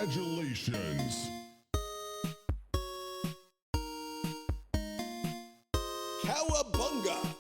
Congratulations! Cowabunga!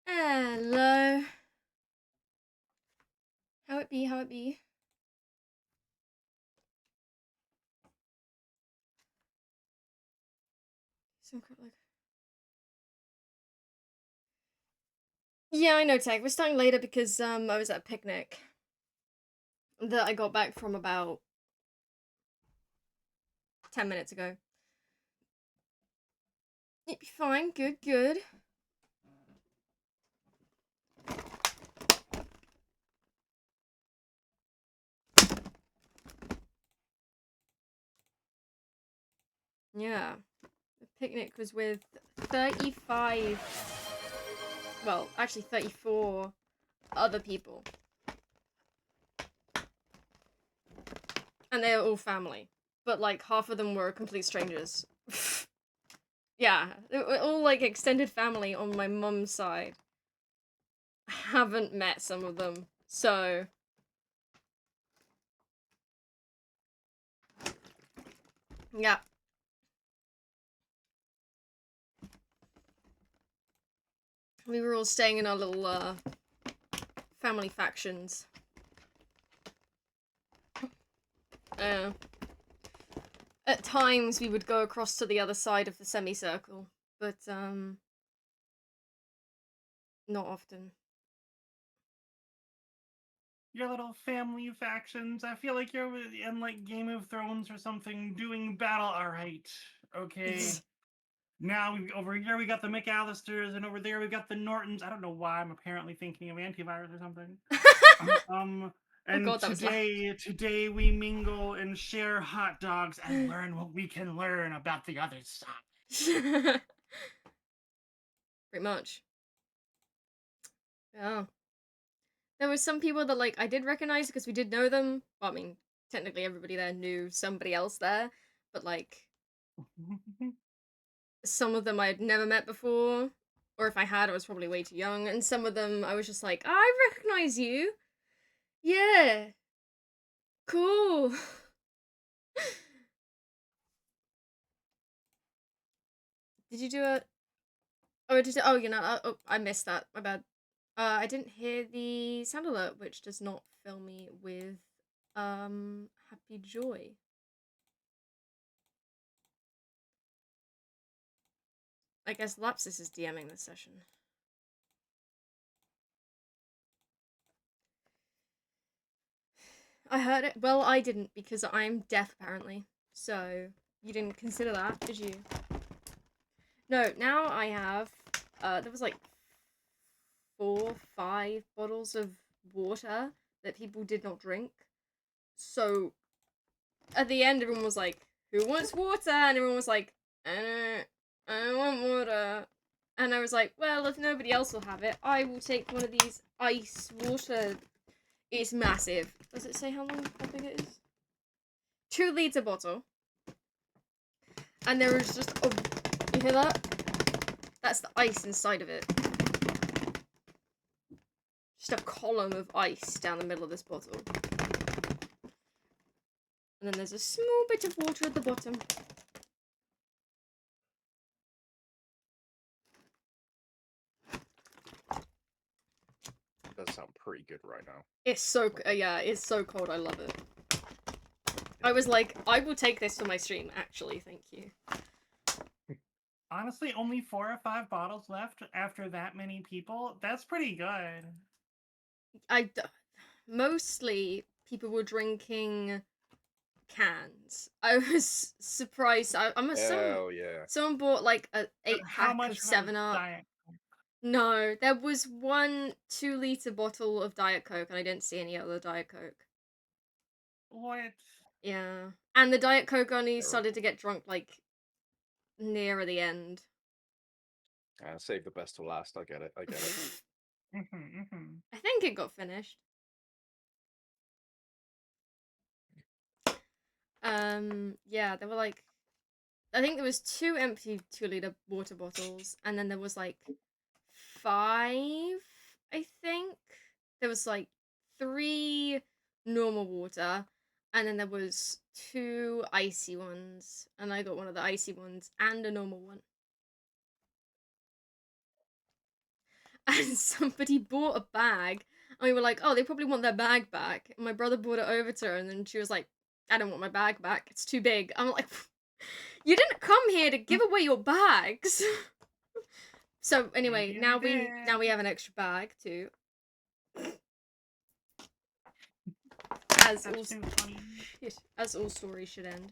Hello. How it be, how it be? Some crap like... Yeah, I know, Tech. We're starting later because I was at a picnic that I got back from about 10 minutes ago. It'd be fine. Good, good. Yeah. The picnic was with 35... Well, actually 34 other people. And they were all family. But, like, half of them were complete strangers. Yeah. They were all, like, extended family on my mum's side. I haven't met some of them, so... Yeah. We were all staying in our little, family factions. At times we would go across to the other side of the semicircle, but, not often. Your little family factions. I feel like you're in like Game of Thrones or something doing battle. All right, okay. Now over here we got the McAllisters, and over there we got the Nortons. I don't know why I'm apparently thinking of antivirus or something. Oh And god, that was loud. today we mingle and share hot dogs and learn what we can learn about the other side. Pretty much. Yeah. There were some people that, like, I did recognize because we did know them. Well, I mean, technically everybody there knew somebody else there, but, like, some of them I had never met before, or if I had, I was probably way too young, and some of them I was just like, I recognize you! Yeah! Cool! Did you do a... Oh, oh, you know, oh, I missed that, my bad. I didn't hear the sound alert, which does not fill me with, happy joy. I guess Lapsus is DMing this session. I heard it. Well, I didn't because I'm deaf apparently. So you didn't consider that, did you? No, now I have there was like 4, 5 bottles of water that people did not drink. So at the end everyone was like, who wants water? And everyone was like, I don't want water. And I was like, well, if nobody else will have it, I will take one of these ice water. It's massive. Does it say how big it is? 2-liter bottle. And there is just a... You hear that? That's the ice inside of it. Just a column of ice down the middle of this bottle. And then there's a small bit of water at the bottom. Does sound pretty good right now. It's so... yeah, it's so cold. I love it. I was like, I will take this for my stream, actually. Thank you. Honestly, only 4 or 5 bottles left after that many people. That's pretty good. Mostly people were drinking cans. I was surprised. I'm assuming Hell yeah. someone bought like a 8-pack of was 7-Up. Diet? No, there was one 2-liter bottle of Diet Coke, and I didn't see any other Diet Coke. What? Yeah, and the Diet Coke only started to get drunk like nearer the end. Save the best till last. I get it. I get it. I think it got finished. Yeah, there were like, I think there was 2 empty 2-liter water bottles, and then there was like 5, I think. There was like 3 normal water, and then there was 2 icy ones, and I got one of the icy ones and a normal one. And somebody bought a bag, and we were like, oh, they probably want their bag back. And my brother brought it over to her, and then she was like, I don't want my bag back. It's too big. I'm like, you didn't come here to give away your bags. So anyway, now we have an extra bag too. As all stories should end.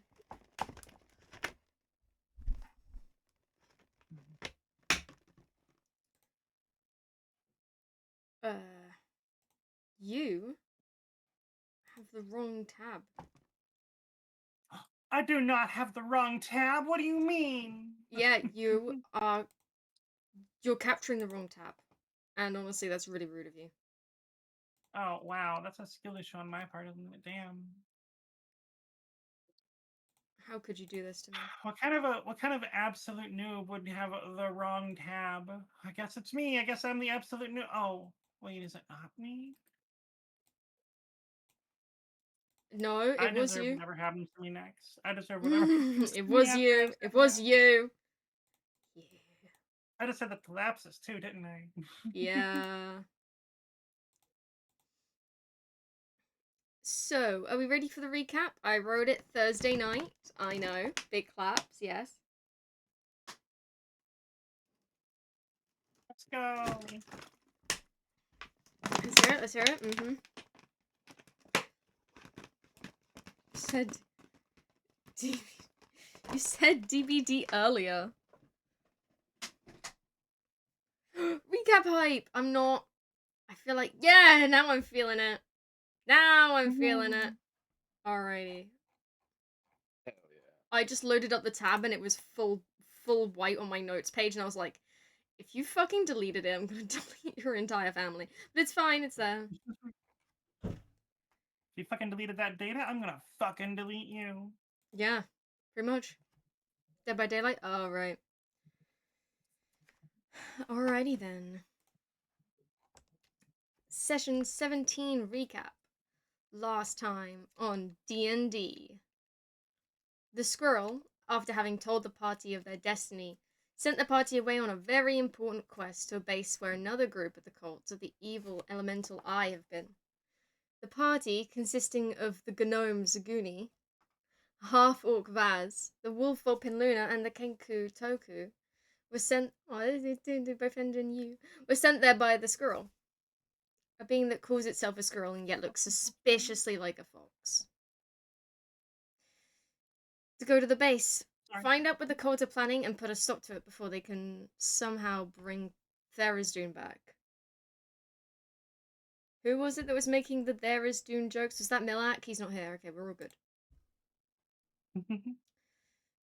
You have the wrong tab. I do not have the wrong tab. What do you mean? Yeah, you're capturing the wrong tab. And honestly, that's really rude of you. Oh wow, that's a skill issue on my part, isn't it? Damn. How could you do this to me? What kind of absolute noob would have the wrong tab? I guess it's me. I guess I'm the absolute noob. Oh, wait, is it not me? No, it was you. Whatever happens to me next. I deserve whatever. It was you. It was you. Yeah. I just said the collapses too, didn't I? Yeah. So, are we ready for the recap? I wrote it Thursday night. I know. Big claps, yes. Let's go. Let's hear it, let's hear it. Mm-hmm. You said DBD earlier. recap hype. I'm not. I feel like, yeah, now I'm feeling it. Now I'm feeling it. Alrighty. Hell yeah. I just loaded up the tab and it was full white on my notes page, and I was like, if you fucking deleted it, I'm gonna delete your entire family. But it's fine, it's there. If you fucking deleted that data, I'm gonna fucking delete you. Yeah, pretty much. Dead by Daylight? Oh, right. Alrighty then. Session 17 recap. Last time on D&D. The squirrel, after having told the party of their destiny, sent the party away on a very important quest to a base where another group of the cults of the evil elemental eye have been. The party, consisting of the gnome Zaguni, half-orc Vaz, the wolf Luna, and the Kenku Toku, were sent. Oh, they both end in you. Were sent there by the squirrel, a being that calls itself a squirrel and yet looks suspiciously like a fox. To go to the base, find out what the cult are planning, and put a stop to it before they can somehow bring Tharizdun back. Who was it that was making the Tharizdun jokes? Was that Milak? He's not here. Okay, we're all good.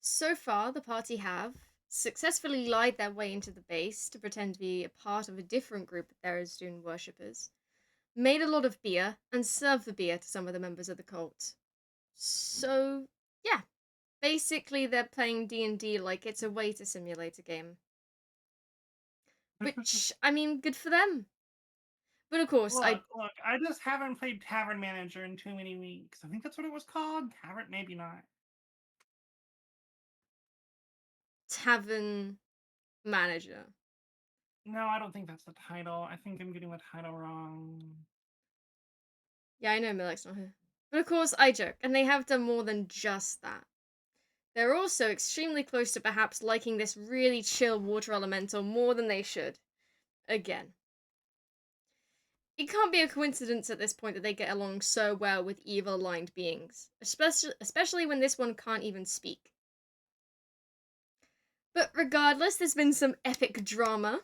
So far, the party have successfully lied their way into the base to pretend to be a part of a different group of Tharizdun worshippers, made a lot of beer, and served the beer to some of the members of the cult. So, yeah. Basically, they're playing D&D like it's a way to simulate a game. Which, I mean, good for them. But of course, look, I just haven't played Tavern Manager in too many weeks. I think that's what it was called. Tavern, maybe not. Tavern Manager. No, I don't think that's the title. I think I'm getting the title wrong. Yeah, I know Milek's not here. But of course, I joke, and they have done more than just that. They're also extremely close to perhaps liking this really chill water elemental more than they should. Again. It can't be a coincidence at this point that they get along so well with evil-aligned beings, especially when this one can't even speak. But regardless, there's been some epic drama.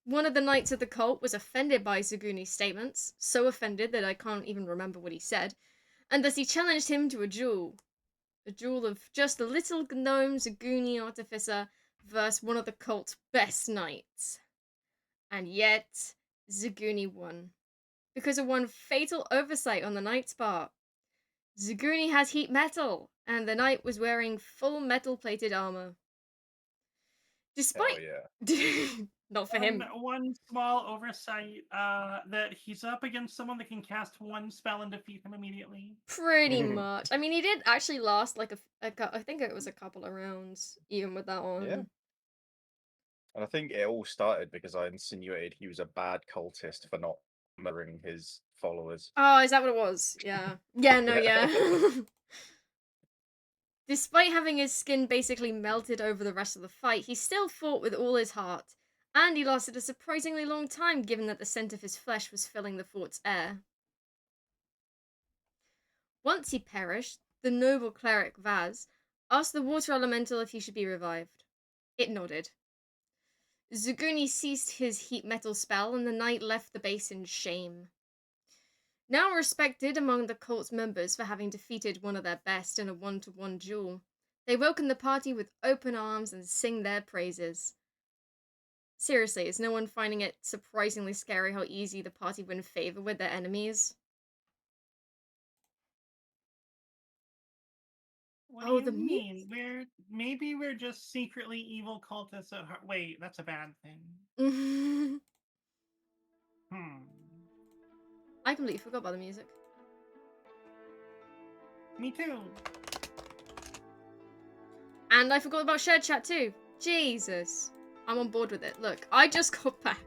One of the knights of the cult was offended by Zaguni's statements, so offended that I can't even remember what he said, and thus he challenged him to a duel. A duel of just a little gnome Zaguni artificer versus one of the cult's best knights. And yet, Zaguni won. Because of one fatal oversight on the knight's part. Zaguni has heat metal, and the knight was wearing full metal-plated armor. Despite... yeah. Not for him. One small oversight, that he's up against someone that can cast one spell and defeat him immediately. Pretty much. I mean, he did actually last like I think it was a couple of rounds, even with that on. Yeah. And I think it all started because I insinuated he was a bad cultist for not murdering his followers. Oh, is that what it was? Yeah. Yeah, no, yeah. Despite having his skin basically melted over the rest of the fight, he still fought with all his heart. And he lasted a surprisingly long time, given that the scent of his flesh was filling the fort's air. Once he perished, the noble cleric Vaz asked the water elemental if he should be revived. It nodded. Zaguni ceased his heat metal spell, and the knight left the base in shame. Now respected among the cult's members for having defeated one of their best in a one-to-one duel, they welcome the party with open arms and sing their praises. Seriously, is no one finding it surprisingly scary how easy the party win favor with their enemies? What do you mean? Maybe we're just secretly evil cultists at heart. Wait, that's a bad thing. I completely forgot about the music. Me too. And I forgot about shared chat too. Jesus. I'm on board with it. Look, I just got back.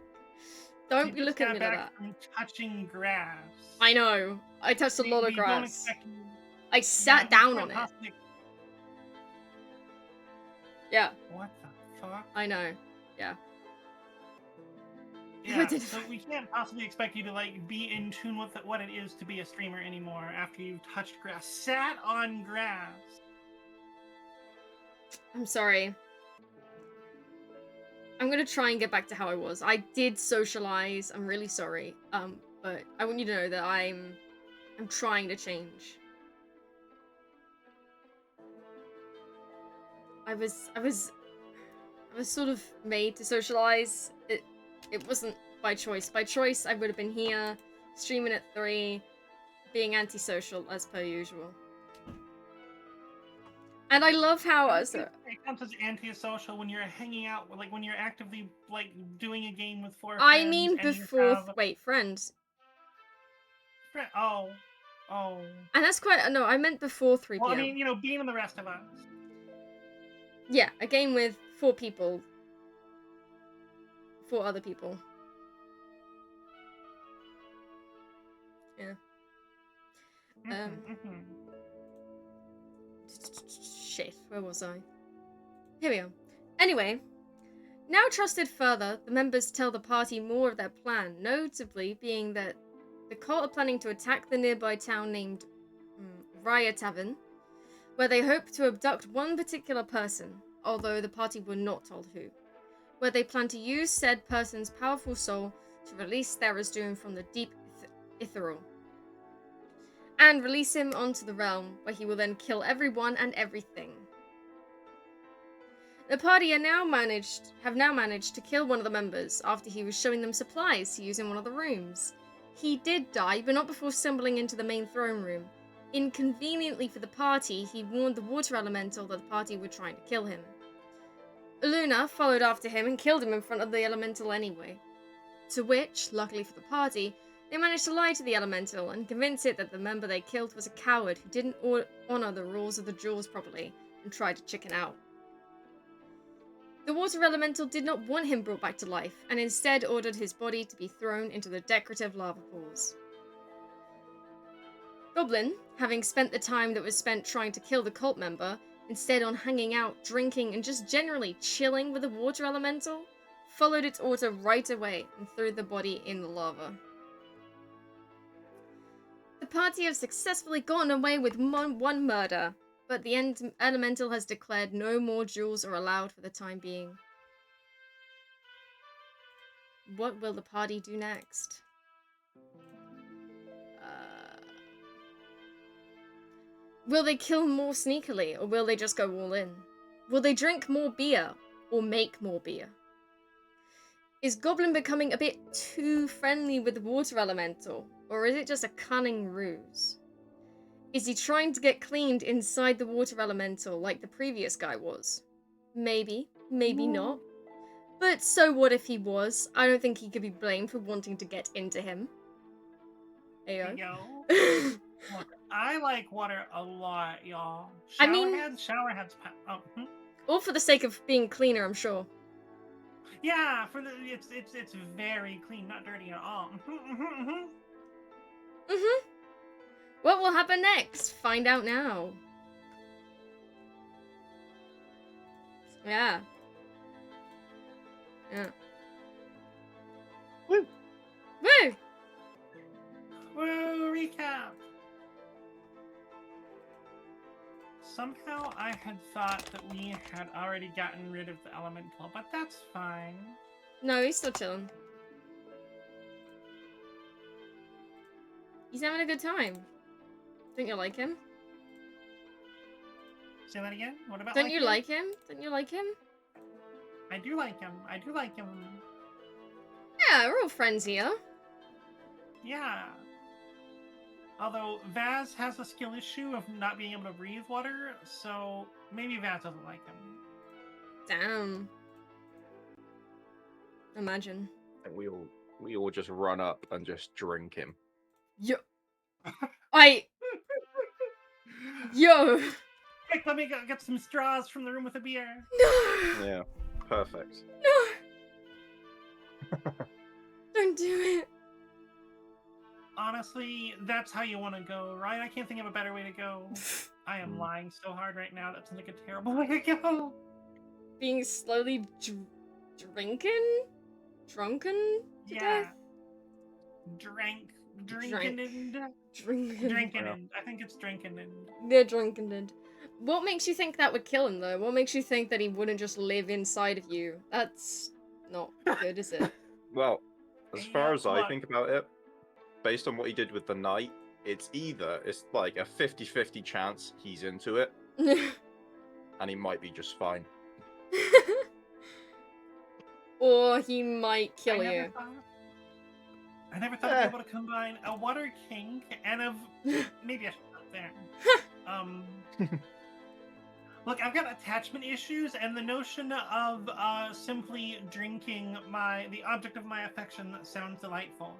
Don't be looking at me like that. From touching grass. I know. I touched a lot of grass. I sat down on it. Yeah. What the fuck? I know. Yeah. Yeah, so we can't possibly expect you to like be in tune with what it is to be a streamer anymore after you've touched grass. Sat on grass. I'm sorry. I'm gonna try and get back to how I was. I did socialize. I'm really sorry. But I want you to know that I'm trying to change. I was sort of made to socialize. It wasn't by choice. By choice, I would have been here, streaming at 3, being antisocial as per usual. And I love how It counts as antisocial when you're hanging out, like when you're actively like doing a game with 4 friends. I mean and you before have... wait, friends. Oh. And that's quite no, I meant before 3 p.m. Well, I mean, you know, Bean and the rest of us. Yeah, a game with 4 people. 4 other people. Yeah. Shit, where was I? Here we are. Anyway, now trusted further, the members tell the party more of their plan, notably being that the cult are planning to attack the nearby town named Raya Tavern, where they hope to abduct one particular person, although the party were not told who, where they plan to use said person's powerful soul to release Tharizdun from the deep ethereal, and release him onto the realm, where he will then kill everyone and everything. The party have now managed to kill one of the members after he was showing them supplies to use in one of the rooms. He did die, but not before stumbling into the main throne room. Inconveniently for the party, he warned the water elemental that the party were trying to kill him. Luna followed after him and killed him in front of the elemental anyway. To which, luckily for the party, they managed to lie to the elemental and convince it that the member they killed was a coward who didn't honor the rules of the jewels properly and tried to chicken out. The water elemental did not want him brought back to life, and instead ordered his body to be thrown into the decorative lava pools. Goblin, having spent the time that was spent trying to kill the cult member, instead on hanging out, drinking, and just generally chilling with the water elemental, followed its order right away and threw the body in the lava. The party have successfully gotten away with one murder, but the elemental has declared no more jewels are allowed for the time being. What will the party do next? Will they kill more sneakily, or will they just go all in? Will they drink more beer, or make more beer? Is Goblin becoming a bit too friendly with the water elemental, or is it just a cunning ruse? Is he trying to get cleaned inside the water elemental like the previous guy was? Maybe, maybe not. But so what if he was? I don't think he could be blamed for wanting to get into him. Ayo. Look, I like water a lot, y'all. Shower heads. All for the sake of being cleaner, I'm sure. Yeah, it's very clean, not dirty at all. What will happen next? Find out now. Yeah. Woo! Woo! Woo! Recap. Somehow I had thought that we had already gotten rid of the elemental, but that's fine. No, he's still chilling. He's having a good time. Don't you like him? Say that again? What about Don't you like him? Don't you like him? I do like him. I do like him. Yeah, we're all friends here. Yeah. Although Vaz has a skill issue of not being able to breathe water, so maybe Vaz doesn't like him. Damn. Imagine. And we all just run up and just drink him. Yo. Yo. Quick, let me go get some straws from the room with a beer. No. Yeah, perfect. No. Don't do it. Honestly, that's how you want to go, right? I can't think of a better way to go. I am lying so hard right now. That sounds like a terrible way to go. Being slowly drunken to death? Drinking. I think it's drinking. They're drunken. What makes you think that would kill him, though? What makes you think that he wouldn't just live inside of you? That's not good, is it? Well, as far as I look. think about it, based on what he did with the knight, it's like a 50-50 chance he's into it, and he might be just fine. Or he might kill you. I never thought I'd be able to combine a water king and maybe I should stop there. Look, I've got attachment issues, and the notion of simply drinking the object of my affection sounds delightful.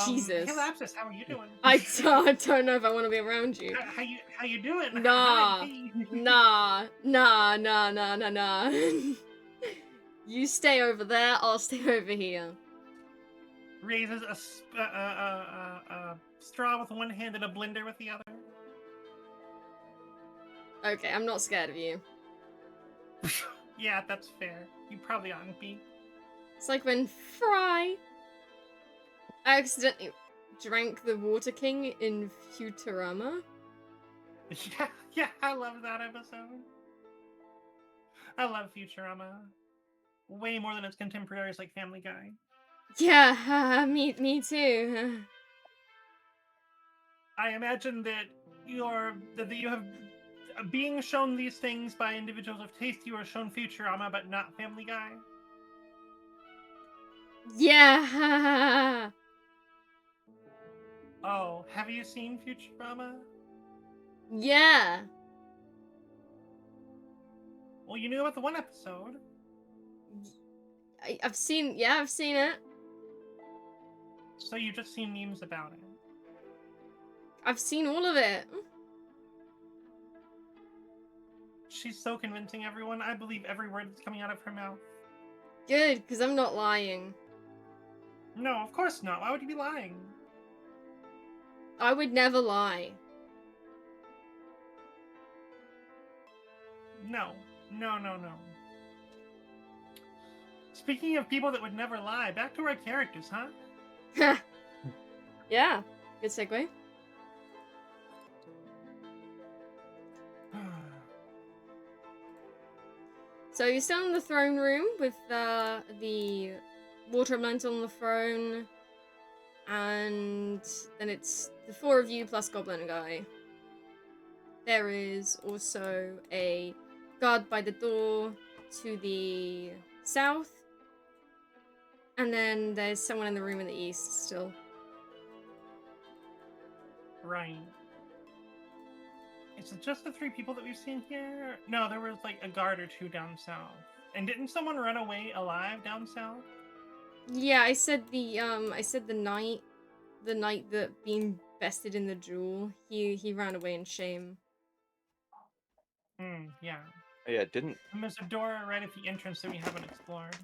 Jesus. Hey, Lapsus, how are you doing? I don't know if I want to be around you. How you doing? Nah. Hi. Nah. You stay over there, I'll stay over here. Raises a straw with one hand and a blender with the other. Okay, I'm not scared of you. Yeah, that's fair. You probably oughtn't to be. It's like when Fry accidentally drank the Water King in Futurama. Yeah, I love that episode. I love Futurama. Way more than its contemporaries like Family Guy. Yeah, me too. I imagine that you have being shown these things by individuals of taste. You are shown Futurama, but not Family Guy. Yeah. Oh, have you seen Futurama? Yeah. Well, you knew about the one episode. I've seen it. So you've just seen memes about it. I've seen all of it. She's so convincing everyone. I believe every word that's coming out of her mouth. Good, because I'm not lying. No, of course not. Why would you be lying? I would never lie. No. Speaking of people that would never lie, back to our characters, huh? Yeah, good segue. So you're still in the throne room with the water elemental on the throne, and then it's the four of you plus Goblin guy. There is also a guard by the door to the south, and then there's someone in the room in the east still. Right. Is it just the three people that we've seen here? No, there was like a guard or two down south. And didn't someone run away alive down south? Yeah, I said the knight that being bested in the duel. He ran away in shame. Yeah. Yeah, didn't. And there's a door right at the entrance that we haven't explored.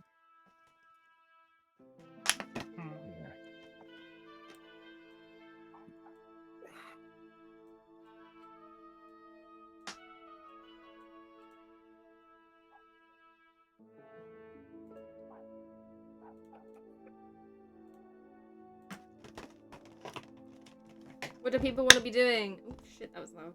What do people want to be doing? Oh shit, that was loud.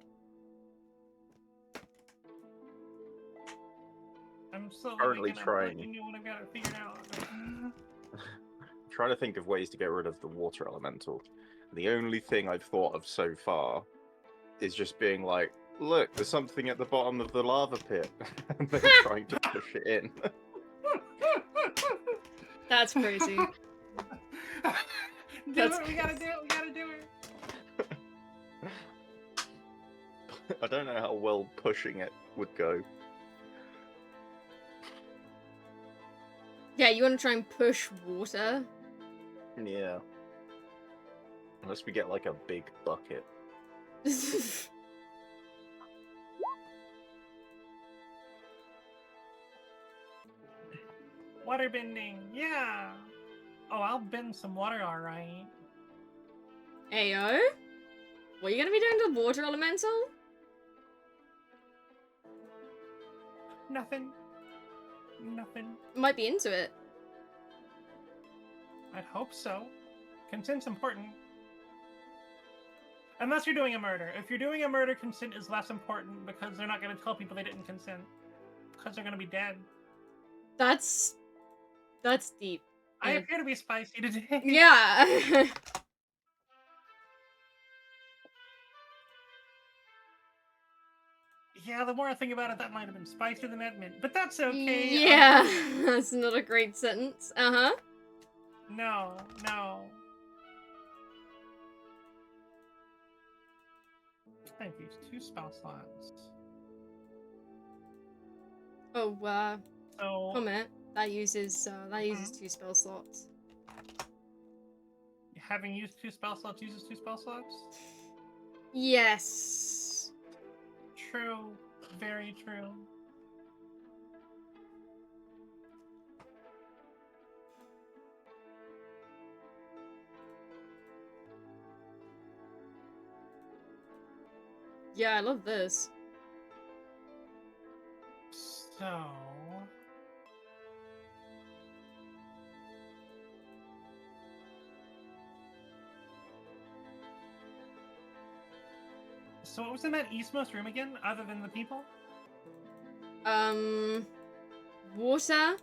I'm still Currently trying. You what I've got it figured out. Trying to think of ways to get rid of the water elemental. The only thing I've thought of so far is just being like, look, there's something at the bottom of the lava pit. And then trying to push it in. That's crazy. Do it, we gotta do it. I don't know how well pushing it would go. Yeah, you want to try and push water? Yeah. Unless we get like a big bucket. Water bending, yeah. Oh, I'll bend some water, alright. Ayo? What are you gonna be doing to the water elemental? Nothing. Might be into it. I'd hope so. Consent's important. Unless you're doing a murder. If you're doing a murder, consent is less important because they're not going to tell people they didn't consent. Because they're going to be dead. That's That's deep. I Yeah. appear to be spicy today. Yeah. Yeah, the more I think about it, that might have been spicier than admin, but that's okay. Yeah. That's not a great sentence. Uh-huh. No, no. I've used 2 spell slots. Oh, So, Komette. That uses 2 Mhm. spell slots. having used 2 spell slots uses 2 spell slots? Yes. True. Very true. Yeah, I love this. So... So what was in that eastmost room again, other than the people? Water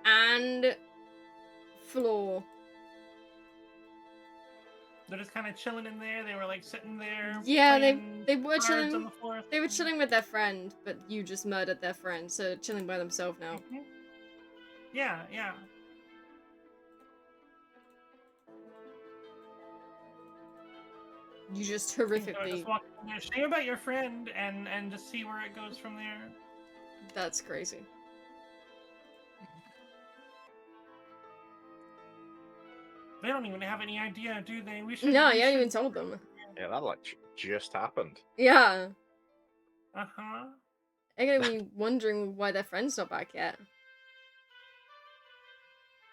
and floor. They're just kind of chilling in there. They were like sitting there. Yeah, playing they were cards chilling. on the floor. They were chilling with their friend, but you just murdered their friend, so chilling by themselves now. Mhm. Yeah, yeah. You just So horrifically. just walk in there, shame about your friend, and just see where it goes from there. That's crazy. They don't even have any idea, do they? We should. No, we you haven't even should- told them. Yeah, that like just happened. Yeah. Uh-huh. They're gonna be wondering why their friend's not back yet.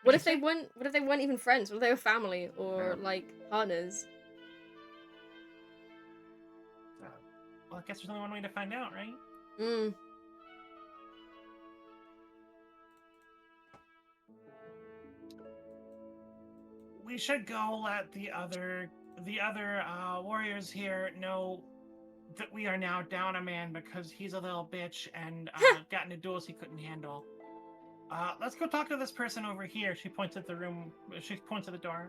What What'd if you they say? weren't? What if they weren't even friends? What if they were family or Yeah. like partners? Well, I guess there's only one way to find out, right? Mm. We should go let the other warriors here know that we are now down a man because he's a little bitch and got into duels he couldn't handle. Let's go talk to this person over here. She points at the room. She points at the door.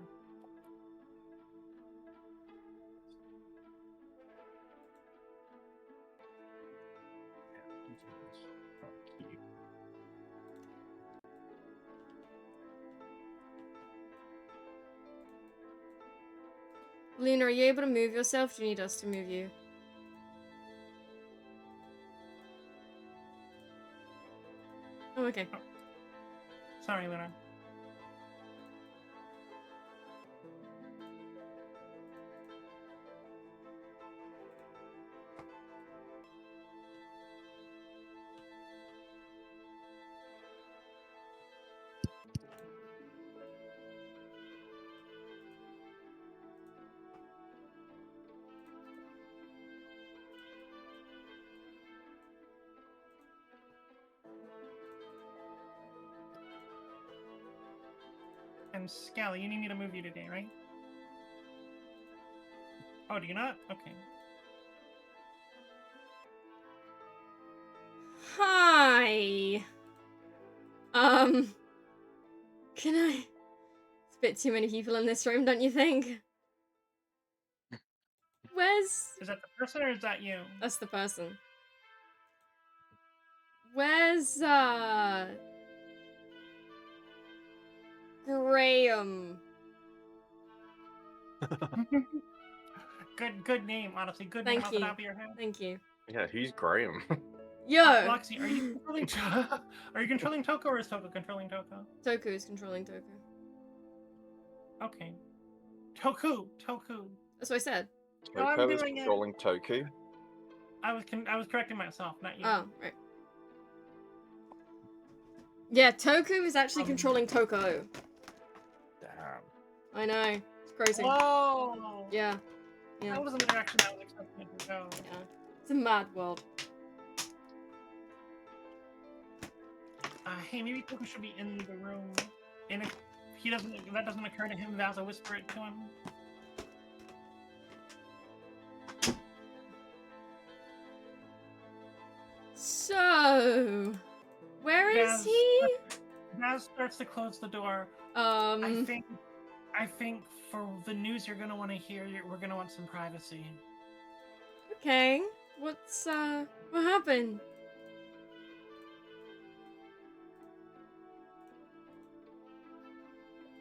Luna, are you able to move yourself? Do you need us to move you? Oh, okay. Sorry, Luna. And Skelly, you need me to move you today, right? Oh, do you not? Okay. Hi. Can I? It's a bit too many people in this room, don't you think? Where's? Is that the person or is that you? That's the person. Where's Graham? Good name, honestly. Good name Thank off the you. top of your head. Thank you. Yeah, who's Graham? Yo. Loxy, are you controlling? Are you controlling Toko or is Toko controlling Toko? Toku is controlling Toku. Okay. Toku. That's what I said. No, I'm Toko is doing it. controlling Toku. I was correcting myself, not you. Oh, right. Yeah, Toku is actually controlling Toko. Damn. I know. It's crazy. Whoa! Yeah. Yeah. That wasn't the direction I was expecting it to go. Yeah. It's a mad world. Hey, maybe Toko should be in the room. And if that doesn't occur to him, Val's will whisper it to him. So, where is Vaz, he? Naz starts to close the door. I Um. think for the news you're gonna want to hear, we're gonna want some privacy. Okay. What happened?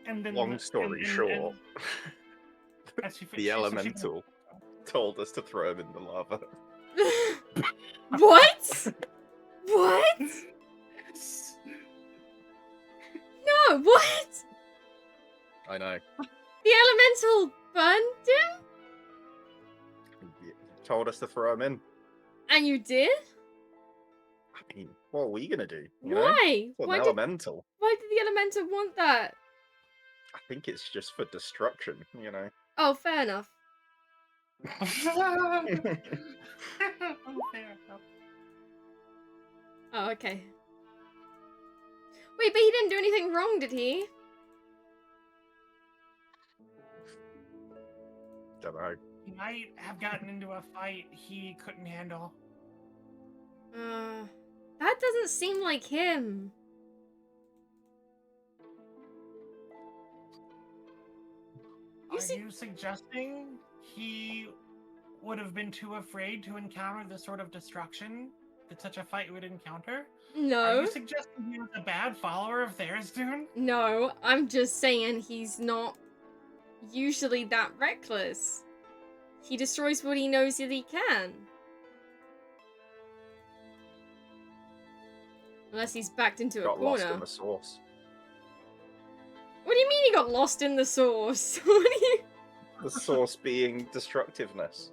And then Long story short, as she, the elemental told us to throw him in the lava. What? What? No, what? I know. The elemental burned him? He told us to throw him in. And you did? I mean, what are we gonna do? You know? Why? Well, Why an did elemental. the elemental want that? I think it's just for destruction, you know. Oh, fair enough. Fair enough. Oh, okay. Wait, but he didn't do anything wrong, did he? Don't know. He might have gotten into a fight he couldn't handle. That doesn't seem like him. Are you suggesting he would have been too afraid to encounter the sort of destruction that such a fight would encounter? Are No. you suggesting he was a bad follower of Tharizdun? No, I'm just saying he's not usually that reckless. He destroys what he knows that he can. Unless he's backed into a Got lost corner. in the source. What do you mean he got lost in the source? What do you... The source being destructiveness.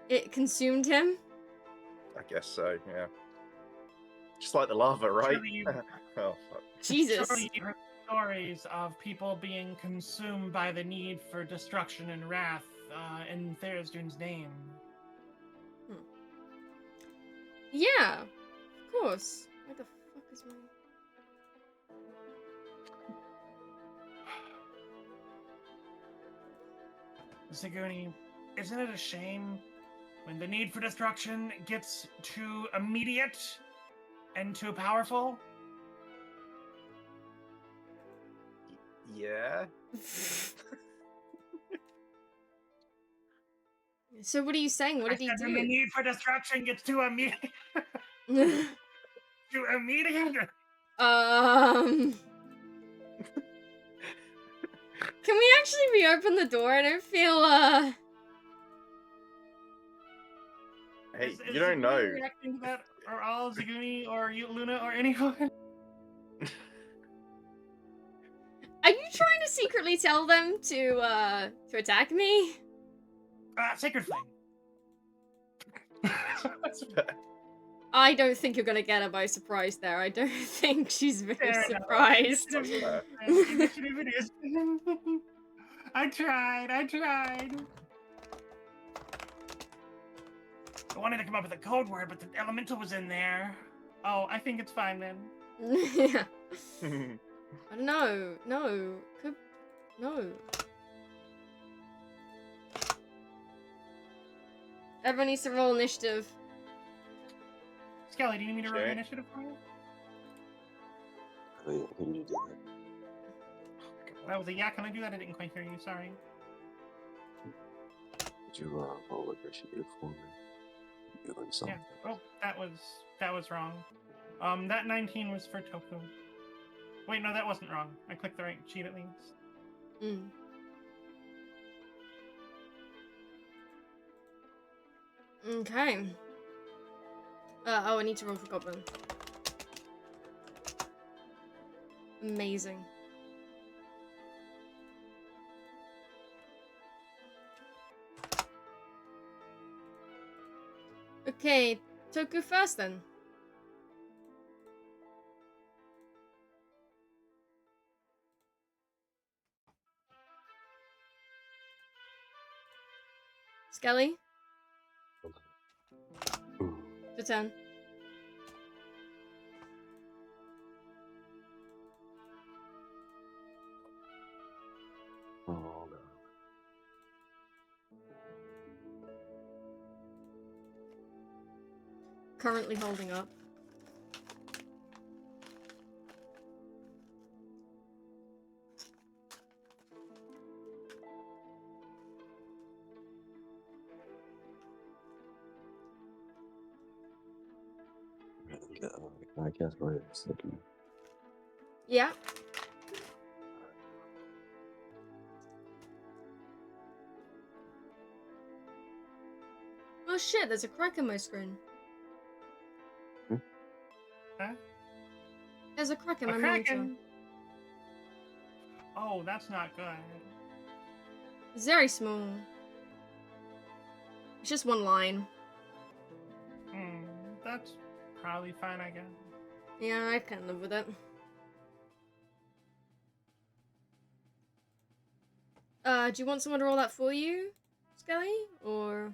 It consumed him? I guess so, yeah. Just like the lava, right? Surely you- Oh, fuck. Jesus. Surely you heard stories of people being consumed by the need for destruction and wrath in Tharizdun's name. Yeah, of course. Where the fuck is my... Zaguni, isn't it a shame when the need for destruction gets too immediate and too powerful? Yeah? So what are you saying? What did he I said when the do? need for destruction gets too immediate. Too immediate. Can we actually reopen the door? I don't feel, Hey, Is you don't Zaguni know. reacting to that, or all Zaguni, or you, Luna, or anyone? Are you trying to secretly tell them to attack me? Sacred Flame. That's fair. I don't think you're gonna get her by surprise there. I don't think she's very Fair enough. surprised. That's fair. Initiative it is. I tried. I wanted to come up with a code word, but the elemental was in there. Oh, I think it's fine then. Yeah. I don't know. No. No. Everyone needs to roll initiative. Skelly, do you need me to roll Okay. initiative for you? Can you do that? That was a yeah. Can I do that? I didn't quite hear you. Sorry. Would you roll initiative for me? Doing Yeah. something. Oh, that was wrong. That 19 was for Toku. Wait, no, that wasn't wrong. I clicked the right sheet at least. Mm. Okay. Oh, I need to roll for Goblin. Amazing. Okay, Toku first then. Skelly, Mm. your turn. Oh, no. Currently holding up. I cast Ray of Sickness. Yeah. Oh shit, there's a crack in my screen. Huh? There's a crack in A my monitor. kraken. Oh, that's not good. It's very small. It's just one line. That's probably fine, I guess. Yeah, I can live with it. Do you want someone to roll that for you, Skelly? Or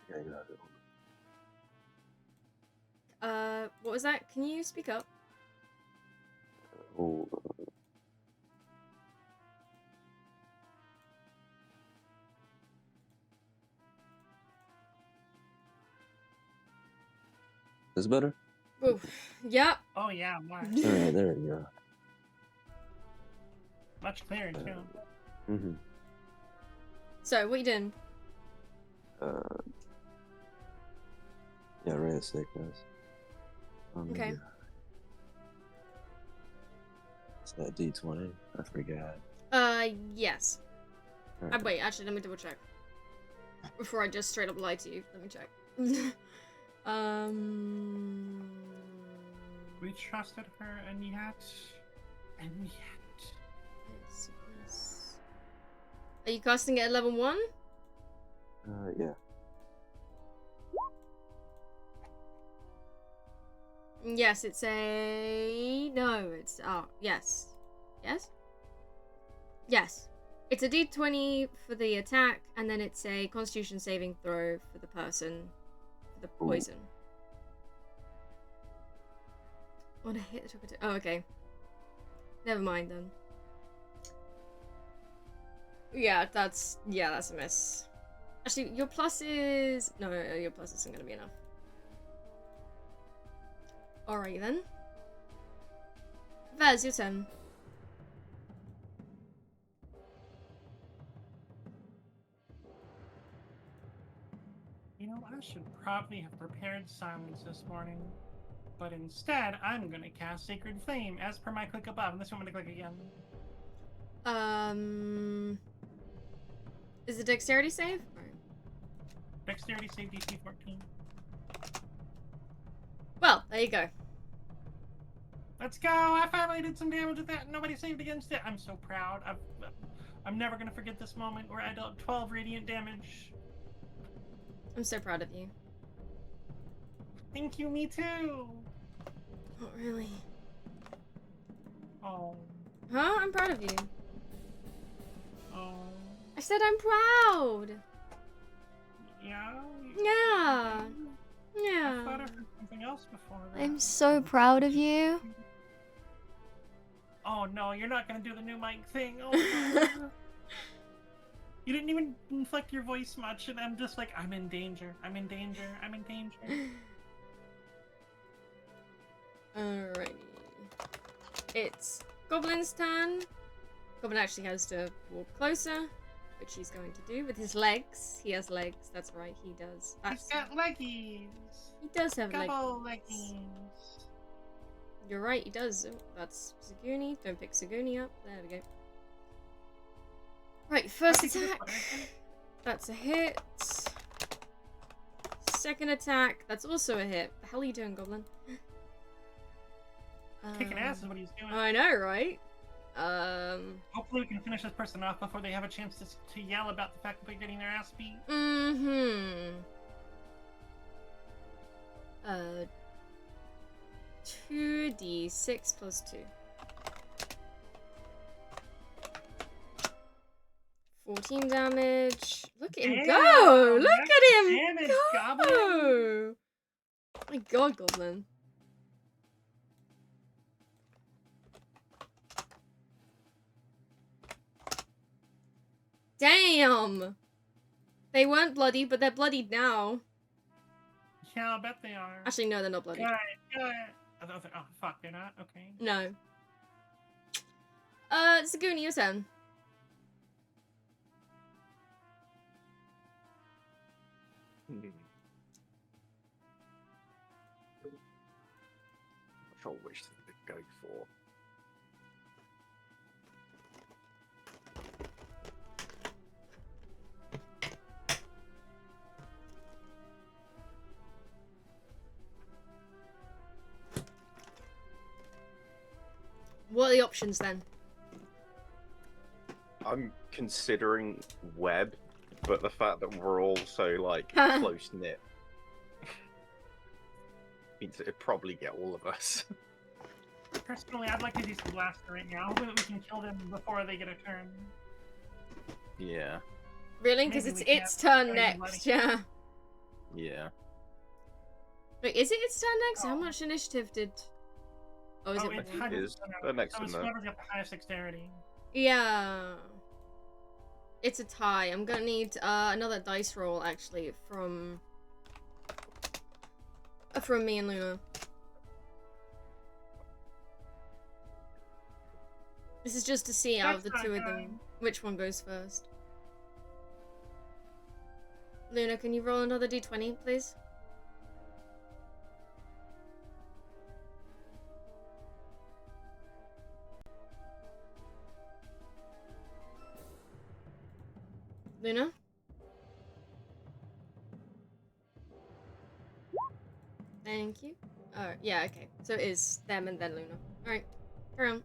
Yeah, you got it. what was that? Can you speak up? Oh, this better? Oof. Yeah. Oh yeah, much. Alright, there we go. Much clearer too. Mm-hmm. So, what you doing? Yeah, Ray of Sickness. Okay. Yeah. It's that D20. I forgot. Yes. Alright. Wait, actually, let me double check. Before I just straight up lie to you. Let me check. We trusted her, and yet. Are you casting it at level 1? Yeah. Yes, it's a... No, it's... Oh, yes. Yes? Yes. It's a d20 for the attack, and then it's a constitution saving throw for the person, for the poison. On a hit, oh, okay. Never mind then. Yeah, that's a miss. Actually, your plus is... No, your plus isn't going to be enough. Alright then. Vez, your turn. You know, I should probably have prepared silence this morning. But instead, I'm gonna cast Sacred Flame as per my click above. Unless you want me to click again. Is it dexterity save? Or... Dexterity save DC 14. Well, there you go. Let's go! I finally did some damage with that. Nobody saved against it. I'm so proud. I'm never gonna forget this moment where I dealt 12 radiant damage. I'm so proud of you. Thank you, me too. Not really. Oh. Huh? I'm proud of you. Oh. I said I'm proud. Yeah? Yeah. I Yeah. thought I heard something else before that. I'm so proud of you. Oh no, you're not gonna do the new mic thing. Oh no. You didn't even inflect your voice much, and I'm just like, I'm in danger. I'm in danger. I'm in danger. Alrighty. It's Goblin's turn. Goblin actually has to walk closer, which he's going to do with his legs. He has legs, that's right, he does. He's got leggies. He does have legs. Couple leggies. You're right, he does. Oh, that's Saguni. Don't pick Saguni up. There we go. Right, first attack. That's a hit. Second attack. That's also a hit. What the hell are you doing, Goblin? Kicking ass is what he's doing. I know, right? Hopefully we can finish this person off before they have a chance to yell about the fact that they're getting their ass beat. 2d6 plus 2. 14 damage. Look at him go! Look at him damage, go! Goblin. My god, Goblin. Damn! They weren't bloody, but they're bloodied now. Yeah, I bet they are. Actually, no, they're not bloody. Oh, fuck, they're not? Okay. No. Saguni, your turn. sure which thing to go for. What are the options then? I'm considering web, but the fact that we're all so like close knit means it'd probably get all of us. Personally, I'd like to do some blaster right now. Hopefully we can kill them before they get a turn. Yeah. Really? Because Maybe it's we its can't turn play next, money. yeah. Yeah. Wait, is it its turn next? How Oh. much initiative did... Oh, is Oh, it... it's it high- is. no, They're next so in it's there. whoever's got the highest dexterity. Yeah. It's a tie. I'm gonna need another dice roll, actually, from me and Luna. This is just to see out of the That's two not of them, good. which one goes first. Luna, can you roll another d20, please? Luna? Thank you. Yeah, okay. So it is them and then Luna. Alright, carry on.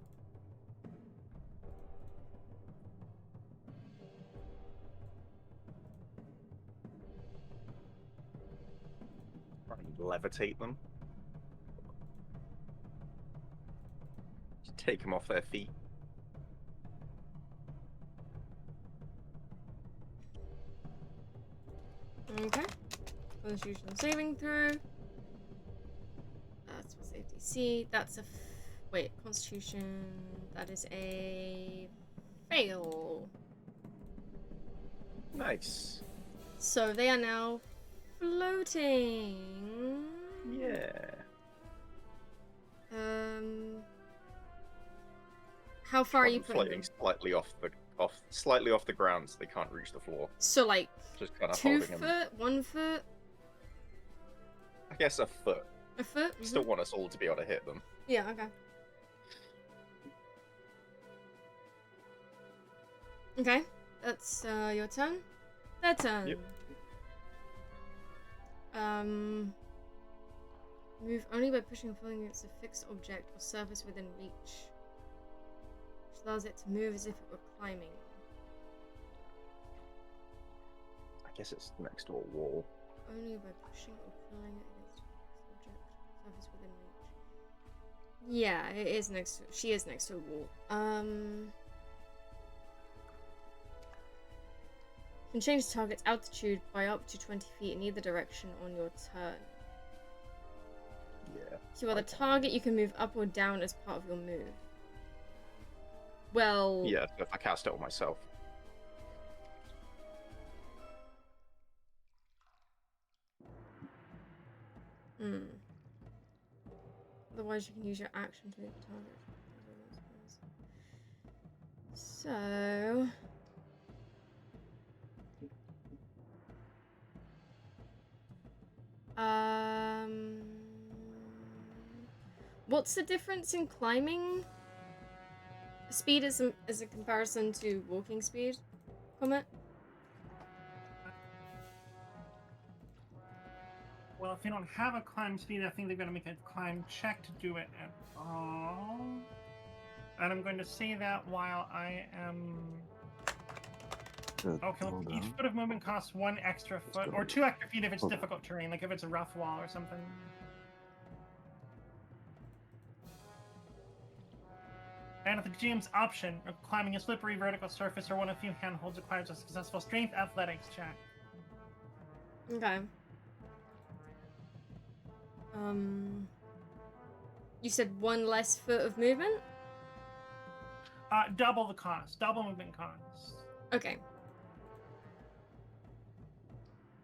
Try and levitate them. Just take them off their feet. Okay. Constitution saving throw. That's for safety. C. That's a... Wait, Constitution... That is a... fail. Nice. So they are now floating. Yeah. How far are you One putting them? floating slightly off the ground, so they can't reach the floor. So like Just kind of 2 holding them. foot, 1 foot, I guess a foot. a foot. Still want us all to be able to hit them. Yeah. Okay. Okay, that's your turn. Their turn. Yep. Move only by pushing and pulling against a fixed object or surface within reach, which allows it to move as if it were climbing. I guess it's next to a wall. Only by pushing or pulling it against a fixed object, surface within reach. Yeah, it is next to. She is next to a wall. You can change the target's altitude by up to 20 feet in either direction on your turn. Yeah. If you are the target, you can move up or down as part of your move. Well... Yeah, if I cast it on myself. Otherwise, you can use your action to move the target. So... What's the difference in climbing speed as a comparison to walking speed, Komette? Well, if they don't have a climb speed, I think they're going to make a climb check to do it at all. And I'm going to say that while I am... Okay, Hold each on. foot of movement costs 1 extra foot, go. or 2 extra feet if it's Hold on. difficult terrain, like if it's a rough wall or something. And at the GM's option, climbing a slippery vertical surface or one of few handholds requires a successful strength athletics check. Okay. You said 1 less foot of movement? Double the cost. Double movement cost. Okay.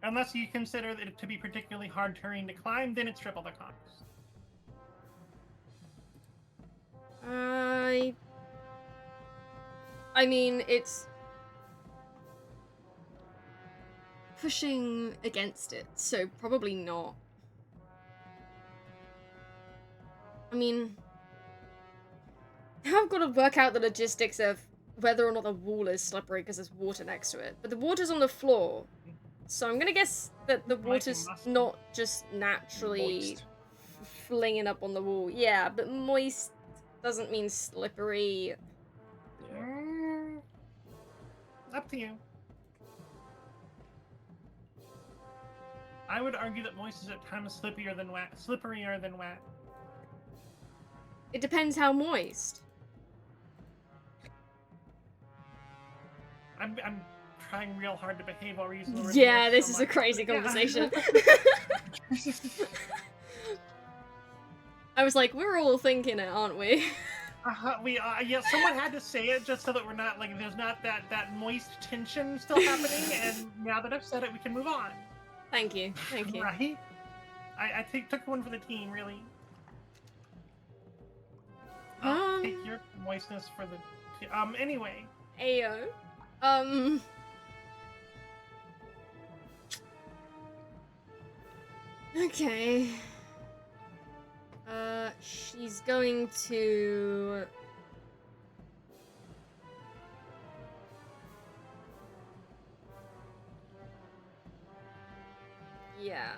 Unless you consider it to be particularly hard terrain to climb, then it's triple the cost. I mean, it's pushing against it, so probably not. I mean, now I've got to work out the logistics of whether or not the wall is slippery because there's water next to it. But the water's on the floor, so I'm gonna guess that the Might be water's musty. not just naturally Moist. flinging up on the wall. Yeah, but moist doesn't mean slippery. Yeah. Up to you. I would argue that moist is at times slipperier than wet. Slipperier than wet. It depends how moist. I'm trying real hard to behave while we're using the word Yeah, moist this so is a much. crazy Yeah. conversation. I was like, we're all thinking it, aren't we? Yeah, someone had to say it just so that we're not like there's not that moist tension still happening. And now that I've said it, we can move on. Thank you, thank you. Right? I took one for the team, really. I'll take your moistness for the anyway. Ayo. Okay. She's going to... Yeah.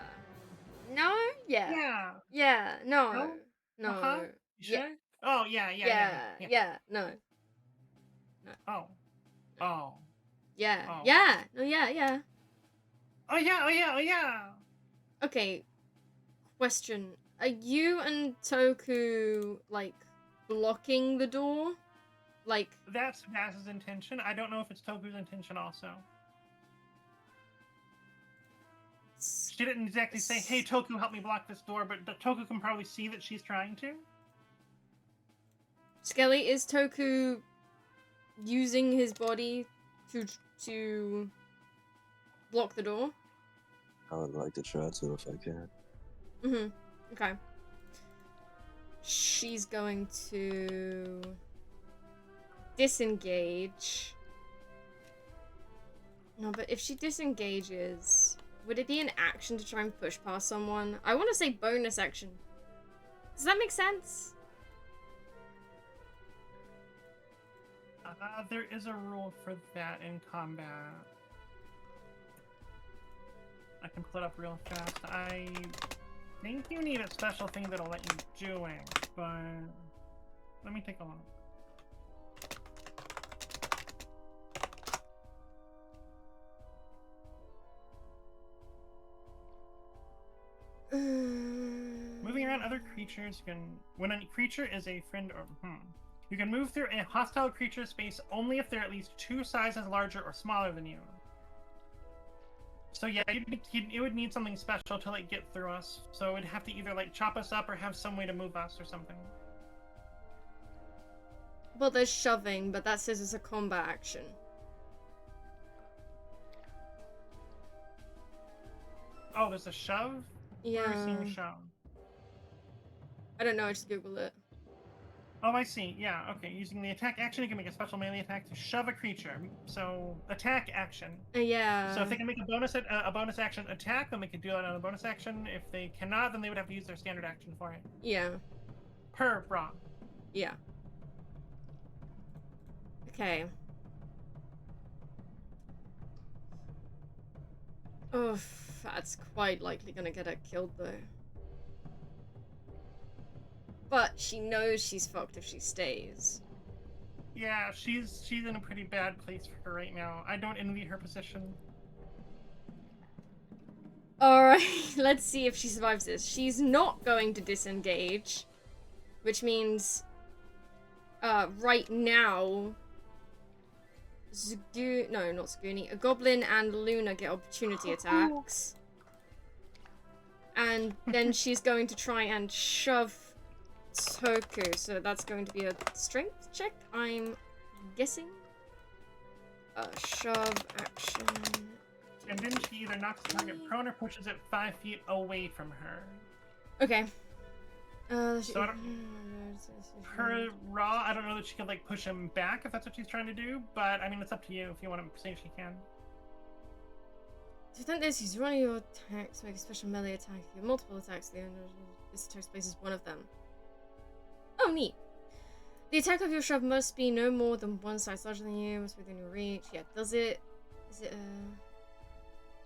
No? Yeah. Yeah. Yeah. No. No? No. Uh-huh. You Yeah. sure? Oh yeah, Yeah. No. Oh. Oh. Yeah. Oh. Yeah. No, yeah. Oh yeah. Okay. Question. Are you and Toku, like, blocking the door? Like... That's Vass's intention. I don't know if it's Toku's intention also. She didn't exactly say, hey, Toku, help me block this door, but Toku can probably see that she's trying to. Skelly, is Toku using his body to block the door? I would like to try to if I can. Mm-hmm. Okay. She's going to disengage. No, but if she disengages, would it be an action to try and push past someone? I want to say bonus action. Does that make sense? There is a rule for that in combat. I can pull it up real fast. I think you need a special thing that'll let you do it, but let me take a look. Moving around other creatures, you can. When a creature is a friend or. You can move through a hostile creature space only if they're at least 2 sizes larger or smaller than you. So yeah, it would need something special to like get through us. So it would have to either like chop us up or have some way to move us or something. Well, there's shoving, but that says it's a combat action. Oh, there's a shove? Yeah. Where are you seeing shove? I don't know, I just googled it. Oh, I see. Yeah, okay. Using the attack action, you can make a special melee attack to shove a creature. So, attack action. Yeah. So if they can make a bonus action attack, then they can do that on a bonus action. If they cannot, then they would have to use their standard action for it. Yeah. Per bra. Yeah. Okay. Oof, that's quite likely gonna get her killed though. But she knows she's fucked if she stays. Yeah, she's in a pretty bad place for her right now. I don't envy her position. Alright, let's see if she survives this. She's not going to disengage, which means right now not Zaguni, a goblin and Luna get opportunity attacks. And then she's going to try and shove Toku, so that's going to be a strength check, I'm guessing. Shove action. And then she either knocks the target prone or pushes it 5 feet away from her. Okay. So her raw, I don't know that she could like push him back if that's what she's trying to do, but I mean it's up to you if you want to say she can. To attempt this, use one of your attacks to make a special melee attack. If you have multiple attacks, this attack space is one of them. Oh, neat. The attack of your shove must be no more than one size larger than you, must be within your reach. Yeah, does it... Is it,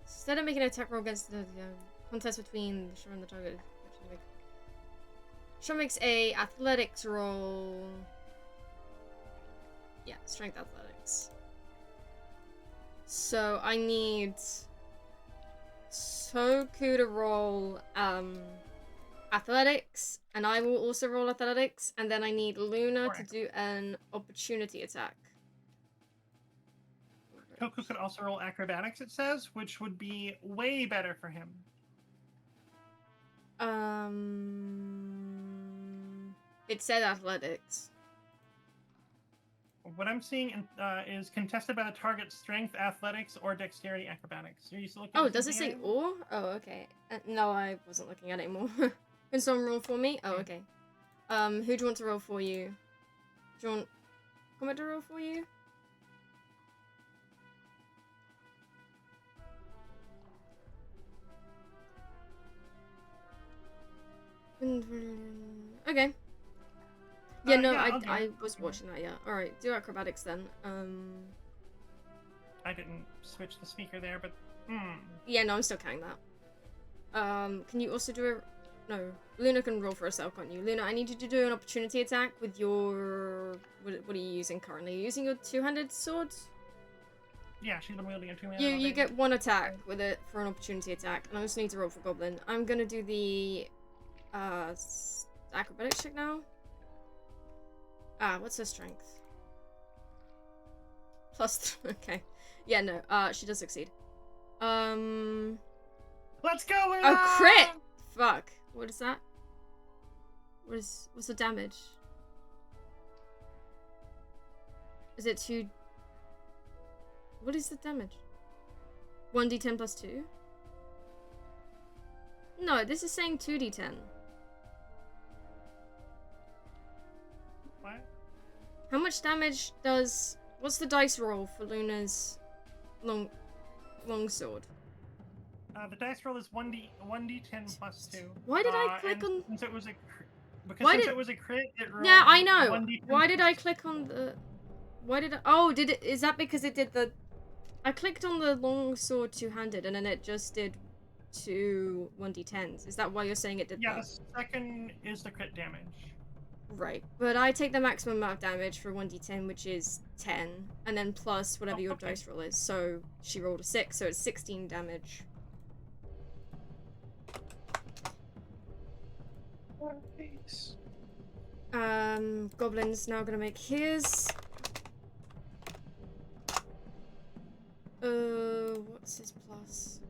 Instead of making an attack roll against the contest between the shove and the target... Shove makes a athletics roll... Yeah, strength athletics. So, I need... Toku to roll, athletics, and I will also roll athletics, and then I need Luna to do an opportunity attack. Toku could also roll acrobatics, it says, which would be way better for him. It said athletics. What I'm seeing is contested by the target's strength, athletics, or dexterity acrobatics. Are you still looking Oh, at does it say something? or? Oh, okay. No, I wasn't looking at it anymore. Can someone roll for me? Oh, okay. Who do you want to roll for you? Do you want Komette to roll for you? Okay. Yeah, no, yeah, I was watching that, yeah. Alright, do acrobatics then. I didn't switch the speaker there, but Yeah, no, I'm still counting that. Can you also do a... No, Luna can roll for herself, can't you? Luna, I need you to do an opportunity attack with your... What are you using currently? Are you using your two-handed sword? yeah, she's been wielding a two-handed. You get one attack with it for an opportunity attack, and I also need to roll for Goblin. I'm gonna do the... acrobatics check now. What's her strength? Plus, okay. Yeah, no, she does succeed. Let's go! Oh, crit! Fuck. What is that? What's the damage? Is it 2... What is the damage? 1d10 plus 2? No, this is saying 2d10. What? How much damage does... What's the dice roll for Luna's longsword? The dice roll is 1d10 plus 2. Why did I click on... Since it was a it was a crit, it rolled Yeah, I know. 1d10 Why did I plus click on the... Why did I... Oh, did it... Is that because it did the... I clicked on the longsword two-handed and then it just did 2 1d10s. Is that why you're saying it did Yeah, that? the second is the crit damage. Right. But I take the maximum amount of damage for 1d10, which is 10, and then plus whatever your okay. dice roll is. So she rolled a 6, so it's 16 damage. Nice. Goblin's now gonna make his. What's his plus?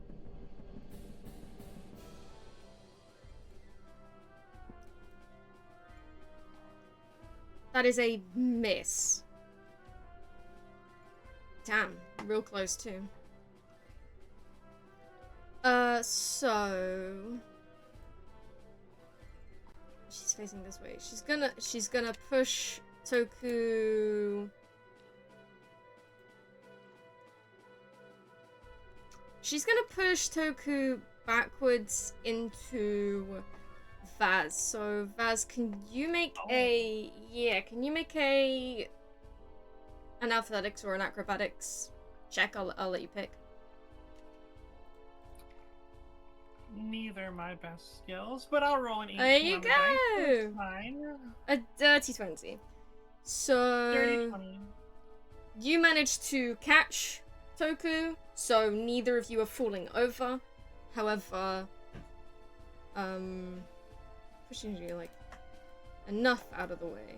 That is a miss. Damn, real close too. So she's facing this way. She's gonna push Toku. She's gonna push Toku backwards into Vaz. So Vaz, can you make an athletics or an acrobatics check? I'll let you pick. Neither my best skills, but I'll roll an 18 There you on the dice. go! That's fine. A dirty 20. So Dirty 20. you managed to catch Toku, so neither of you are falling over. However, pushing you like enough out of the way.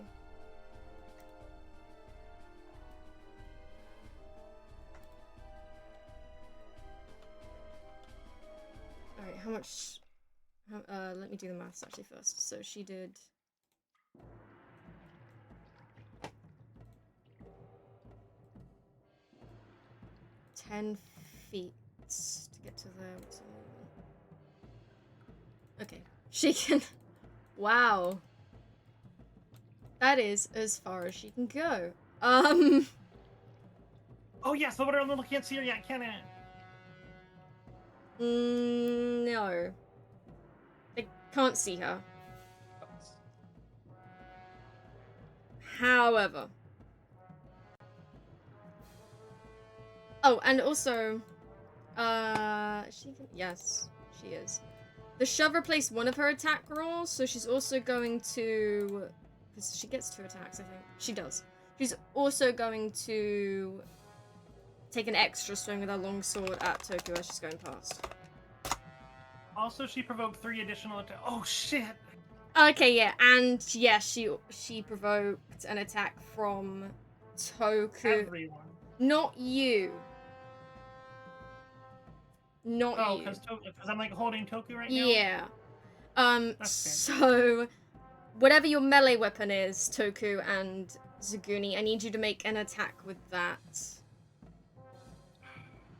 Alright, how much... let me do the maths actually first. So she did... $10 feet to get to there. Okay, she can... Wow. That is as far as she can go. Oh yes, the water little can't see her yet, can it? No. I can't see her. However. Oh, and also, yes, she is. The shove replaced one of her attack rolls, so she's also going to, because she gets 2 attacks, I think. She does. She's also going to take an extra swing with her longsword at Toku as she's going past. Also, she provoked 3 additional attacks. Oh shit! Okay, yeah, and yeah, she provoked an attack from Toku. Everyone. Not you. Not Oh, you. because I'm like holding Toku right now. Yeah. That's fair. So whatever your melee weapon is, Toku and Zaguni, I need you to make an attack with that.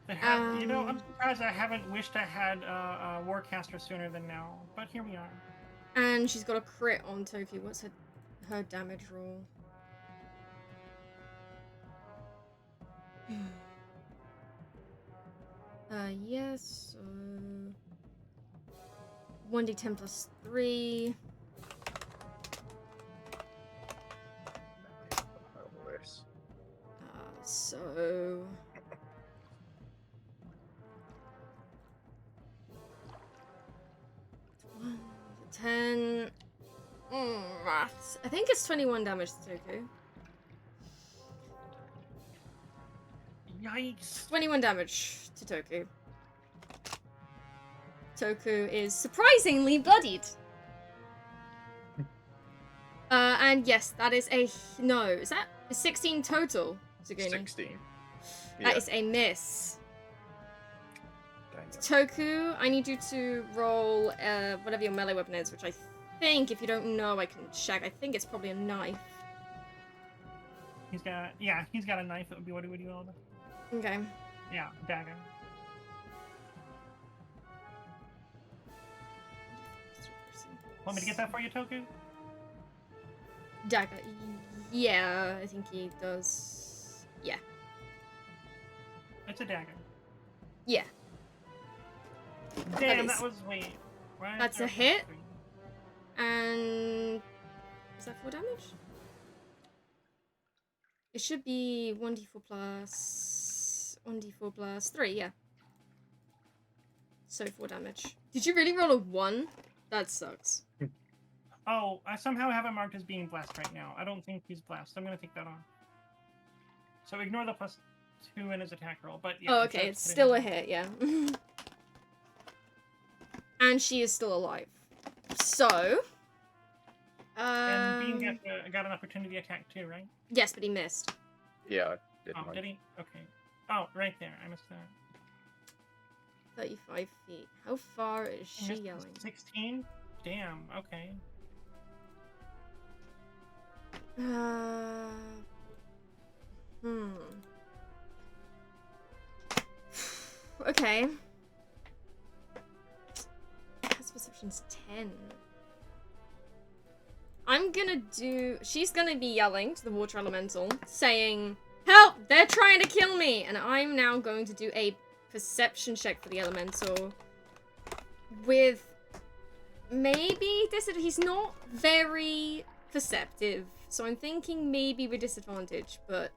You know, I'm surprised I haven't wished I had a Warcaster sooner than now, but here we are. And she's got a crit on Toku. What's her damage roll? Yes. 1d10 plus 3. So 10. Maths. I think it's 21 damage to Toku. Yikes. 21 damage to Toku. Toku is surprisingly bloodied. And yes, that is a no. Is that 16 total, Zaguni? 16. That is a miss. Dang it. Toku, I need you to roll whatever your melee weapon is, which I think, if you don't know, I can check. I think it's probably a knife. He's got a knife. That would be what he would use. Okay. Yeah, dagger. Want me to get that for you, Toku? Dagger. Yeah, I think he does. Yeah. It's a dagger. Yeah. Damn, is- that was wait. Why is That's there a hit. 3? And is that 4 damage? It should be 1d4 plus 3, yeah. So 4 damage. Did you really roll a 1? That sucks. Oh, I somehow have it marked as being blessed right now. I don't think he's blessed. I'm gonna take that off. So ignore the +2 in his attack roll. But yeah. Oh, okay, it's still a hit, yeah. And she is still alive. So. And Bean got an opportunity attack too, right? Yes, but he missed. Yeah, I did. Oh, did he? Okay. Oh, right there. I missed that. 35 feet. How far is I she missed yelling? 16? Damn, okay. Okay. That's perception's 10. She's gonna be yelling to the water elemental, saying, "Help! They're trying to kill me!" And I'm now going to do a perception check for the elemental. With maybe he's not very perceptive, so I'm thinking maybe with disadvantage, but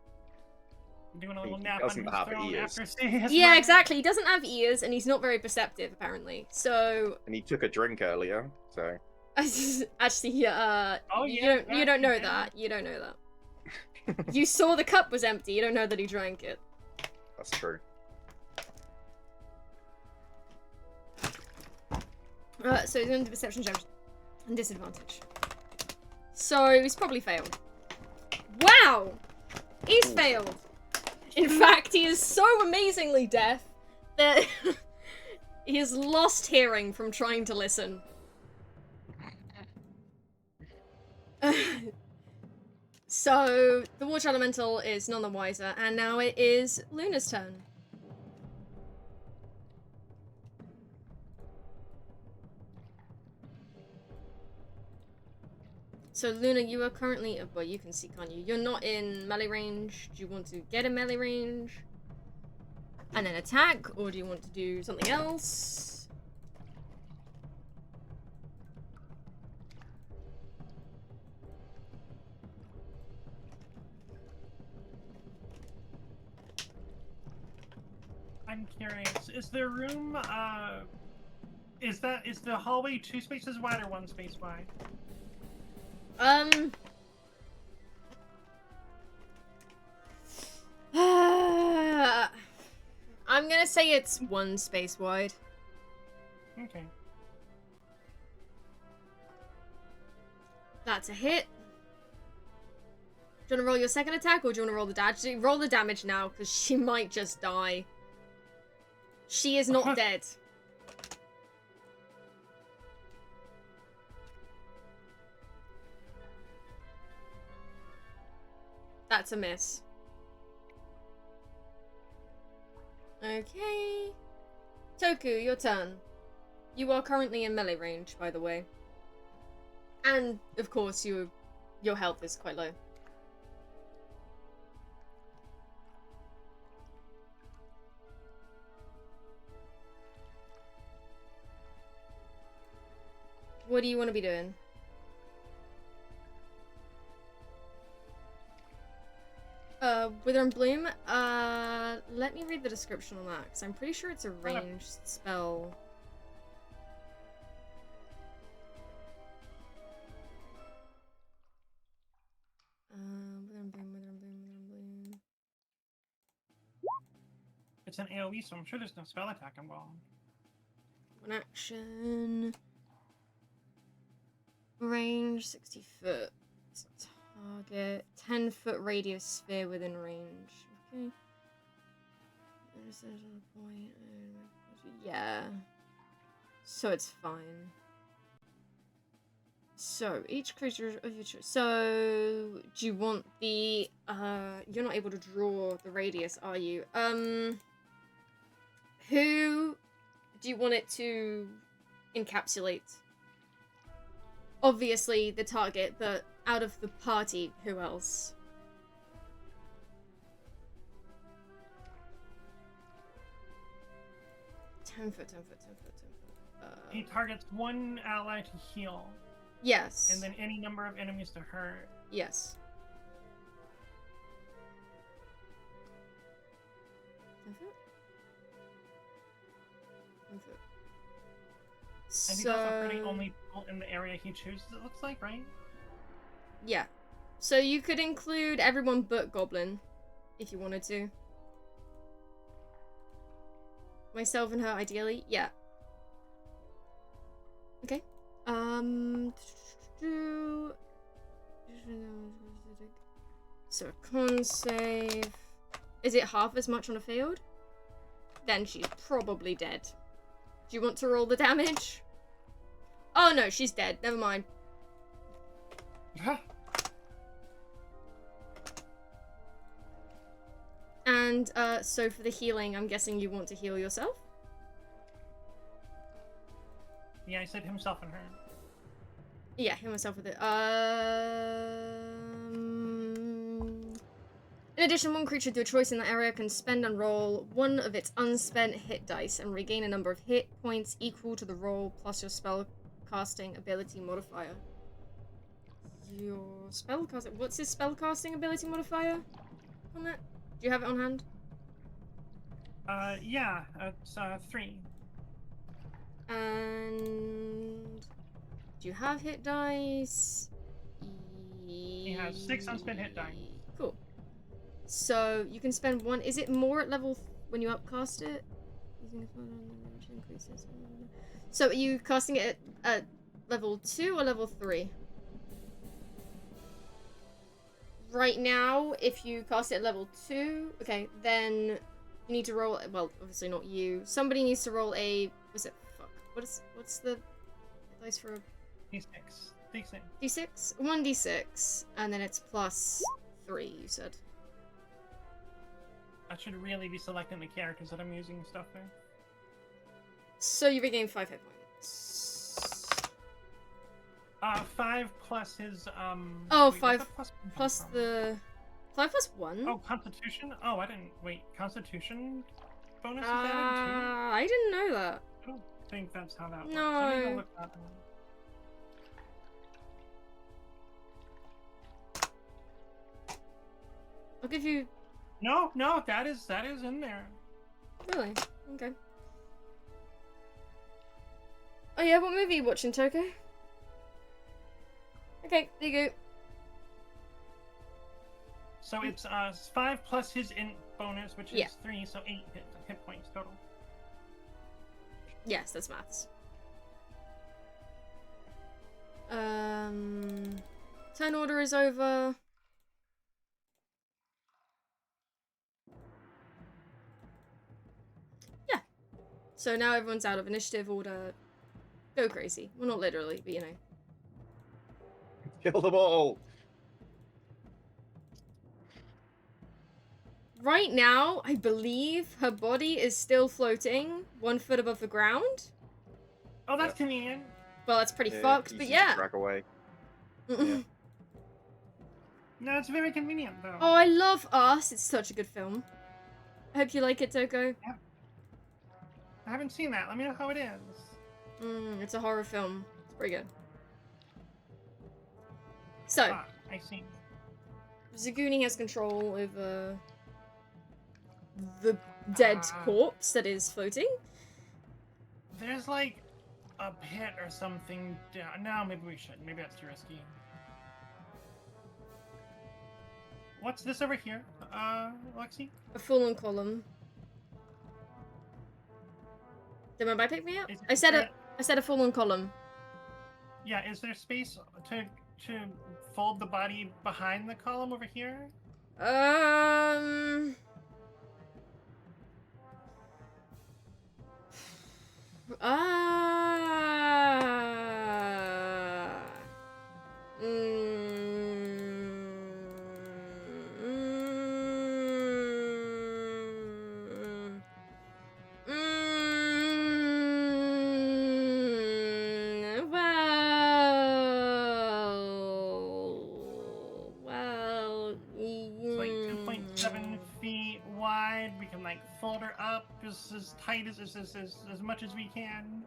Doing a little He nap doesn't on his have throne ears. after seeing his yeah, mother. exactly. He doesn't have ears, and he's not very perceptive apparently. So And he took a drink earlier, so. actually, Oh, you yeah, don't know yeah. that. You don't know that. You saw the cup was empty. You don't know that he drank it. That's true. So he's going to do perception check and disadvantage. So he's probably failed. Wow! He's failed. In fact, he is so amazingly deaf that he has lost hearing from trying to listen. So the water elemental is none the wiser, and now it is Luna's turn. So Luna, you are currently, well, you can see, can't you? You're not in melee range. Do you want to get in melee range and then attack, or do you want to do something else? I'm curious. Is the room is the hallway 2 spaces wide or 1 space wide? I'm gonna say it's 1 space wide. Okay. That's a hit. Do you want to roll your second attack, or do you want to roll the damage? Roll the damage now, because she might just die. She is not dead. That's a miss. Okay. Toku, your turn. You are currently in melee range, by the way. And, of course, your health is quite low. What do you want to be doing? Wither and Bloom, let me read the description on that, because I'm pretty sure it's a ranged spell. Wither and Bloom, Wither and Bloom, Wither and Bloom. It's an AoE, so I'm sure there's no spell attack involved. One action. Range, 60 foot. Target. 10-foot radius sphere within range. Okay. Yeah. So it's fine. So, each creature of your choice. So, do you want the, you're not able to draw the radius, are you? Who do you want it to encapsulate? Obviously the target, but out of the party, who else? Ten foot. He targets one ally to heal. Yes. And then any number of enemies to hurt. Yes. 10 foot? 10 foot. And he's also hurting only people in the area he chooses, it looks like, right? Yeah. So you could include everyone but Goblin, if you wanted to. Myself and her, ideally. Yeah. Okay. So a con save. Is it half as much on a field? Then she's probably dead. Do you want to roll the damage? Oh no, she's dead. Never mind. And so for the healing, I'm guessing you want to heal yourself? Yeah, I said himself and her. Yeah, heal myself with it. In addition, one creature of your choice in that area can spend and roll one of its unspent hit dice and regain a number of hit points equal to the roll plus your spell casting ability modifier. Your spell casting... What's his spell casting ability modifier on that? Do you have it on hand? Yeah, it's 3. And... do you have hit dice? He has 6 unspent hit dice. Cool. So you can spend 1. Is it more at level when you upcast it? Using a range increases. So are you casting it at level 2 or level 3? Right now, if you cast it at level 2, okay, then you need to roll. Well, obviously not you. Somebody needs to roll a. Was it? Fuck. What's the dice for a D6. D6. D6? 1d6, and then it's plus 3. You said. I should really be selecting the characters that I'm using and stuff there. So you regain 5 hit points. 5 plus his Oh, wait, 5 where's that plus from? the 5 plus 1. Oh, Constitution. Oh, I didn't wait. Constitution bonus is added too. I didn't know that. I don't think that's how that works. No. Let me go look that up. I'll give you. No, that is in there. Really? Okay. Oh yeah, what movie are you watching, Toko? Okay, there you go. So it's 5 plus his int bonus, which is Yeah. 3, so 8 hit points total. Yes, that's maths. Turn order is over. Yeah. So now everyone's out of initiative order. Go crazy. Well, not literally, but you know. Kill them all. Right now, I believe her body is still floating 1 foot above the ground. Oh, that's convenient. Well, that's pretty Yeah, fucked, easy but to yeah. drag away. Oh, No, it's very convenient though. I love Us. It's such a good film. I hope you like it, Toko. I haven't seen that. Let me know how it is. It's a horror film. It's pretty good. So, Ah, I see. Zaguni has control over the dead corpse that is floating. There's like a pit or something down. No, maybe we shouldn't. Maybe that's too risky. What's this over here, Lexi? A fallen column. Did my bike pick me up? Is I said there- a fallen column. Yeah, is there space to fold the body behind the column over here? It's like 2.7 feet wide. We can like fold her up as tight as much as we can.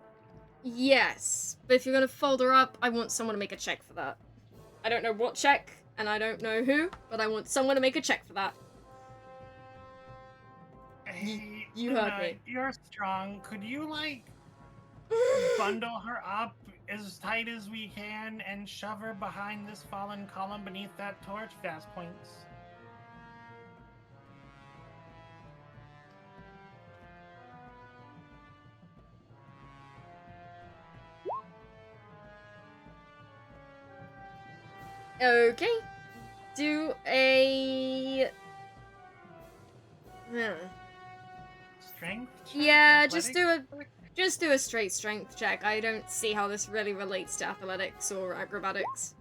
Yes, but if you're gonna fold her up, I want someone to make a check for that. I don't know what check, and I don't know who, but I want someone to make a check for that. Hey, You heard me. You're strong. Could you like bundle her up as tight as we can and shove her behind this fallen column beneath that torch? Fast points. Okay. Do a... Strength check? Yeah, just do a straight strength check. I don't see how this really relates to athletics or acrobatics.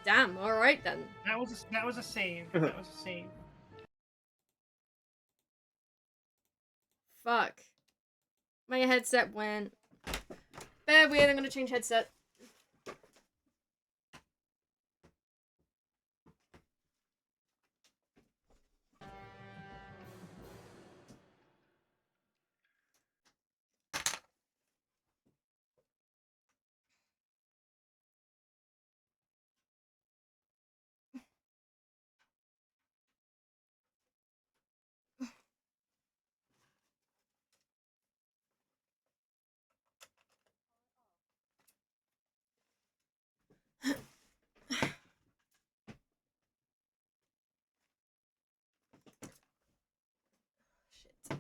Damn, alright then. That was a save. That was a save. Fuck. My headset went. Bear weird, I'm gonna change headset. Shit.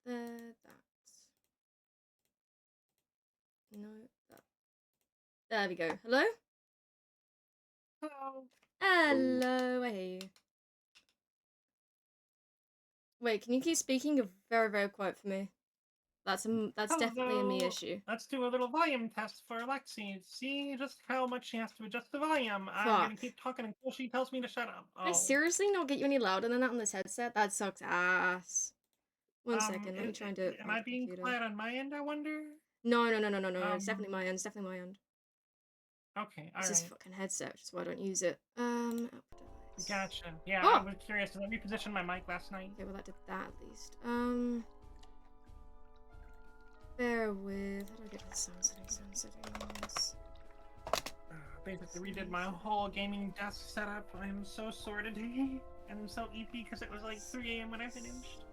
That. No, that. There we go. Hello? Hello. Hello, I hear you. Wait, can you keep speaking? You're very, very quiet for me. That's definitely a me Hello. issue. Let's do a little volume test for Lexi. See just how much she has to adjust the volume. I'm Fuck. gonna keep talking until she tells me to shut up. Can I seriously not get you any louder than that on this headset? That sucks ass. One second, let me try and do it. Am from I the being computer. quiet on my end, I wonder? No. It's definitely my end. It's definitely my end. Okay, It's this alright. fucking headset, which is why I don't use it. Output Gotcha. Yeah, Oh. I was curious because I repositioned my mic last night. Okay, well that did that at least. Bear with. How do I get the sound settings? Basically redid my whole gaming desk setup. I am so sore today. And I'm so EP because it was like 3 a.m. when I finished.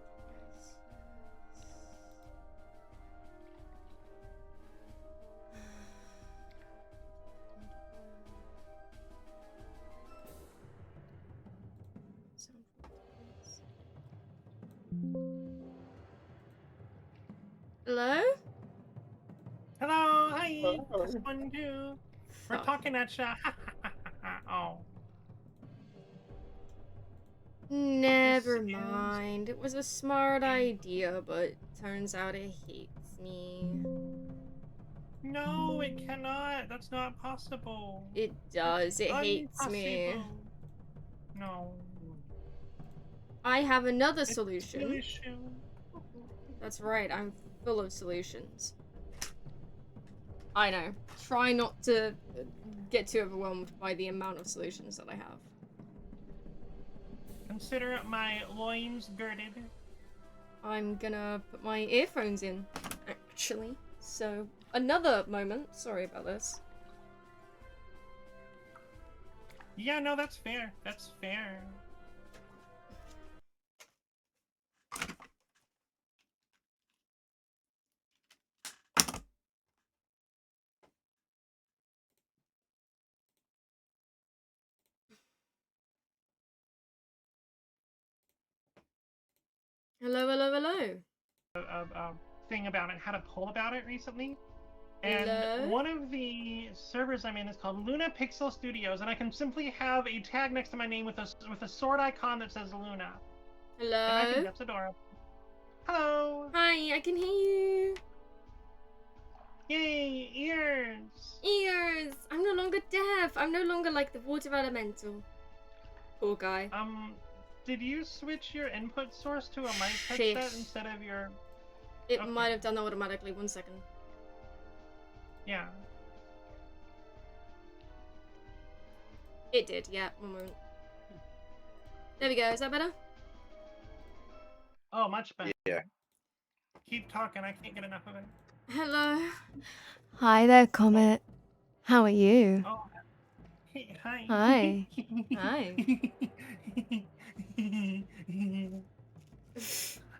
Hello? Hello, hi, Hello. this one too. We're Fuck. talking at ya. Oh. Never This is- mind. It was a smart idea, but turns out it hates me. No, it cannot. That's not possible. It does. It hates me. Impossible. No. I have another It's solution. solution. That's right, I'm full of solutions. I know. Try not to get too overwhelmed by the amount of solutions that I have. Consider my loins girded. I'm gonna put my earphones in, actually. So, another moment. Sorry about this. Yeah, no, that's fair. That's fair. Hello, hello, hello. A thing about it, had a poll about it recently. And Hello? one of the servers I'm in is called Luna Pixel Studios, and I can simply have a tag next to my name with a sword icon that says Luna. And I think Hello? that's adorable. Hello! Hi, I can hear you. Yay, ears! Ears! I'm no longer deaf. I'm no longer like the water elemental. Poor guy. Did you switch your input source to a mic Shit. headset instead of your... It okay. might have done that automatically. 1 second. Yeah. It did, yeah. 1 moment. There we go. Is that better? Oh, much better. Yeah. Keep talking, I can't get enough of it. Hello. Hi there, Komette. How are you? Oh, hey, hi. Hi. Hi.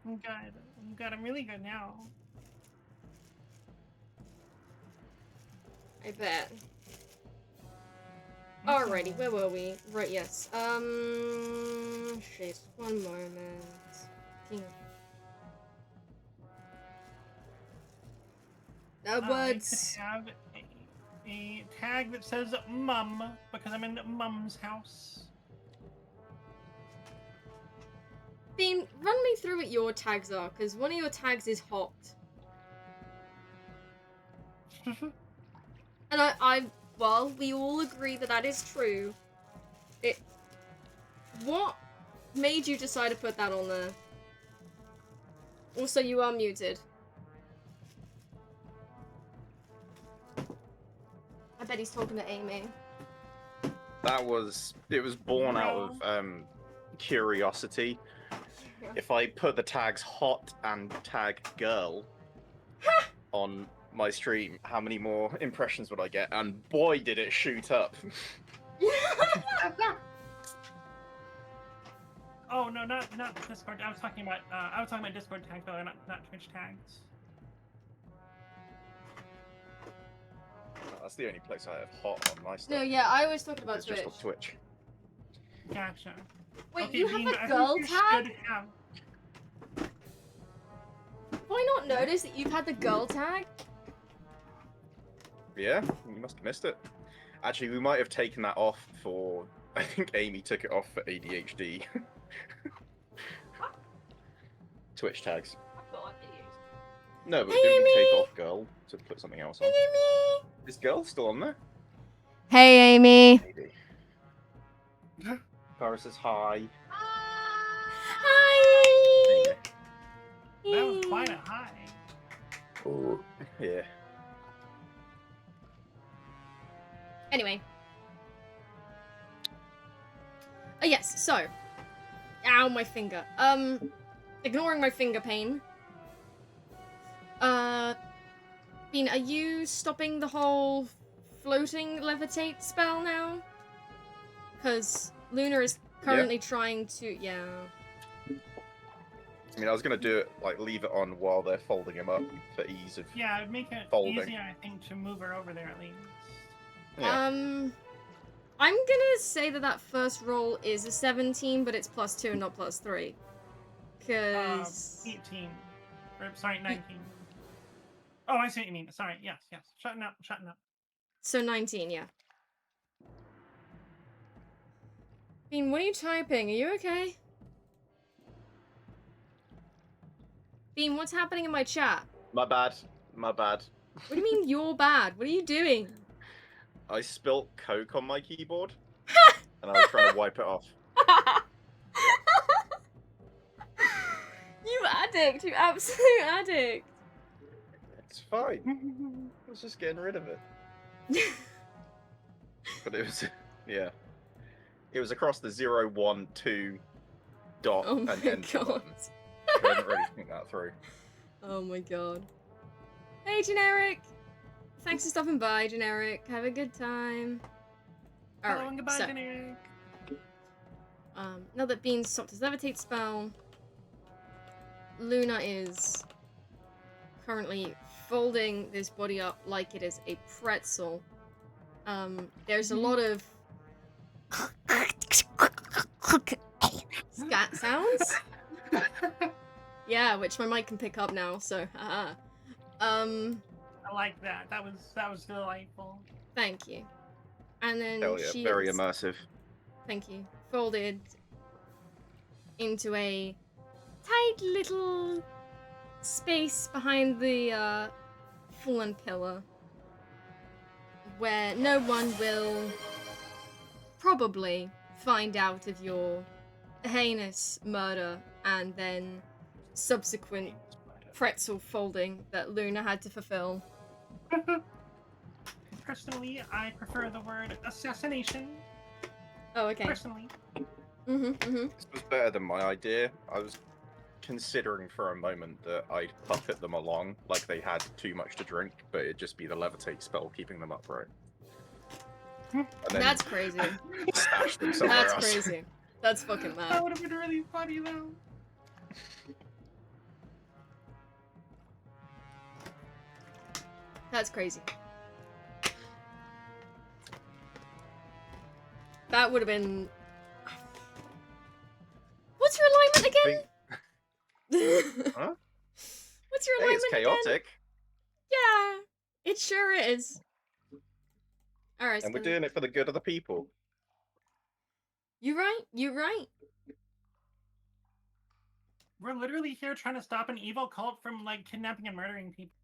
I'm good. I'm good. I'm really good now. I bet. Alrighty, where were we? Right, yes. Shit. 1 moment. Words. I could have a tag that says Mum because I'm in Mum's house. Bean, run me through what your tags are, because one of your tags is hot. And well, we all agree that that is true. What made you decide to put that on there? Also, you are muted. I bet he's talking to Amy. It was born out of curiosity. If I put the tags hot and tag girl on my stream, how many more impressions would I get? And boy, did it shoot up. Oh no, not Discord. I was talking about Discord tags though, not Twitch tags. That's the only place I have hot on my stuff. No, yeah, I was talking about It's Twitch. just on Twitch. Gotcha. Wait, Okay, you Bean, have but a I girl think you tag? should have- Have I not noticed that you've had the girl tag? Yeah, you must have missed it. Actually, we might have taken that off for... I think Amy took it off for ADHD. Twitch tags. No, but Hey, didn't we take Amy! off girl to put something else on? Amy! Is girl still on there? Hey, Amy! Maybe. Cara says hi. Hi! That was quite a high. Oh, yeah. Anyway. Oh, yes, so. Ow, my finger. Ignoring my finger pain. Bean, are you stopping the whole floating levitate spell now? Because Luna is currently trying to, yeah. I mean, I was gonna do it, like, leave it on while they're folding him up for ease of Yeah, it'd make it folding. easier, I think, to move her over there at least. Yeah. I'm gonna say that first roll is a 17, but it's +2, not +3. Because... 18. Or, sorry, 19. Oh, I see what you mean. Sorry, yes. Shutting up. So 19, yeah. Bean, what are you typing? Are you okay? Bean, what's happening in my chat? My bad. What do you mean you're bad? What are you doing? I spilt Coke on my keyboard, and I was trying to wipe it off. You addict! You absolute addict! It's fine. I was just getting rid of it. But it was, yeah. It was across the 0, 1, 2 dot Oh and my enter god. buttons. I didn't really think that through. Oh my god. Hey, Generic! Thanks for stopping by, Generic. Have a good time. Hello Alright, and goodbye, so, Generic. now that Bean stopped his levitate spell, Luna is currently folding this body up like it is a pretzel. There's a lot of scat sounds. Yeah, which my mic can pick up now, so haha. I like that. That was delightful. Thank you. And then Hell yeah, she very is, immersive. thank you, folded into a tight little space behind the fallen pillar where no one will probably find out of your heinous murder and then subsequent pretzel folding that Luna had to fulfill. Personally, I prefer the word assassination. Oh, okay. Personally. This was better than my idea. I was considering for a moment that I'd puppet them along like they had too much to drink, but it'd just be the levitate spell keeping them upright. And then That's crazy. stash them somewhere That's else. crazy. That's fucking That mad. would have been really funny, though. That's crazy. That would have been... What's your alignment again? Huh? What's your Hey, alignment it's chaotic, again? Yeah, it sure is. Alright, and we're Skelly. doing it for the good of the people. You right, you right. We're literally here trying to stop an evil cult from, like, kidnapping and murdering people.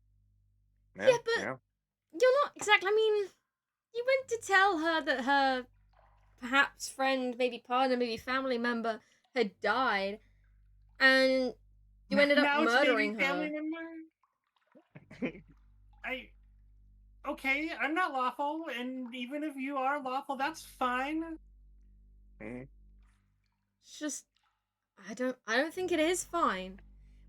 Yeah, but you're not exactly, I mean, you went to tell her that her perhaps friend, maybe partner, maybe family member had died, and you ended up Now it's murdering maybe her. family member? Okay, I'm not lawful, and even if you are lawful, that's fine. It's just, I don't think it is fine.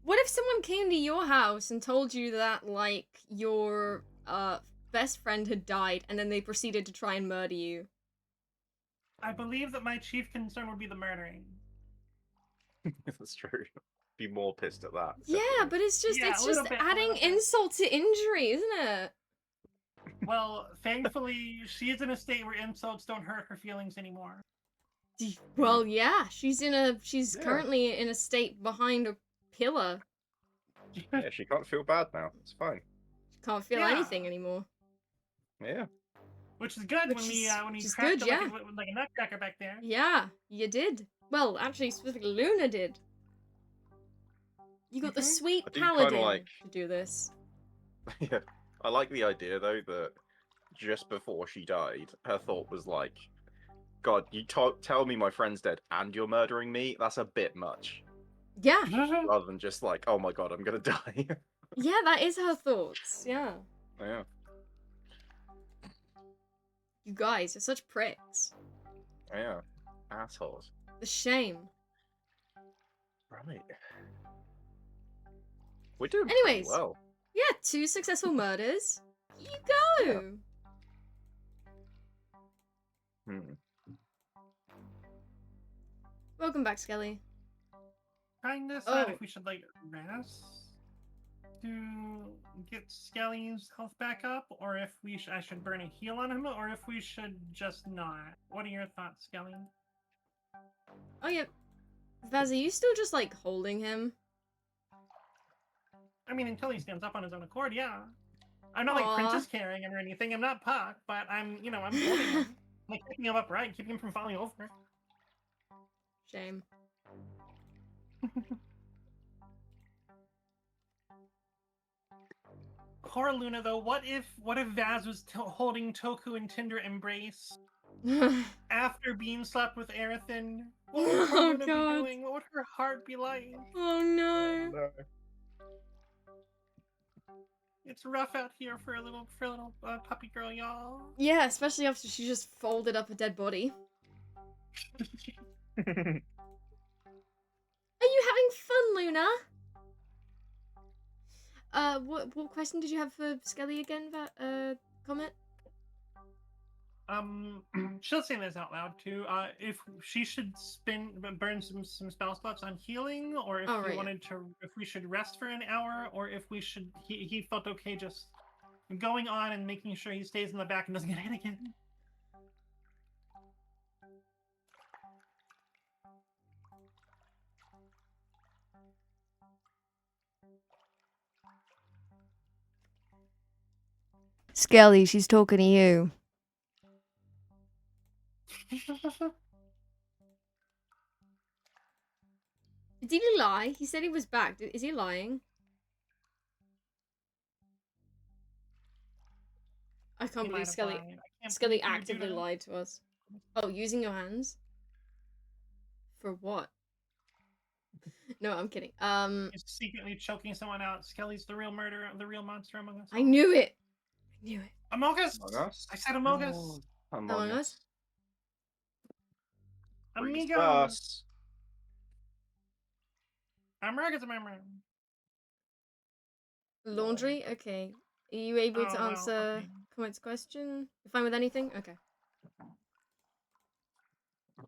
What if someone came to your house and told you that, like, your, best friend had died, and then they proceeded to try and murder you? I believe that my chief concern would be the murdering. That's true. Be more pissed at that. Yeah, definitely. but it's just, Yeah, it's a just little bit, a adding little bit. insult to injury, isn't it? Well, thankfully, she's in a state where insults don't hurt her feelings anymore. Well, yeah, she's Yeah. currently in a state behind a pillar. Yeah, she can't feel bad now. It's fine. She can't feel Yeah. anything anymore. Yeah. Which is good Which when we is cracked good, it yeah. like a nutcracker back there. Yeah, you did. Well, actually, specifically Luna did. You got the Mhm. sweet I do kinda paladin like- to do this. Yeah. I like the idea, though, that just before she died, her thought was like, God, you tell me my friend's dead and you're murdering me? That's a bit much. Yeah, Rather than just like, oh my god, I'm gonna die. yeah, that is her thoughts. Yeah. Yeah. You guys are such pricks. Yeah. Assholes. The shame. Right. We're doing pretty Anyways. well. Yeah, 2 successful murders. You go! Hmm. Welcome back, Skelly. Trying to decide Oh. if we should like rest to get Skelly's health back up, or if I should burn a heal on him, or if we should just not. What are your thoughts, Skelly? Oh yeah. Vaz, are you still just like holding him? I mean, until he stands up on his own accord, yeah. I'm not Aw. like princess carrying him or anything. I'm not Puck, but I'm holding him. I'm like keeping him upright, keeping him from falling over. Shame. Poor Luna, though. What if Vaz was holding Toku in tender embrace after being slapped with Aerothin? What would poor Oh, Luna be God. doing? What would her heart be like? Oh no. No. It's rough out here for a little puppy girl, y'all. Yeah, especially after she just folded up a dead body. Are you having fun, Luna? What question did you have for Skelly again, Komette? She'll say this out loud too. If she should burn some spell slots on healing, or if Oh, we right, wanted to, if we should rest for an hour, or if we should, he felt okay just going on and making sure he stays in the back and doesn't get hit again. Skelly, she's talking to you. Did he lie? He said he was back. Is he lying? I can't He believe might have Skelly. lied. I can't Skelly believe you do actively that. lied to us. Oh, using your hands? For what? No, I'm kidding. He's secretly choking someone out. Skelly's the real murderer, the real monster among us. I knew it. I knew it. Among Us. Among Us? I said Among Us. Among Us? Freeze Amigo. us. America's Laundry? Okay. Are you able to Oh, well, answer okay. Kommette's question? You're fine with anything? Okay.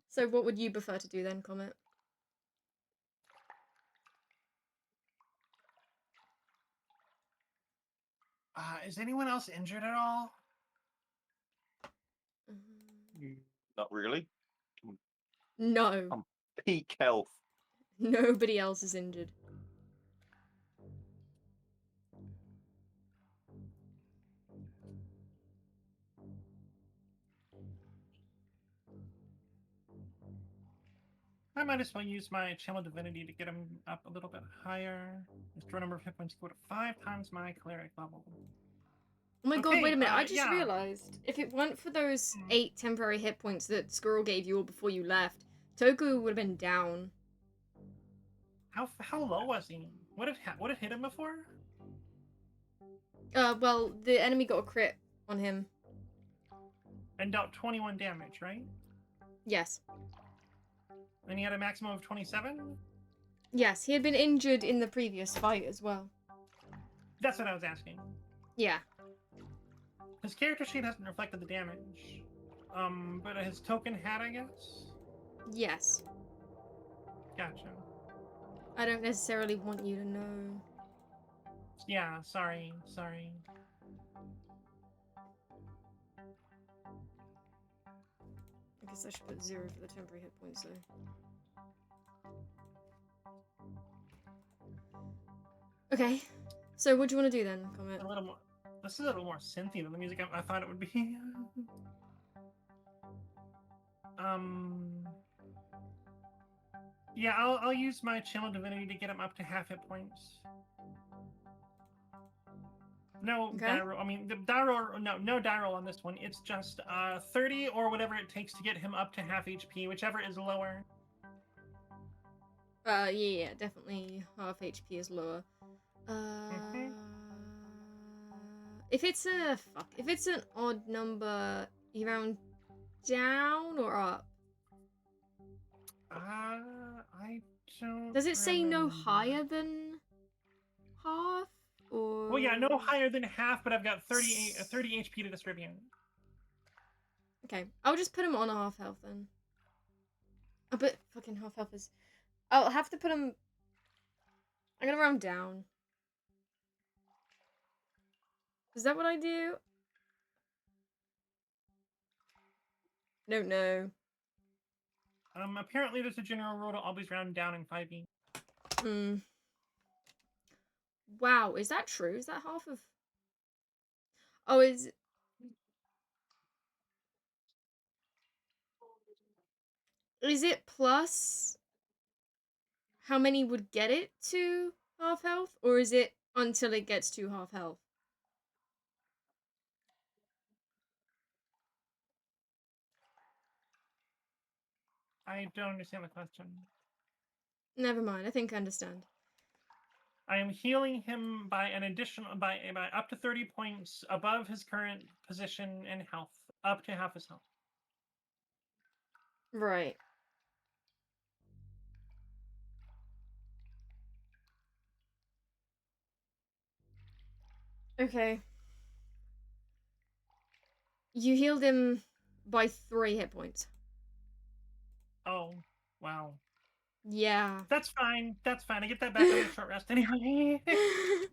So what would you prefer to do then, Komette? Is anyone else injured at all? Not really. No. I'm peak health. Nobody else is injured. I might as well use my Channel Divinity to get him up a little bit higher. Restore number of hit points equal to 5 times my cleric level. Oh my god, Okay, wait a minute. I just yeah. realized. If it weren't for those 8 temporary hit points that Squirrel gave you all before you left, Toku would have been down. How low was he? What had hit him before? Well, the enemy got a crit on him. And dealt 21 damage, right? Yes. And he had a maximum of 27? Yes, he had been injured in the previous fight as well. That's what I was asking. Yeah. His character sheet hasn't reflected the damage. But his token had, I guess? Yes. Gotcha. I don't necessarily want you to know. Yeah, sorry. I guess I should put 0 for the temporary hit points though. Okay. So what do you want to do then, Komette? A little more. This is a little more synthy than the music I thought it would be. Yeah, I'll use my Channel Divinity to get him up to half hit points. No Okay. die roll. I mean, the die roll. No die roll on this one. It's just 30 or whatever it takes to get him up to half HP, whichever is lower. Yeah, definitely half HP is lower. If it's an odd number, you round down or up? I don't. Does it say no remember. higher than half? Or... Well, yeah, no higher than half, but I've got 30 HP to distribute. Okay, I'll just put him on a half health then. Oh, but fucking half health is... I'll have to put him... I'm gonna round down. Is that what I do? Don't know. Apparently there's a general rule to always round down in 5e. Hmm. Wow, is that true? Is that half of... Oh, is... Is it plus how many would get it to half health? Or is it until it gets to half health? I don't understand the question. Never mind, I think I understand. I am healing him by an additional by up to 30 points above his current position and health, up to half his health. Right. Okay. You healed him by 3 hit points. Oh, wow. Yeah. That's fine. That's fine. I get that back on a short rest anyway. It's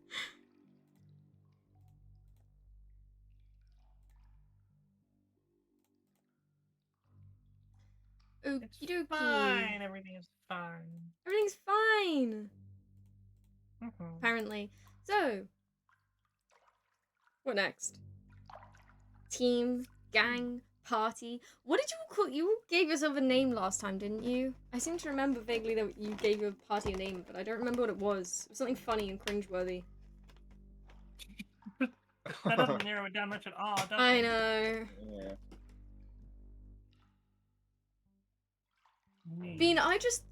Okie dokie. fine. Everything is fine. Everything's fine. Mhm. Apparently. So, what next? Team, gang, party. What did you call? You gave yourself a name last time, didn't you? I seem to remember vaguely that you gave your party a name, but I don't remember what it was. It was something funny and cringeworthy. That doesn't narrow it down much at all, does it? I know. Yeah. Bean,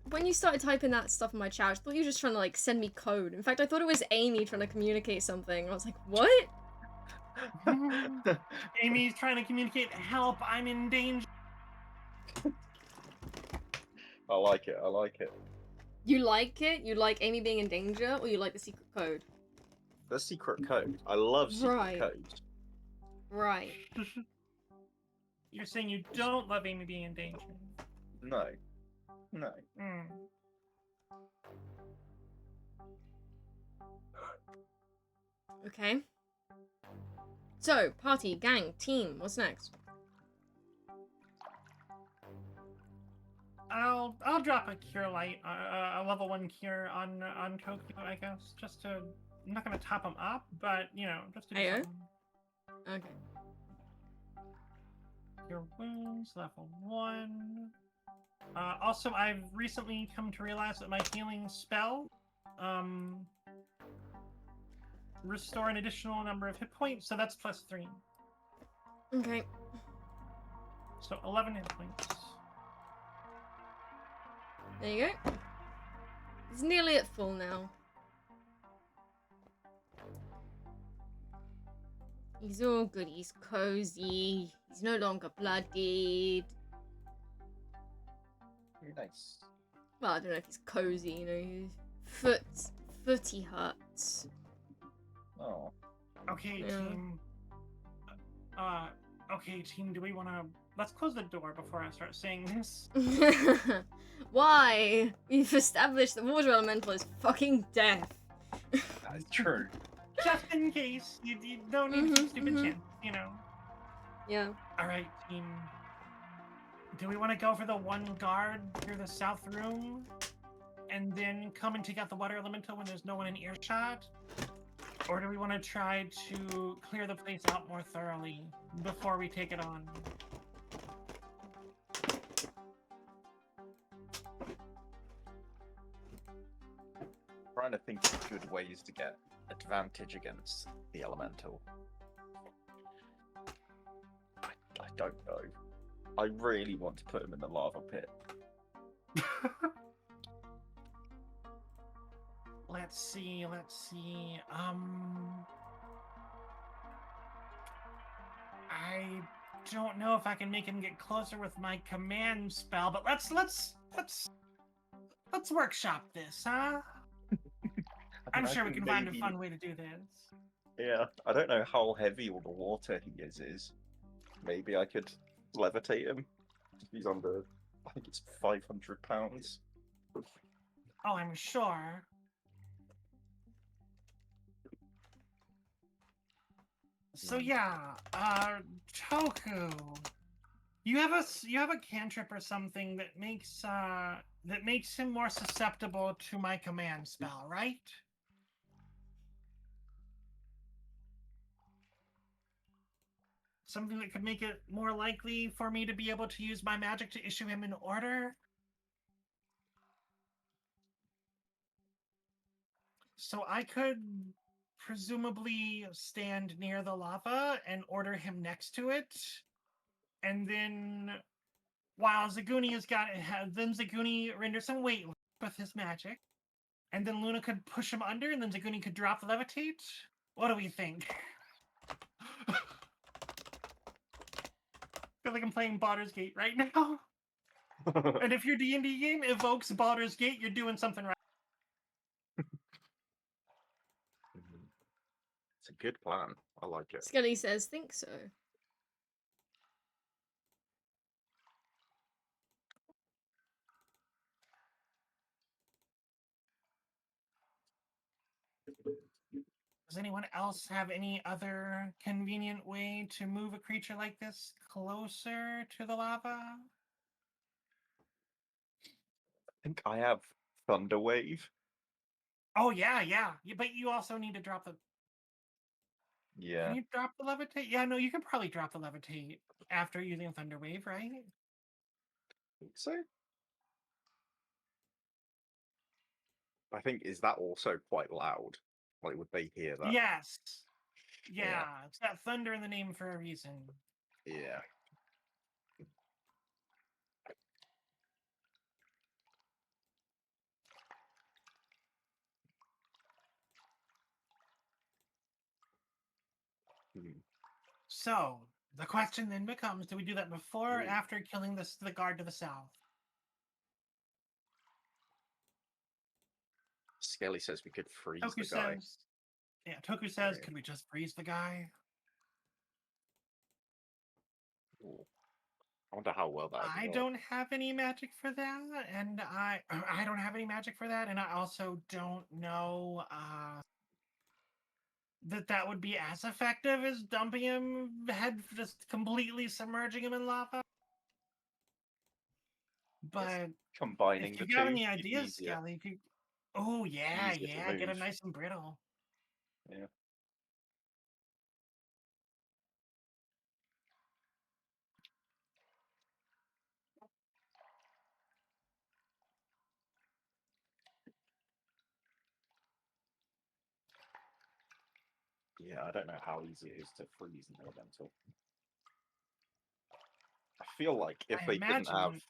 when you started typing that stuff in my chat, I thought you were just trying to, like, send me code. In fact, I thought it was Amy trying to communicate something. I was like, what? Amy's trying to communicate, help, I'm in danger. I like it. I like it. You like it? You like Amy being in danger, or you like the secret code? The secret code. I love secret Right. codes. Right. You're saying you don't love Amy being in danger. No. No. Mm. Okay. So, party, gang, team, what's next? I'll drop a cure light, a level 1 cure on Tokyo, I guess, just to. I'm not gonna top him up, but you know, just to do Ayo? something. Okay. Cure wounds, level 1. Also, I've recently come to realize that my healing spell, restore an additional number of hit points, so that's plus 3. Okay. So 11 hit points. There you go. It's nearly at full now. He's all good, he's cozy. He's no longer bloodied. Very nice. Well, I don't know if he's cozy, you know, his footy hurts. Oh. Okay, Yeah. team. Okay, team, do we want to... Let's close the door before I start saying this. Why? We've established the water elemental is fucking death. That is true. Just in case. You don't need some stupid chance, you know. Yeah. Alright, team. Do we want to go for the one guard through the south room? And then come and take out the water elemental when there's no one in earshot? Or do we want to try to clear the place out more thoroughly before we take it on? Trying to think of good ways to get advantage against the elemental. I don't know. I really want to put him in the lava pit. Let's see. I don't know if I can make him get closer with my command spell, but let's let's workshop this, huh? I'm sure we can find a fun way to do this. Yeah, I don't know how heavy all the water he is. Maybe I could levitate him. He's under, I think it's 500 pounds. Oh, I'm sure. So yeah, Toku, you have a cantrip or something that makes him more susceptible to my command spell, right? Something that could make it more likely for me to be able to use my magic to issue him an order. So I could presumably stand near the lava and order him next to it. And then while Zaguni then Zaguni renders some weight with his magic. And then Luna could push him under and then Zaguni could drop the levitate. What do we think? Feel like I'm playing Baldur's Gate right now. And if your D&D game evokes Baldur's Gate, you're doing something right. It's a good plan. I like it. Skelly says, think so. Does anyone else have any other convenient way to move a creature like this closer to the lava? I think I have Thunder Wave. Oh, yeah. But you also need to drop the... Yeah. Can you drop the levitate? Yeah, no, you can probably drop the levitate after using Thunder Wave, right? Think so. I think, is that also quite loud? Like, would they hear that? Yes. Yeah, it's got thunder in the name for a reason. Yeah. So, the question then becomes, do we do that before or after killing the guard to the south? Skelly says we could freeze Toku the guy. says... Yeah, Toku says, Right. could we just freeze the guy? Ooh. I wonder how well that would I work. don't have any magic for that, and I don't have any magic for that, and I also don't know that would be as effective as dumping him just completely submerging him in lava. But Combining if the you got two, any it'd be ideas, easier. Skelly, if you... Oh yeah, Easier to get him move. nice and brittle. Yeah. Yeah, I don't know how easy it is to freeze an elemental. I feel like if I they didn't have imagine...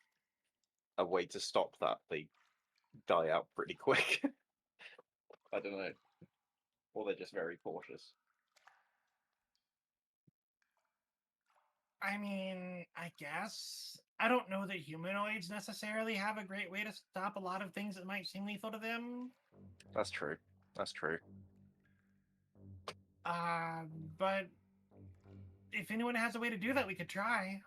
a way to stop that, they die out pretty quick. I don't know. Or they're just very cautious. I mean, I guess. I don't know that humanoids necessarily have a great way to stop a lot of things that might seem lethal to them. That's true. That's true. But if anyone has a way to do that, we could try.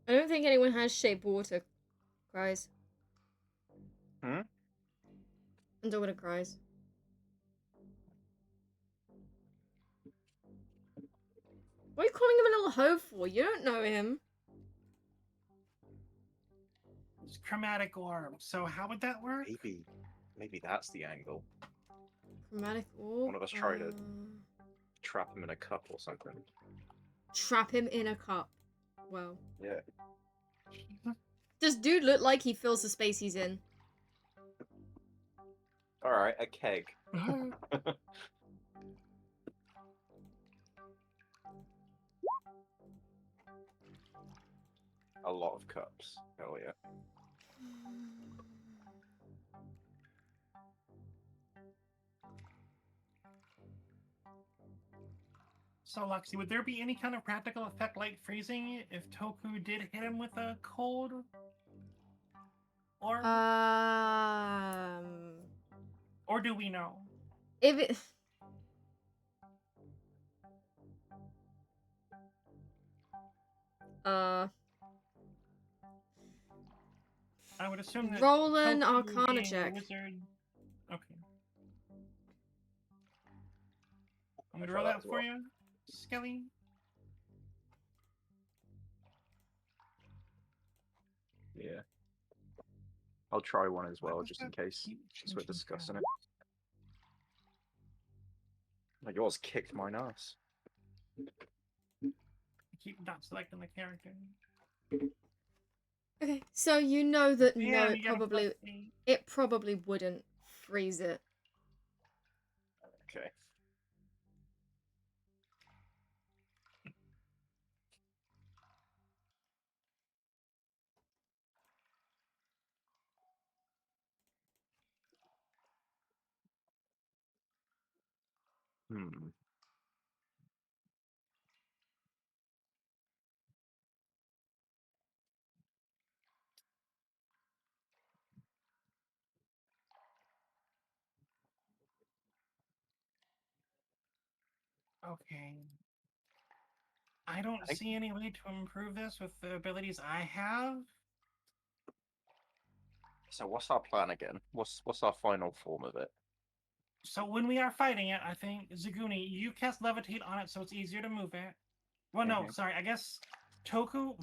I don't think anyone has shape water, guys. Hmm? Underwater cries. What are you calling him a little hoe for? You don't know him. It's chromatic orb. So how would that work? Maybe that's the angle. Chromatic orb. One of us try to trap him in a cup or something. Trap him in a cup. Well. Yeah. Does dude look like he fills the space he's in? Alright, a keg. A lot of cups. Hell yeah. So, Luxie, would there be any kind of practical effect like freezing if Toku did hit him with a cold? Or do we know? If it... I would assume that Roll an Toku Arcana being a check. wizard... Okay. I'm gonna try roll that that as for well. you, Skelly. Yeah. I'll try one as well, What just does in that case, keep since we're changing discussing to? it. Like, yours kicked my ass. I keep not selecting the character. Okay, so you know that no, Damn, you got a +8. it probably wouldn't freeze it. Okay. Hmm. Okay. I don't I think see any way to improve this with the abilities I have. so. What's our plan again? What's our final form of it? So when we are fighting it, I think, Zaguni, you cast Levitate on it so it's easier to move it. Well, no, Mhm. sorry, I guess Toku,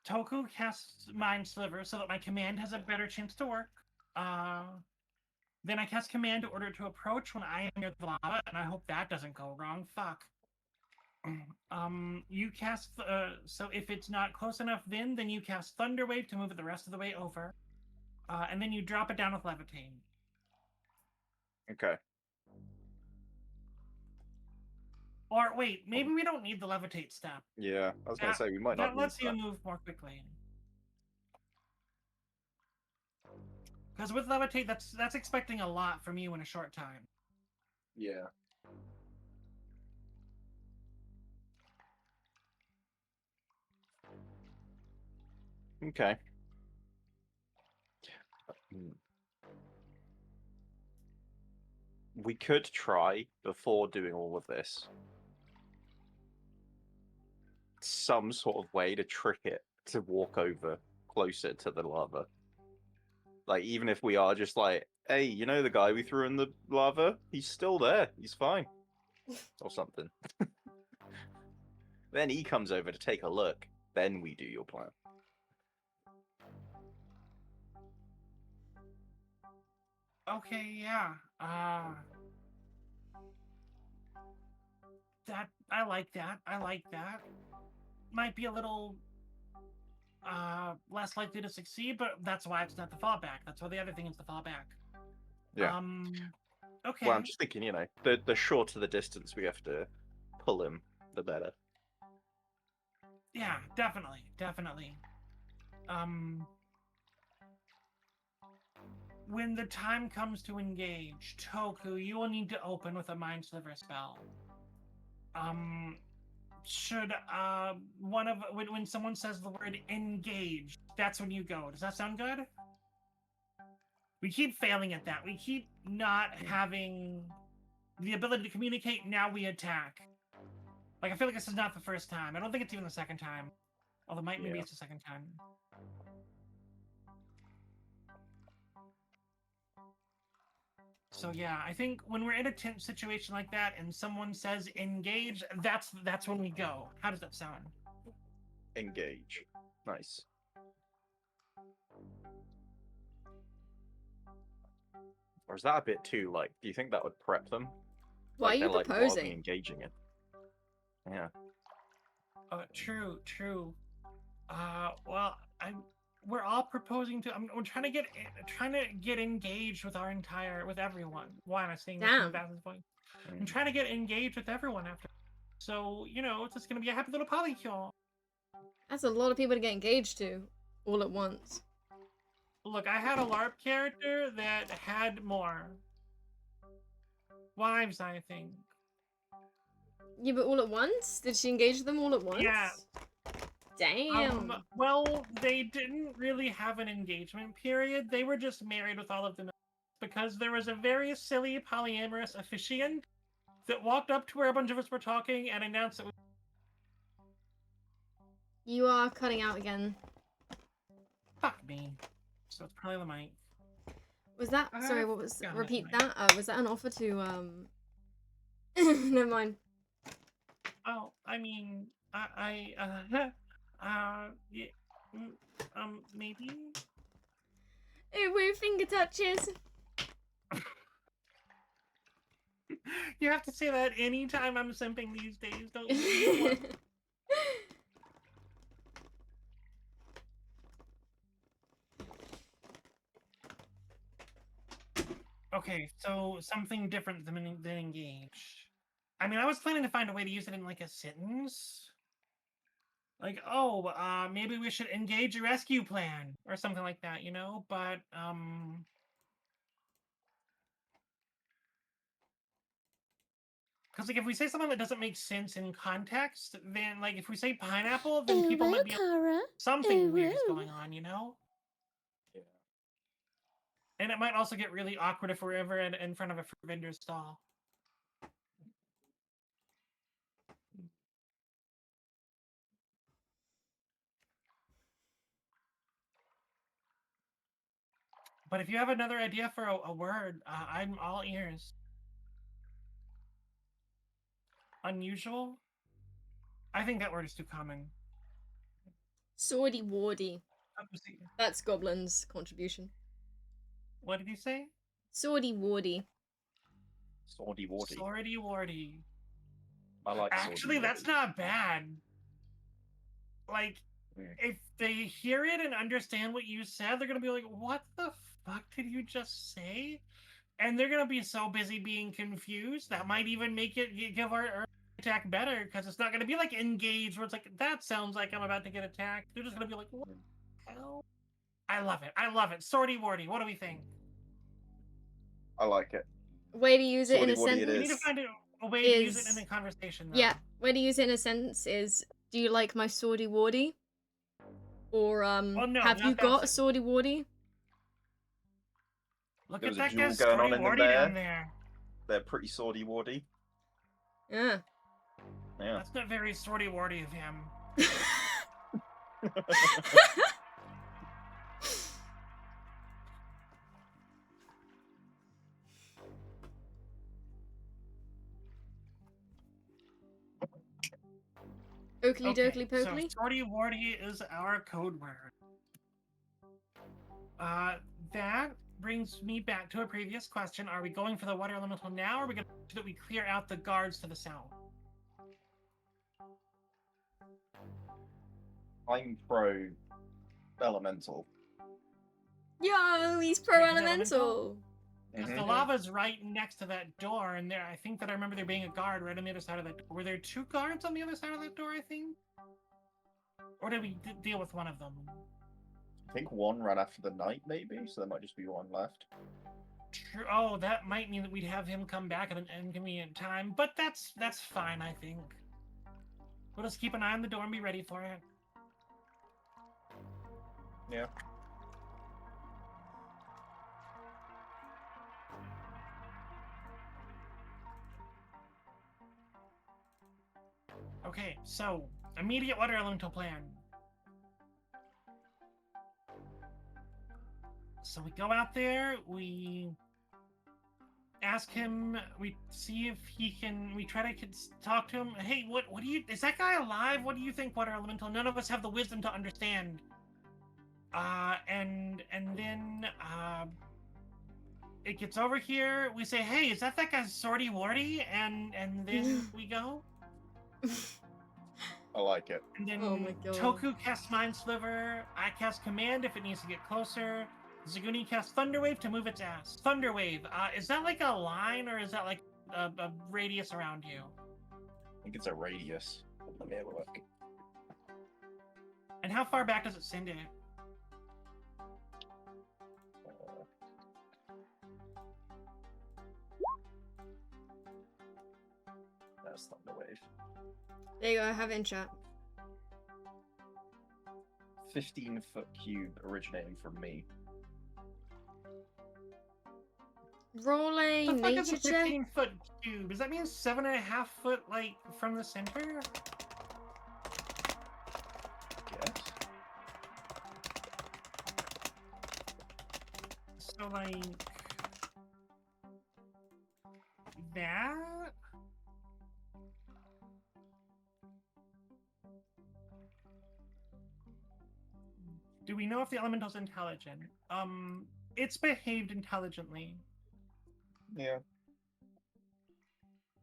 Toku casts Mind Sliver so that my command has a better chance to work. Then I cast Command to order it to approach when I am near the lava, and I hope that doesn't go wrong. Fuck. You cast, so if it's not close enough then you cast Thunder Wave to move it the rest of the way over. And then you drop it down with Levitate. Okay. Or wait, maybe we don't need the Levitate step. Yeah, I was gonna say we might not That need lets you that. move more quickly. Because with Levitate, that's expecting a lot from you in a short time. Yeah. Okay. Hmm. We could try, before doing all of this, some sort of way to trick it to walk over closer to the lava. Like, even if we are just like, hey, you know the guy we threw in the lava? He's still there. He's fine. Or something. Then he comes over to take a look. Then we do your plan. Okay, yeah. That I like that. I like that. Might be a little less likely to succeed, but that's why it's not the fallback. That's why the other thing is the fallback. Yeah. Okay. Well, I'm just thinking, you know, the shorter the distance we have to pull him, the better. Yeah, definitely, definitely. When the time comes to engage, Toku, you will need to open with a Mind Sliver spell. Should when someone says the word engage, that's when you go. Does that sound good? We keep failing at that. We keep not having the ability to communicate. Now we attack. Like, I feel like this is not the first time. I don't think it's even the second time. Although maybe Yeah. it's the second time. So yeah, I think when we're in a tense situation like that and someone says engage, that's when we go. How does that sound? Engage. Nice. Or is that a bit too, like, do you think that would prep them? Why Like, are you they're like, what are we proposing? engaging in? Yeah. True. Well, we're all proposing to. We're trying to get engaged with with everyone. Why am I saying this in Damn. Bass's voice? I'm trying to get engaged with everyone after. So it's just gonna be a happy little polycule. That's a lot of people to get engaged to, all at once. Look, I had a LARP character that had more. wives, I think. Yeah, but all at once? Did she engage them all at once? Yeah. Damn. Well, they didn't really have an engagement period. They were just married with all of them because there was a very silly polyamorous officiant that walked up to where a bunch of us were talking and announced that You are cutting out again. fuck me. So it's probably the mic. Was that? Sorry, what was? God, Repeat that that. Was that an offer to Never mind. Oh, I mean, yeah, maybe. Oh, weird finger touches. You have to say that anytime I'm simping these days, don't you? Okay, so something different than engage. I mean, I was planning to find a way to use it in like a sentence. Like, oh, maybe we should engage a rescue plan or something like that, you know? But, because like if we say something that doesn't make sense in context, then like if we say pineapple, then people might be something weird is going on, you know? Yeah. And it might also get really awkward if we're ever in front of a fruit vendor stall. But if you have another idea for a word, I'm all ears. Unusual? I think that word is too common. Swordy wardy. Oh, see- That's Goblin's contribution. What did you say? Swordy wardy. Swordy wardy. Swordy wardy. I like Actually, swordy that's wardy. not bad. Like, if they hear it and understand what you said, they're gonna be like, what the fuck did you just say? And they're gonna be so busy being confused, that might even make it give our attack better, because it's not gonna be like engaged, where it's like, that sounds like I'm about to get attacked. They're just gonna be like, what the hell? I love it. I love it. Swordy wardy. What do we think? I like it. Way to use it in a Swordy wardy it sentence. We need to find a way to use it in a conversation, though. Yeah, way to use it in a sentence is, do you like my swordy wardy? Or, Oh, no, have not you that got a sentence. swordy wardy? Look There at was a that duel guy's going on swordy in the wardy bear. down there. They're pretty swordy wardy. Yeah. Yeah. That's not very swordy wardy of him. Oakley dokley So pokely? swordy wardy is our code word. That brings me back to a previous question. Are we going for the water elemental now, or are we going to make sure that we clear out the guards to the south? I'm pro elemental. Yo, he's pro Okay, elemental. Because Mhm. the lava's right next to that door, and there, I think that I remember there being a guard right on the other side of that door. Were there 2 guards on the other side of that door, I think? Or did we deal with one of them? I think one ran after the night, maybe, so there might just be one left. True. Oh, that might mean that we'd have him come back at an inconvenient time, but that's fine, I think. We'll just keep an eye on the door and be ready for it. Yeah. Okay, so immediate water elemental plan. So we go out there, we ask him, we see if he can, we try to talk to him. Hey, what do you, is that guy alive? What do you think, water elemental? None of us have the wisdom to understand. And then, it gets over here, we say, hey, is that guy's swordy wardy? And then we go. I like it. And then Oh my god. Toku casts Mind Sliver, I cast Command if it needs to get closer. Zaguni casts Thunderwave to move its ass. Thunderwave, is that like a line, or is that like a radius around you? I think it's a radius. Let me have a look. And how far back does it send it? Thunderwave. There you go, I have it in chat. 15-foot cube originating from me. Roll a The fuck is nature a check. 15-foot cube? Does that mean 7.5 foot, like, from the center? Guess. So, like... that? Do we know if the elemental's intelligent? It's behaved intelligently. Yeah.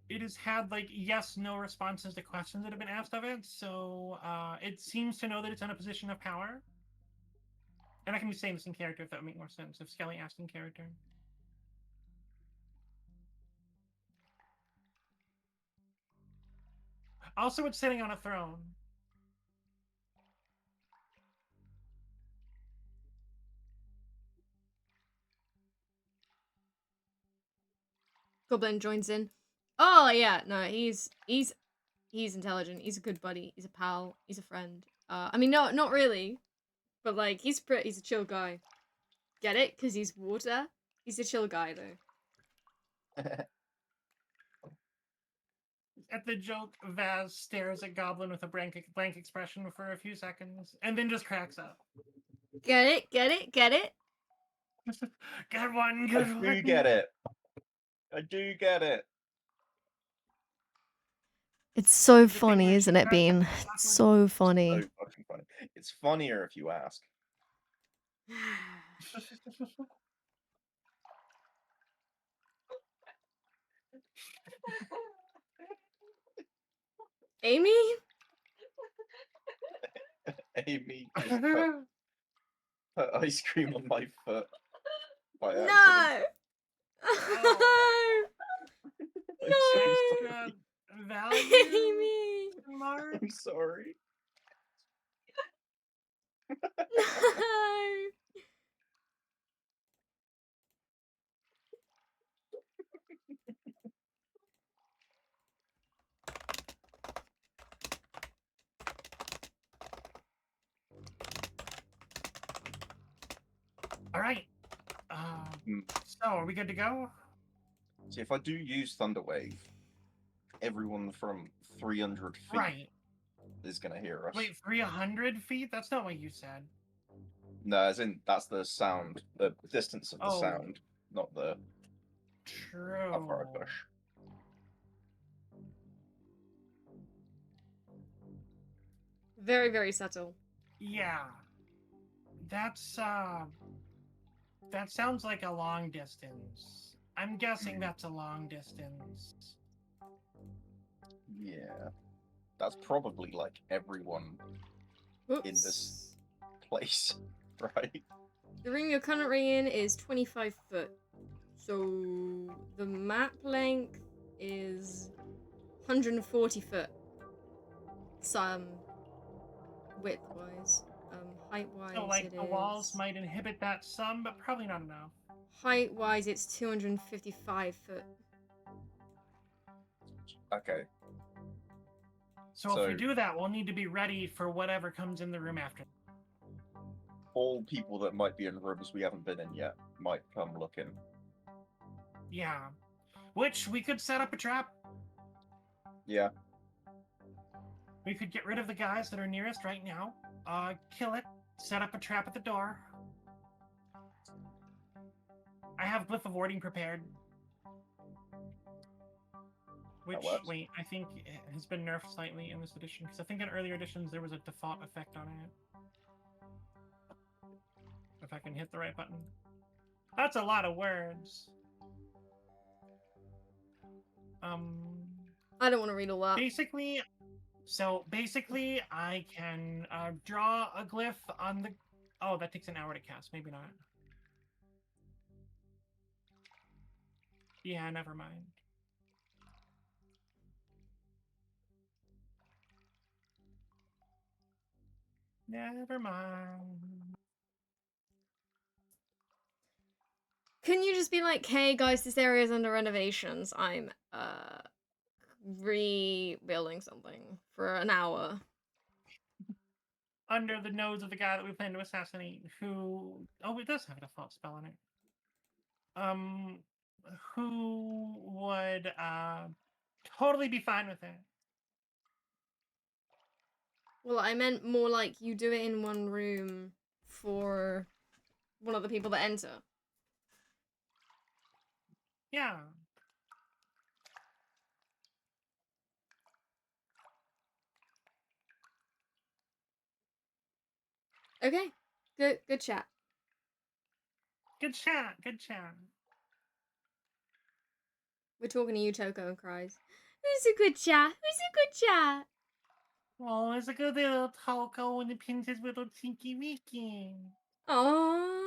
It has had, like, yes/no responses to questions that have been asked of it, so it seems to know that it's in a position of power. And I can be saying this in character if that would make more sense, if Skelly asked in character. Also, it's sitting on a throne. Goblin joins in. Oh yeah, no, he's intelligent. He's a good buddy. He's a pal. He's a friend. I mean, no, not really, but like he's a chill guy. Get it? Cause he's water. He's a chill guy though. At the joke, Vaz stares at Goblin with a blank expression for a few seconds, and then just cracks up. Get it? Get it? Get it? Good one, I good do one. get it. I do get it. It's so The thing funny, is, isn't it, that's Bean? awkward. It's so funny. So fucking funny. It's funnier if you ask. Amy? Amy just put ice cream on my foot by accident. No! I'm so No! sorry. Value Amy! mark? I'm sorry. No! All right. So, are we good to go? See, if I do use Thunderwave, everyone from 300 feet Right. is gonna hear us. Wait, 300 feet? That's not what you said. No, as in that's the sound, the distance of the Oh. sound, not the True. how far I push. Very, very subtle. Yeah. That's, that sounds like a long distance. I'm guessing that's a long distance. Yeah, that's probably like everyone Oops. in this place, right? The room you're currently in is 25 foot. So the map length is 140 foot. Some width-wise. Height-wise, So, like, it the walls is- might inhibit that some, but probably not enough. Height-wise, it's 255 foot. Okay. So if So- we do that, we'll need to be ready for whatever comes in the room after. All people that might be in rooms we haven't been in yet might come looking. Yeah. Which, we could set up a trap. Yeah. We could get rid of the guys that are nearest right now, kill it, set up a trap at the door. I have Glyph of Warding prepared. Which, works. wait, I think it has been nerfed slightly in this edition, because I think in earlier editions there was a default effect on it. If I can hit the right button. That's a lot of words. I don't want to read all that. Basically, I can draw a glyph on the... Oh, that takes an hour to cast. Maybe not. Yeah, never mind. Never mind. Can you just be like, hey guys, this area is under renovations. I'm rebuilding something for an hour. Under the nose of the guy that we plan to assassinate, who it does have a default spell on it. Who would totally be fine with it. Well, I meant more like you do it in one room for one of the people that enter. Yeah. Okay. Good chat. Good chat. Good chat. We're talking to you, Choco, and cries. Who's a good chat? Who's a good chat? Oh, it's a good little Taco and the princess little Tinky Winky. Aww.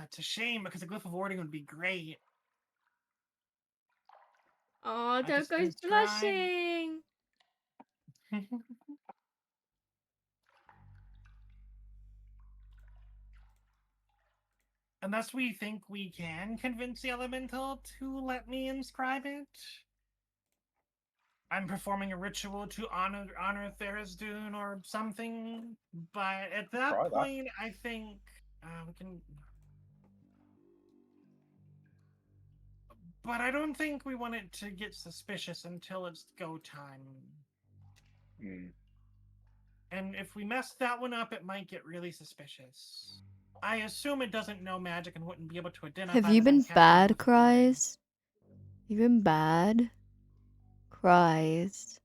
It's a shame because the glyph of warding would be great. Aw, just Choco's tried. blushing. Unless we think we can convince the elemental to let me inscribe it. I'm performing a ritual to honor Tharizdun or something, but at that Try that. point, I think we can. But I don't think we want it to get suspicious until it's go time. And if we mess that one up, it might get really suspicious. I assume it doesn't know magic and wouldn't be able to identify. Have you that I'm been casting bad, it. Cries? You been bad? Cries.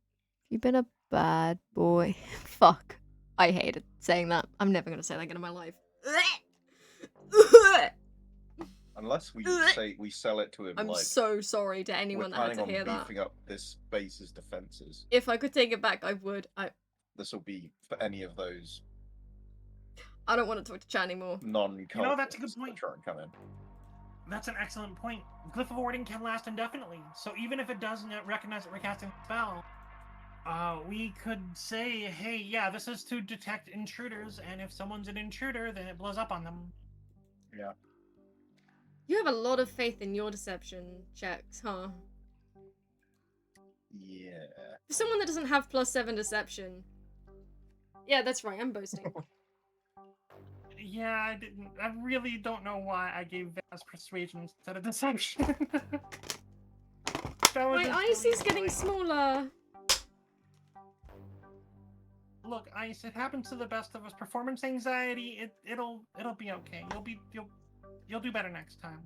You been a bad boy? Fuck. I hated saying that. I'm never gonna say that again in my life. Unless we say we sell it to him, I'm like so sorry to we're anyone that had planning to hear on that. beefing up this base's defenses. If I could take it back, I would. This will be for any of those I don't want to talk to chat anymore. non-cultists that's a good point. that try and come in. That's an excellent point. Glyph of warding can last indefinitely, so even if it doesn't recognize that we're casting a spell, we could say, hey, yeah, this is to detect intruders, and if someone's an intruder, then it blows up on them. Yeah. You have a lot of faith in your deception checks, huh? Yeah. For someone that doesn't have +7 deception. Yeah, that's right, I'm boasting. Yeah, I really don't know why I gave Vast persuasion instead of deception. My ice is getting smaller. Look, Ice, it happens to the best of us. Performance anxiety, it'll be okay. You'll do better next time.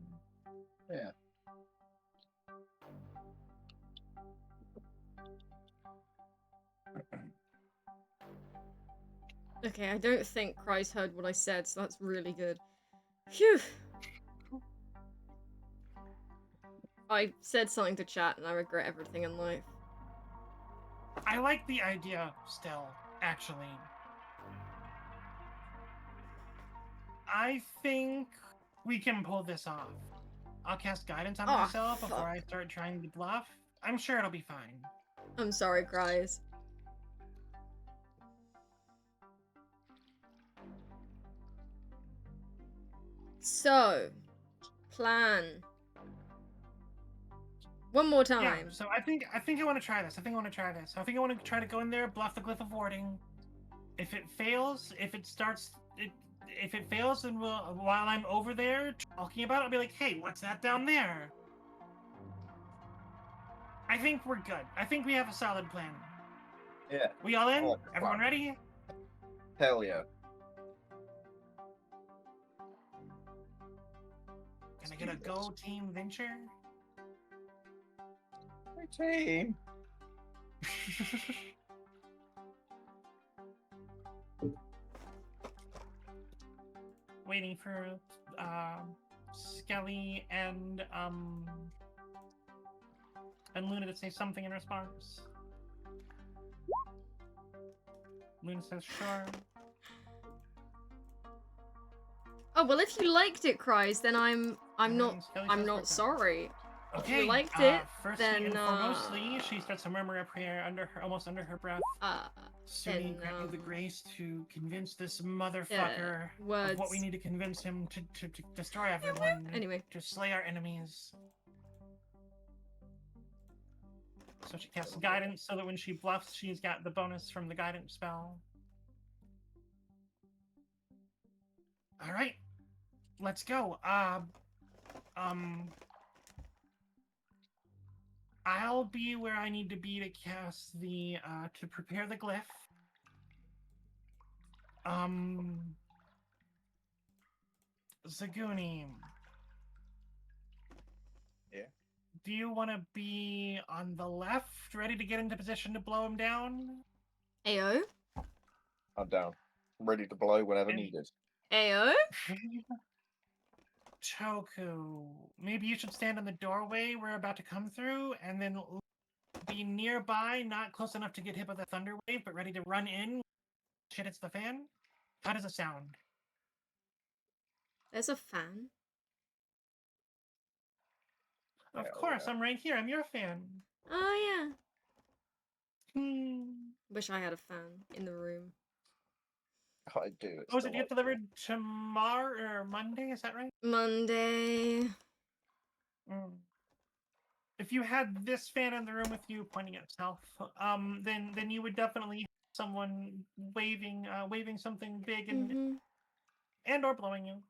Yeah. Okay, I don't think Cries heard what I said, so that's really good. Phew. I said something to chat and I regret everything in life. I like the idea still, actually. I think we can pull this off. I'll cast guidance on myself before I start trying to bluff. I'm sure it'll be fine. I'm sorry, Cries. So, plan. One more time. Yeah, so I think I want to try this. I think I want to try to go in there, bluff the glyph of warding. If it fails, if it fails, then while I'm over there talking about it, I'll be like, hey, what's that down there? I think we're good. I think we have a solid plan. Yeah. We all in? I like the Everyone plan. ready? Hell yeah. Can I get a go, Team Venture? Team. Waiting for Skelly and Luna to say something in response. Luna says sure. Oh well, if you liked it, Cries, then I'm And not Skelly I'm says not okay. sorry. Okay. liked it, Firstly then, and foremostly, she starts to murmur a prayer almost under her breath. Suni, then, grant me the grace to convince this motherfucker of what we words. need to convince him to destroy everyone. Anyway. To slay our enemies. So she casts guidance so that when she bluffs, she's got the bonus from the guidance spell. Alright. Let's go. I'll be where I need to be to cast the, to prepare the glyph. Zaguni. Yeah. Do you want to be on the left, ready to get into position to blow him down? Ayo? I'm down. I'm ready to blow whenever And- needed. Ayo? Choku, maybe you should stand in the doorway we're about to come through, and then be nearby, not close enough to get hit by the thunder wave, but ready to run in. Shit, it's the fan. How does it sound? There's a fan? Of Hell course, yeah. I'm right here. I'm your fan. Oh, yeah. Hmm. Wish I had a fan in the room. I do. It's Oh, is it get delightful. delivered tomorrow or Monday? Is that right? Monday. Mm. If you had this fan in the room with you, pointing at itself, then you would definitely have someone waving something big and or blowing you.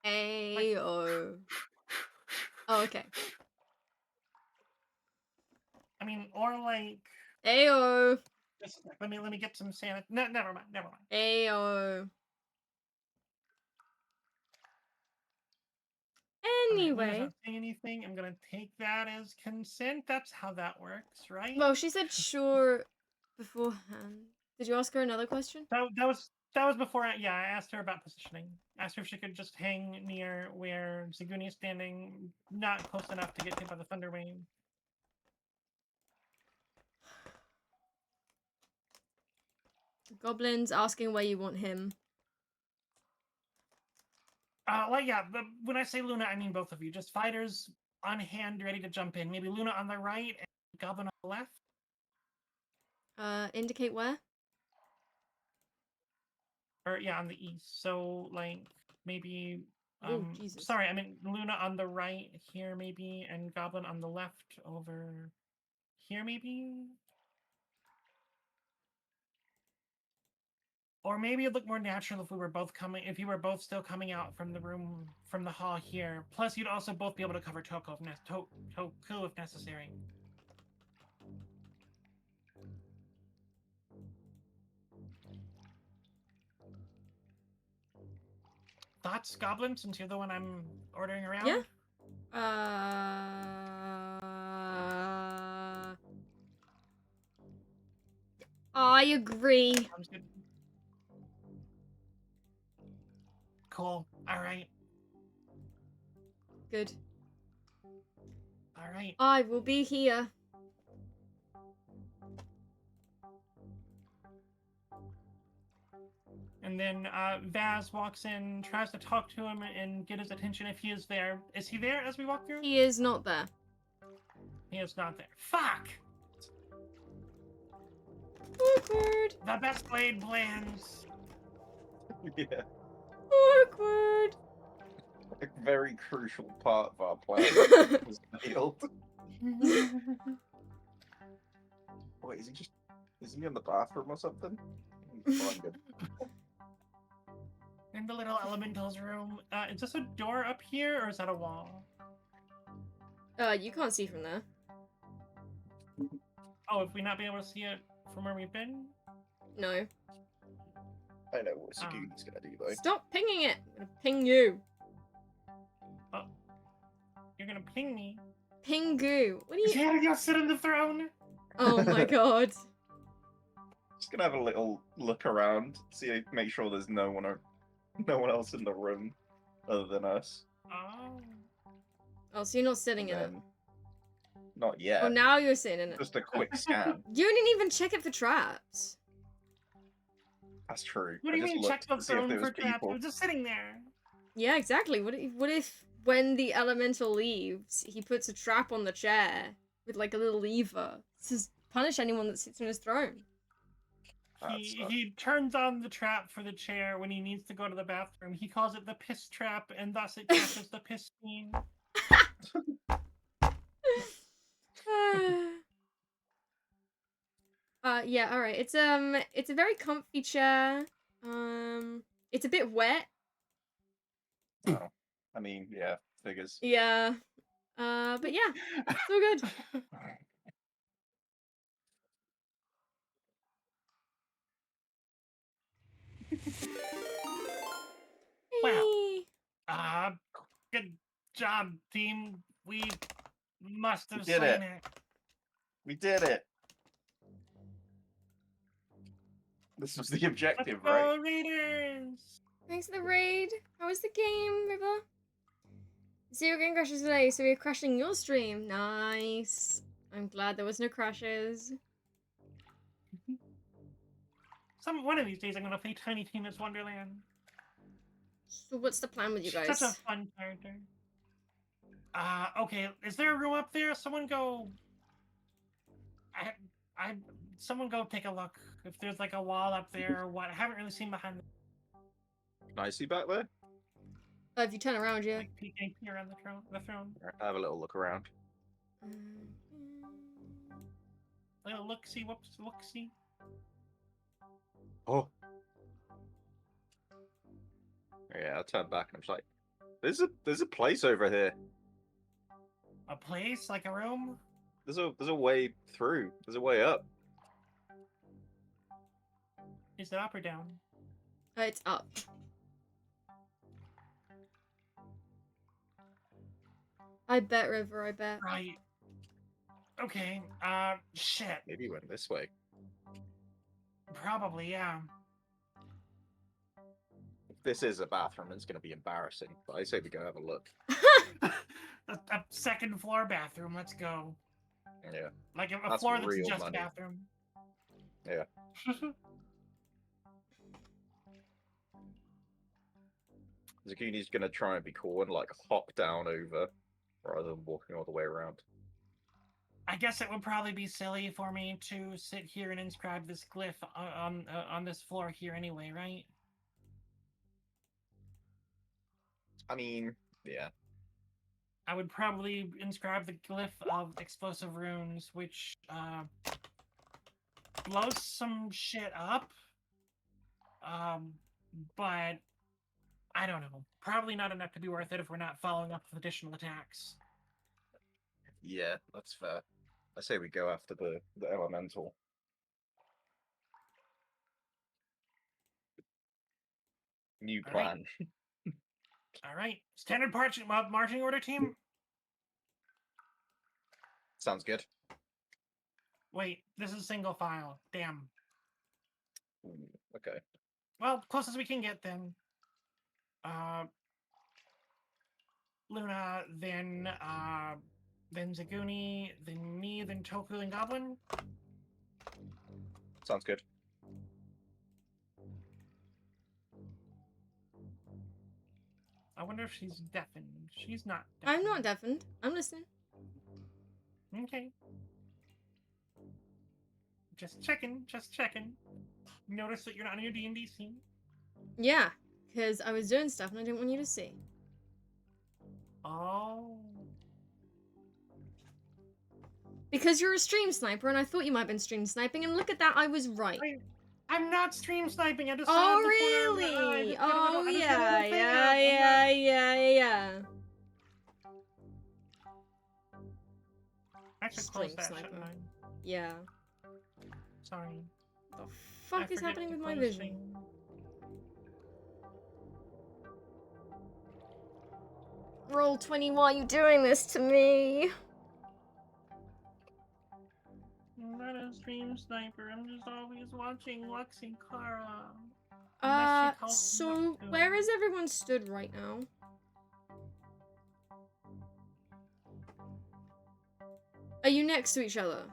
Ayo. Oh, okay. I mean, or like. Ayo. Just, let me get some sanity. No, never mind. Ayo. Luna's Anyway. not saying anything. I'm gonna take that as consent. That's how that works, right? Well, she said sure beforehand. Did you ask her another question? That was before. I asked her about positioning. Asked her if she could just hang near where Zaguni is standing, not close enough to get hit by the thunder wave. Goblin's asking where you want him. But when I say Luna, I mean both of you. Just fighters on hand, ready to jump in. Maybe Luna on the right and Goblin on the left. Indicate where? Or yeah, on the east. So like maybe. Oh, Jesus. Sorry, I mean Luna on the right here maybe, and Goblin on the left over here maybe. Or maybe it'd look more natural if we were both if you were both still coming out from the room, from the hall here. Plus, you'd also both be able to cover Toku if necessary. Thoughts, Goblin, since you're the one I'm ordering around? Yeah. I agree. Sounds good. Cool. Alright. Good. Alright. I will be here. And then Vaz walks in, tries to talk to him and get his attention if he is there. Is he there as we walk through? He is not there. He is not there. Fuck! Awkward. The best blade plans. Yeah. Awkward. A very crucial part of our plan was failed. Wait, is he in the bathroom or something? Find him. In the little elemental's room. Is this a door up here or is that a wall? You can't see from there. Oh, have we not been able to see it from where we've been? No. I know what Saguni's gonna do though. Stop pinging it. I'm gonna ping you. Oh. You're gonna ping me. Pingu. What are you? Yeah, you'll sit on the throne. Oh my god. Just gonna have a little look around, make sure there's no one else in the room other than us. Oh. Oh, so you're not sitting in it. And not yet. Oh, now you're sitting in it. Just a quick scan. You didn't even check it for traps. That's true. What do you I just mean looked check the to see if throne there for was traps? It people. was just sitting there. Yeah, exactly. What if when the elemental leaves, he puts a trap on the chair with like a little lever to punish anyone that sits on his throne. He turns on the trap for the chair when he needs to go to the bathroom. He calls it the piss trap, and thus it catches the piss fiend. Yeah, alright. It's a very comfy chair. It's a bit wet. Oh, I mean, yeah, figures. Yeah. But yeah, so good. Wow. Hey. Good job, team. We must have did slain it. it. We did it. This was the objective, Let's right? go, Raiders! Thanks for the raid. How was the game, River? Zero game crashes today, so we're crashing your stream. Nice. I'm glad there was no crashes. One of these days, I'm gonna play Tiny Tina's Wonderland. So what's the plan with you guys? Such a fun character. Okay. Is there a room up there? Someone go. Someone go take a look. If there's like a wall up there or what. I haven't really seen behind Can I see back there? If you turn around, yeah. like peeking around the throne. Alright, have a little look around. Little look see, whoops, look see. Oh. Yeah, I turned back and I'm just like, there's a place over here. A place like a room. There's a way through. There's a way up. Is it up or down? It's up. I bet, River, I bet. Right. Okay. Shit. Maybe went this way. Probably, yeah. If this is a bathroom, it's going to be embarrassing. But I say we go have a look. A second floor bathroom. Let's go. Yeah. Like a That's floor that's real just money. a bathroom. Yeah. Zakuni's going to try and be cool and like hop down over rather than walking all the way around. I guess it would probably be silly for me to sit here and inscribe this glyph on this floor here anyway, right? I mean, yeah. I would probably inscribe the glyph of explosive runes, which blows some shit up. But I don't know. Probably not enough to be worth it if we're not following up with additional attacks. Yeah, that's fair. I say we go after the elemental. New All right. plan. All right, standard marching order, team. Sounds good. Wait, this is single file. Damn. Ooh, okay. Well, closest we can get then. Luna, then Zaguni, then me, then Toku, and Goblin. Sounds good. I wonder if she's deafened. She's not. I'm not deafened. I'm listening. Okay. Just checking. Just checking. Notice that you're not on your D&D scene. Yeah, because I was doing stuff and I didn't want you to see. Oh. Because you're a stream sniper and I thought you might have been stream sniping, and look at that, I was right. I'm not stream sniping. I just. Oh, really? Oh, yeah. I should Stream close that, sniper. shouldn't I? Yeah. Sorry. The fuck is happening with my vision? Roll 20, why are you doing this to me? I'm not a stream sniper. I'm just always watching Lux and Clara. So where is everyone stood right now? Are you next to each other?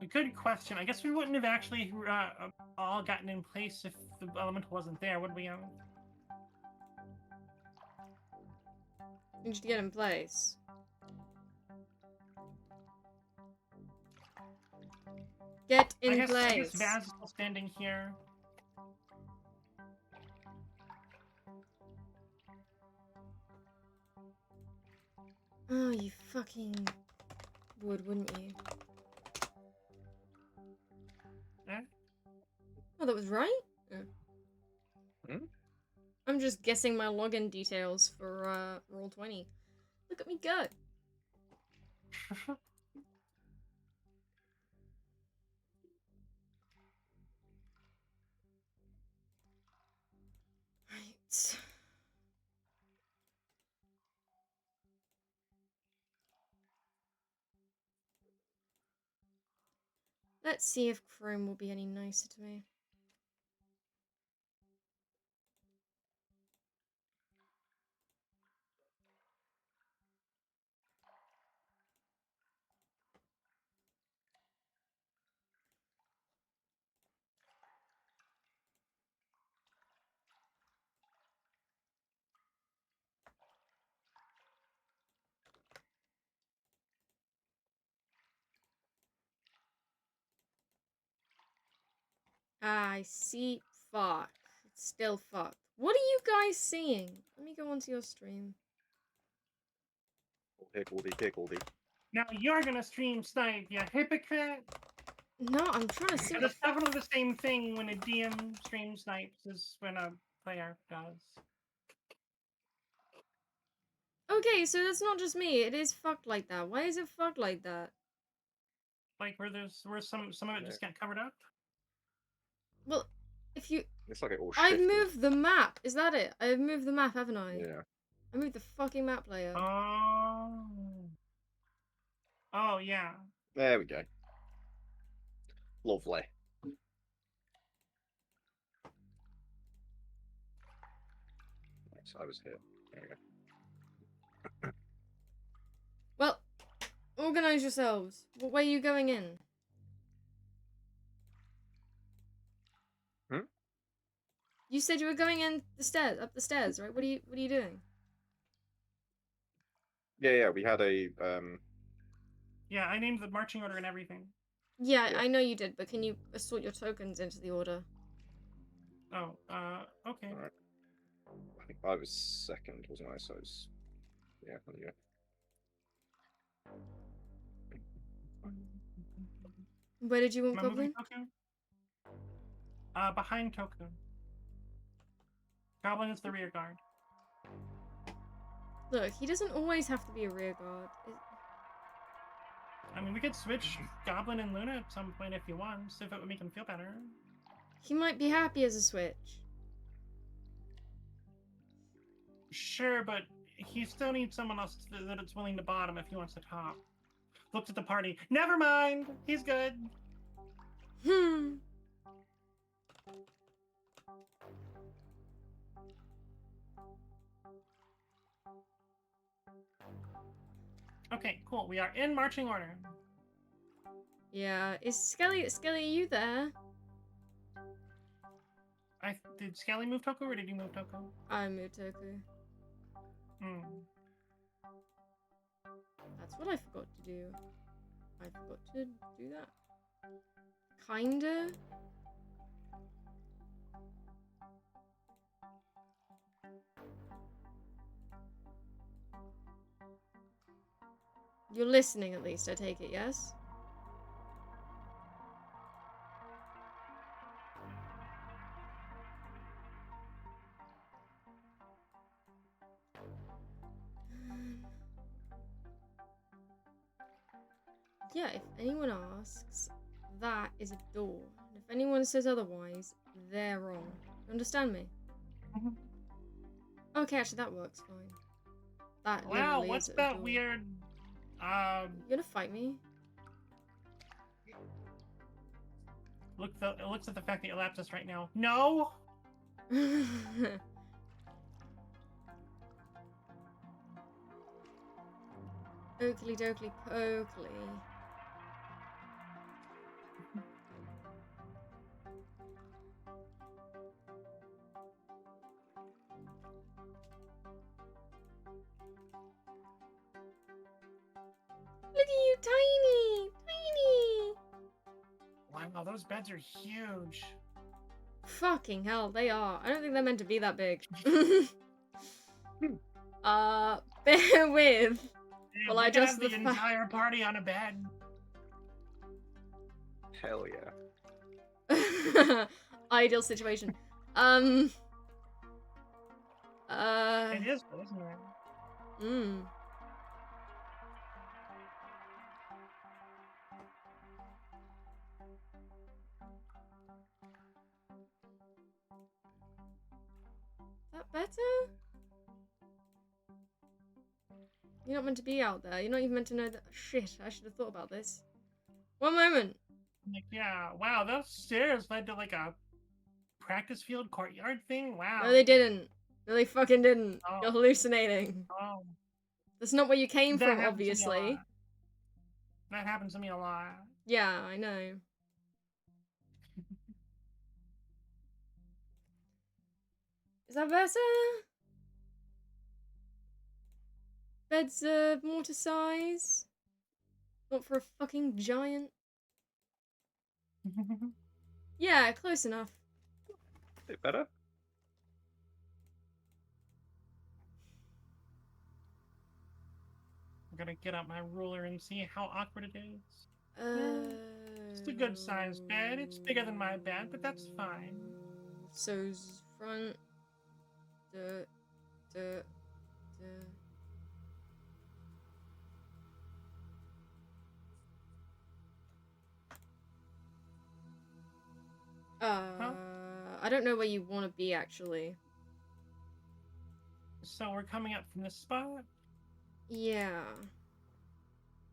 A good question. I guess we wouldn't have actually all gotten in place if the element wasn't there, would we? Need you to get in place. Get in I guess place. Vaz is still standing here. Oh, you fucking would, wouldn't you? Eh? Oh, that was right? Oh. Hmm? I'm just guessing my login details for Roll20. Look at me go. Right. Let's see if Chrome will be any nicer to me. I see. Fuck. It's still fucked. What are you guys seeing? Let me go onto your stream. Higgledy. Now you're gonna stream snipe, you hypocrite! No, I'm trying to see what It's the fuck. definitely the same thing when a DM stream snipes as when a player does. Okay, so that's not just me. It is fucked like that. Why is it fucked like that? Like where some of it just got covered up. Well, if you... It's like it all I've shifted. moved the map. Is that it? I've moved the map, haven't I? Yeah. I moved the fucking map layer. Oh. Oh yeah. There we go. Lovely. So I was here. There we go. Well, organize yourselves. What way are you going in? Hmm? You said you were going in the stairs, up the stairs, right? What are you doing? Yeah, we had a Yeah, I named the marching order and everything. Yeah, Yeah. I know you did, but can you assort your tokens into the order? Oh, okay. Alright. I think I was second, wasn't I? So it's yeah, there you go. Where did you want Am I moving Goblin? Toku? Behind Toku. Goblin is the rear guard. Look, he doesn't always have to be a rear guard. I mean, we could switch Goblin and Luna at some point if he wants, if it would make him feel better. He might be happy as a switch. Sure, but he still needs someone else that it's willing to bottom if he wants to top. Looks at the party. Never mind. He's good. Hmm. Okay, cool. We are in marching order. Yeah. Is Skelly, are you there? Did Skelly move Toku or did you move Toku? I moved Toku. Hmm. That's what I forgot to do. I forgot to do that. Kinda. You're listening at least, I take it, yes? Yeah, if anyone asks, that is a door. And if anyone says otherwise, they're wrong. You understand me? Mhm. Okay, actually that works fine. That Wow, literally what's is a that door. weird? You gonna fight me? It looks at the fact that you lapped us right now. No. Oakley dokley pokely. Wow, those beds are huge. Fucking hell, they are. I don't think they're meant to be that big. Bear with. Yeah, Well, we I could just have the entire party on a bed. Hell yeah. Ideal situation. It is, isn't it? Mm. That better? You're not meant to be out there. You're not even meant to know that. Shit, I should have thought about this. One moment. Like, yeah, wow, those stairs led to like a practice field courtyard thing. Wow. No, they didn't. No, they fucking didn't. Oh. You're hallucinating. Oh, That's not where you came that from, happens to me a obviously. lot. That happens to me a lot. Yeah, I know. Is that better? Bed's mortar size. Not for a fucking giant. Yeah, close enough. Bit better? I'm gonna get out my ruler and see how awkward it is. It's a good sized bed. It's bigger than my bed, but that's fine. So's front. Duh. I don't know where you want to be, actually. So we're coming up from this spot. Yeah.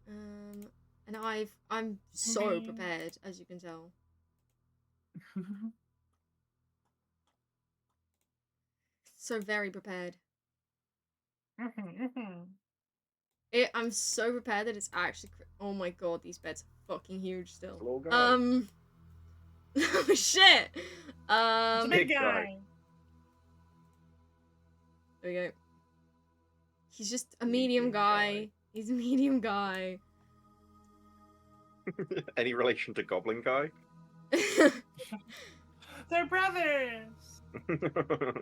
And I'm so prepared, as you can tell. So very prepared. I'm so prepared that it's actually. Oh my god, these beds are fucking huge still. Little guy. Oh shit. It's a big Big guy. guy. There we go. He's just a medium guy. He's a medium guy. Any relation to Goblin Guy? They're brothers.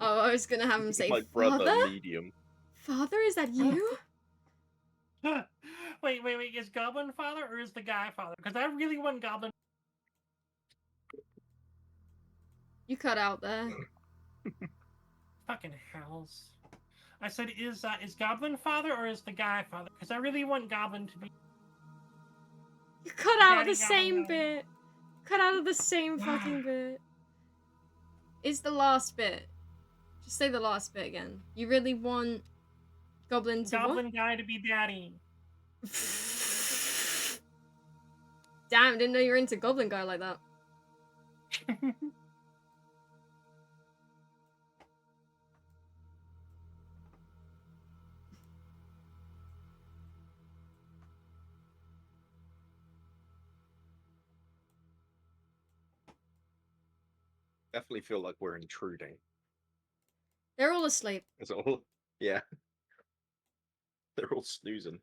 Oh, I was gonna have him say, My brother, Father? medium. Father, is that you? Wait, is Goblin father or is the guy father? Because I really want Goblin. You cut out there. Fucking hells. I said, is Goblin father or is the guy father? Because I really want Goblin to be. You cut out Daddy the same Goblin. bit. Cut out of the same fucking bit. Is the last bit. Just say the last bit again. You really want Goblin to Goblin guy to be daddy. what? Damn, didn't know you were into Goblin Guy like that. Definitely feel like we're intruding. They're all asleep. Is it all? Yeah. They're all snoozing.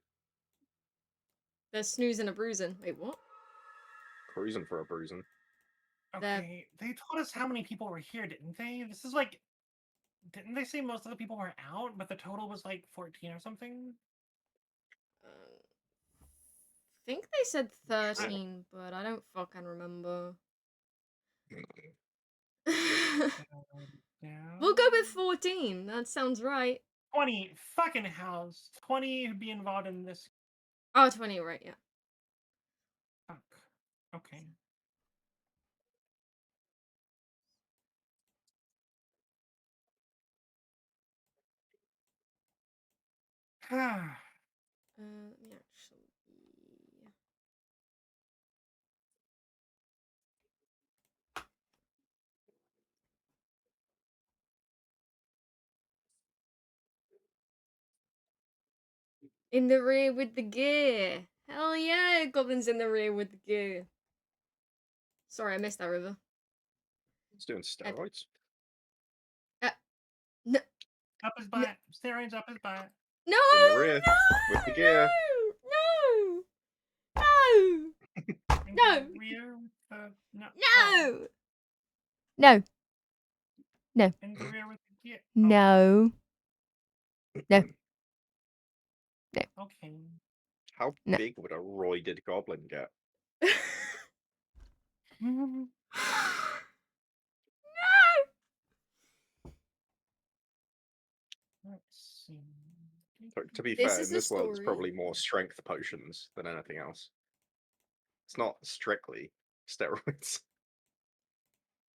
They're snoozing and bruising. Wait, what? Cruising for a bruising. Okay, they told us how many people were here, didn't they? This is like, didn't they say most of the people were out, but the total was like 14 or something? I think they said 13, but I don't fucking remember. Yeah. We'll go with 14. That sounds right. 20 fucking hells. 20 would be involved in this. Oh, 20, right, yeah. Fuck. Okay. Let me actually. In the rear with the gear. Hell yeah, Goblin's in the rear with the gear. Sorry, I missed that, River. It's doing steroids. No, Up his butt. Steroids up his butt. no, In the rear, no, with the gear. no, no, no, No. rear with the no. No. No. In the rear with the gear. No. No. Okay. How No. big would a roided goblin get? No. Let's see. To be This fair, is in the this world, it's story. probably more strength potions than anything else. It's not strictly steroids.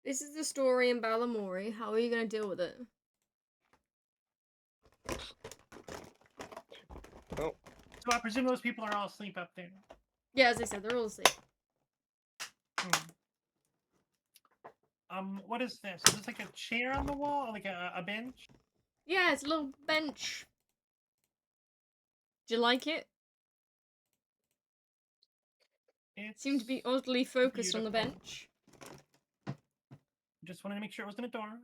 This is the story in Balamori. How are you gonna deal with it? Well, So I presume those people are all asleep up there. Yeah, as I said, they're all asleep. What is this? Is this like a chair on the wall, like a bench? Yeah, it's a little bench. Do you like it? It Seemed to be oddly focused on the beautiful. bench. Just wanted to make sure it wasn't a door.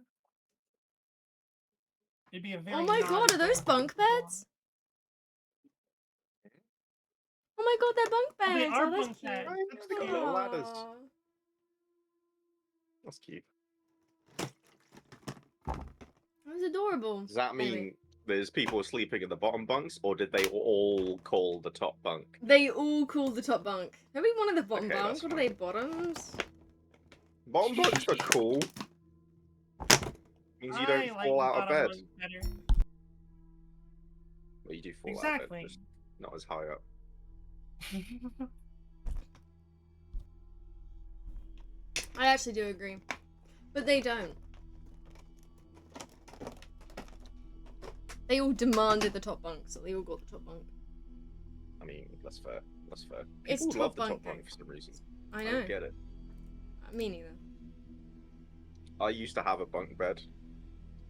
It'd be a very. Oh my god, are those bunk beds? Oh my god, they're bunk Oh, they beds. are Oh, that's bunk cute. beds. Right, That's they got cute. little ladders. Aw. That's cute. That was adorable. Does that mean Anyway. there's people sleeping in the bottom bunks, or did they all call the top bunk? They all call the top bunk. Maybe one of the bottom Okay, bunks. that's What are they, bottoms? Bottom bunks are cool. Means you don't fall out of bed. Better. Well, you do fall out of Exactly. bed, just not as high up. I actually do agree. But they don't. They all demanded the top bunk, so they all got the top bunk. I mean, that's fair. That's fair. It's People love top the top bunk bunk for some reason. I I know. don't get it. Me neither. I used to have a bunk bed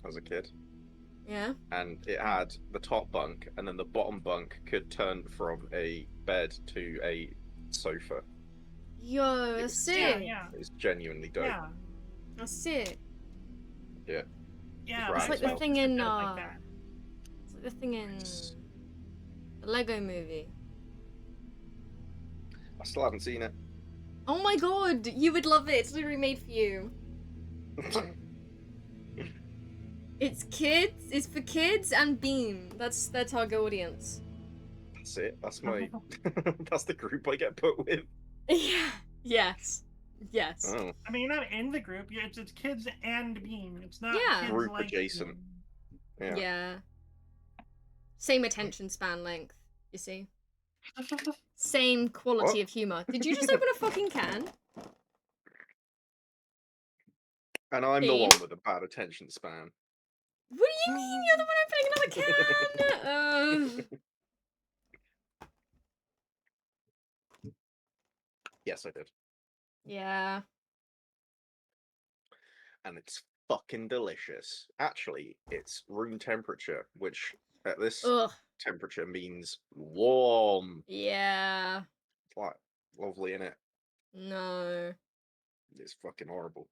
as a kid, Yeah? and it had the top bunk, and then the bottom bunk could turn from a bed to a sofa. Yo, It that's was sick. Yeah. It's genuinely dope. Yeah. That's sick. Yeah. Right, It's like well. the thing in, Like that. It's like the thing in Nice. the Lego movie. I still haven't seen it. Oh my god, you would love it. It's literally made for you. It's kids. It's for kids and Bean. That's their target audience. That's it. That's my. That's the group I get put with. Yeah. Yes. Yes. Oh, I mean, you're not in the group. It's kids and Bean. It's not Yeah. kids Group like adjacent. Bean. yeah. Yeah. Same attention span length, you see. Same quality What? of humor. Did you just open a fucking can? And I'm the Bean? one with a bad attention span. What do you mean? You're the one opening another can? Yes, I did. Yeah. And it's fucking delicious. Actually, it's room temperature, which at this Ugh. temperature means warm. Yeah. It's like lovely, innit? No. It's fucking horrible.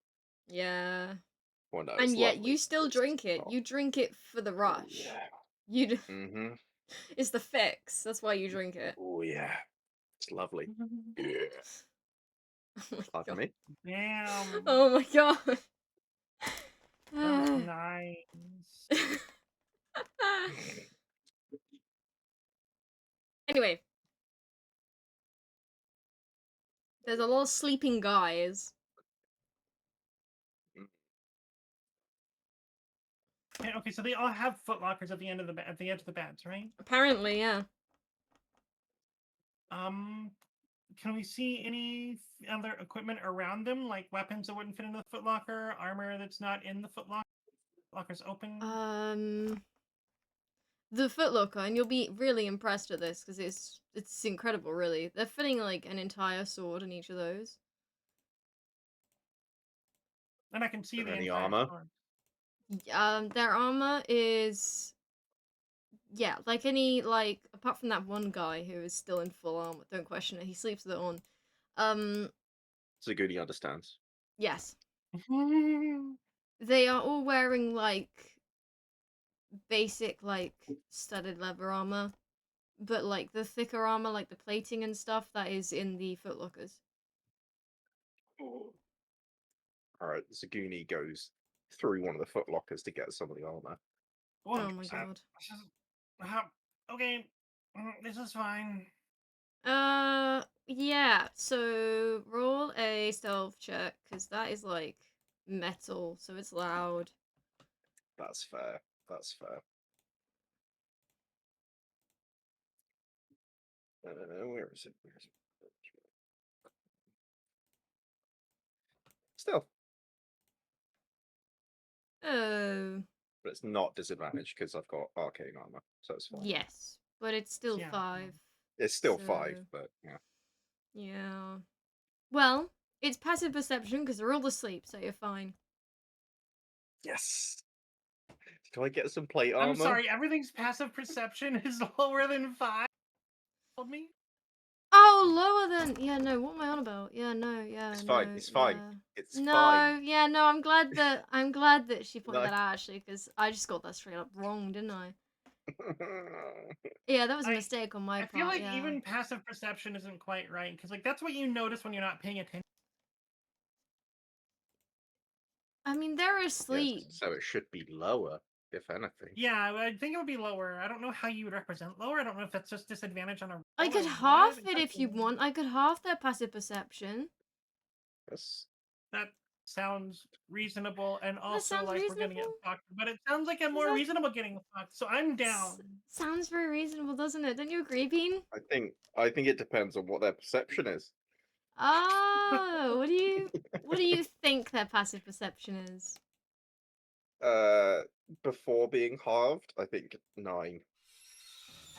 Yeah. Well, no, And it's yet lovely. you still It's drink it. not. You drink it for the rush. Yeah. You d- Mm-hmm. It's the fix. That's why you drink it. Oh yeah. It's lovely. Yeah. Oh my Pardon god. me? Damn. Oh my god. That was nice. Anyway. There's a lot of sleeping guys. Okay, so they all have footlockers at the end of the at the edge of the beds, right? Apparently, yeah. Can we see any other equipment around them, like weapons that wouldn't fit in the footlocker, armor that's not in the footlocker? Locker's open. The Footlocker, and you'll be really impressed at this because it's incredible, really. They're fitting like an entire sword in each of those. And I can see Is there the any entire armor? sword. Their armor is, yeah, like any apart from that one guy who is still in full armor. Don't question it. He sleeps with it on. Zaguni understands. Yes, they are all wearing basic studded leather armor, but the thicker armor, like the plating and stuff, that is in the Footlockers. Alright, Zaguni goes through one of the footlockers to get some of the armor. Oh my 100%. god. Okay, this is fine. Yeah, so roll a stealth check, because that is like metal, so it's loud. That's fair. That's fair. Where is it? Where is it? Still, Oh, but it's not disadvantaged because I've got arcane armor, so it's fine. yes, but it's still Yeah. 5. It's still 5, So- but yeah. Yeah. Well, it's passive perception because they're all asleep, so you're fine. Yes. Do I get some plate armor? I'm sorry, everything's passive perception is lower than 5. Told me? Oh, lower than. Yeah, no. What am I on about? Yeah, no. Yeah, It's no. fine. It's fine. yeah. It's No, fine. yeah, no. I'm glad that she pointed No. that out actually, because I just got that straight up wrong, didn't I? Yeah, that was a mistake on my I part. feel like yeah. even passive perception isn't quite right, because like that's what you notice when you're not paying attention. I mean, they're Yes, asleep. so it should be lower, if anything. Yeah, I think it would be lower. I don't know how you would represent lower. I don't know if that's just disadvantage on a roll. I could or half what. it if you want. I could half their passive perception. Yes. That sounds reasonable, and also sounds like we're gonna get reasonable. fucked. But it sounds like I'm more Sounds- reasonable getting fucked, so I'm down. Sounds very reasonable, doesn't it? Don't you agree, Bean? I think it depends on what their perception is. Oh, what do you think their passive perception is? Before being halved, I think 9.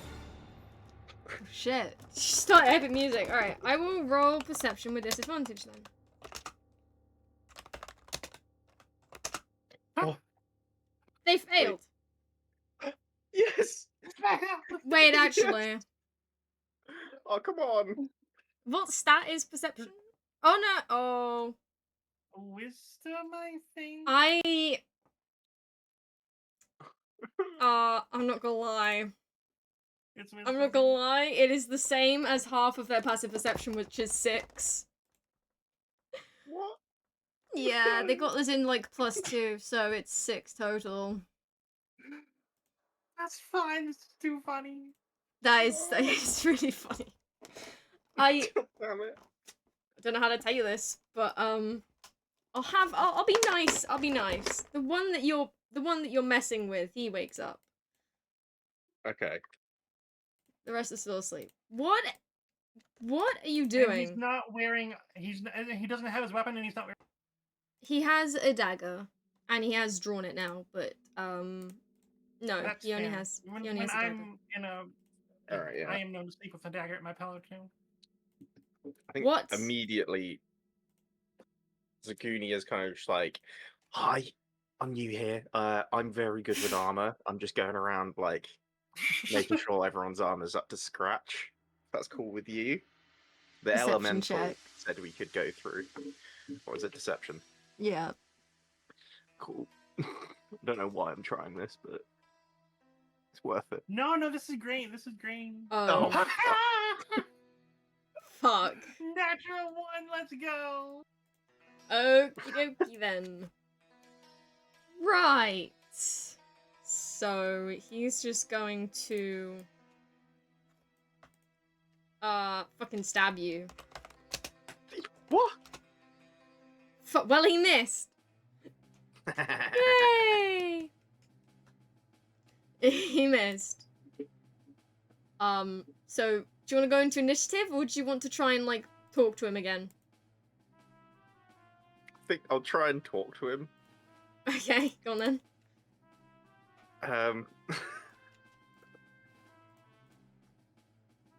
Oh, shit. Start epic music. Alright, I will roll perception with disadvantage then. Oh. They failed. Yes. Wait, actually. Oh, come on. What stat is perception? Oh no. Oh. Wisdom, I think. I'm not gonna lie. It's I'm not wisdom. gonna lie. It is the same as half of their passive perception, which is 6. What? Yeah, they got this in like +2, so it's 6 total. That's fine. It's too funny. That is really funny. I Damn it. don't know how to tell you this, but I'll be nice. I'll be nice. The one that you're messing with, he wakes up. Okay. The rest are still asleep. What are you And doing? he's not wearing. He doesn't have his weapon, and he's not wearing. He has a dagger, and he has drawn it now, but no, That's he only fair. has When, he only when has a dagger. I'm in a. Alright, yeah. I am known to sleep with a dagger at my pillow too. I think What? immediately Zaguni is kind of just like, hi, I'm new here. I'm very good with armor. I'm just going around like making sure everyone's armor's up to scratch. If that's cool with you. The Deception elemental check. said we could go through. Or is it deception? Yeah. Cool. Don't know why I'm trying this, but it's worth it. No, this is great. This is great. Oh, fuck. Natural 1. Let's go. Okie dokie then. Right. So he's just going to fucking stab you. What? Well, he missed. Yay! He missed. So do you want to go into initiative, or do you want to try and like talk to him again? I think I'll try and talk to him. Okay, go on then.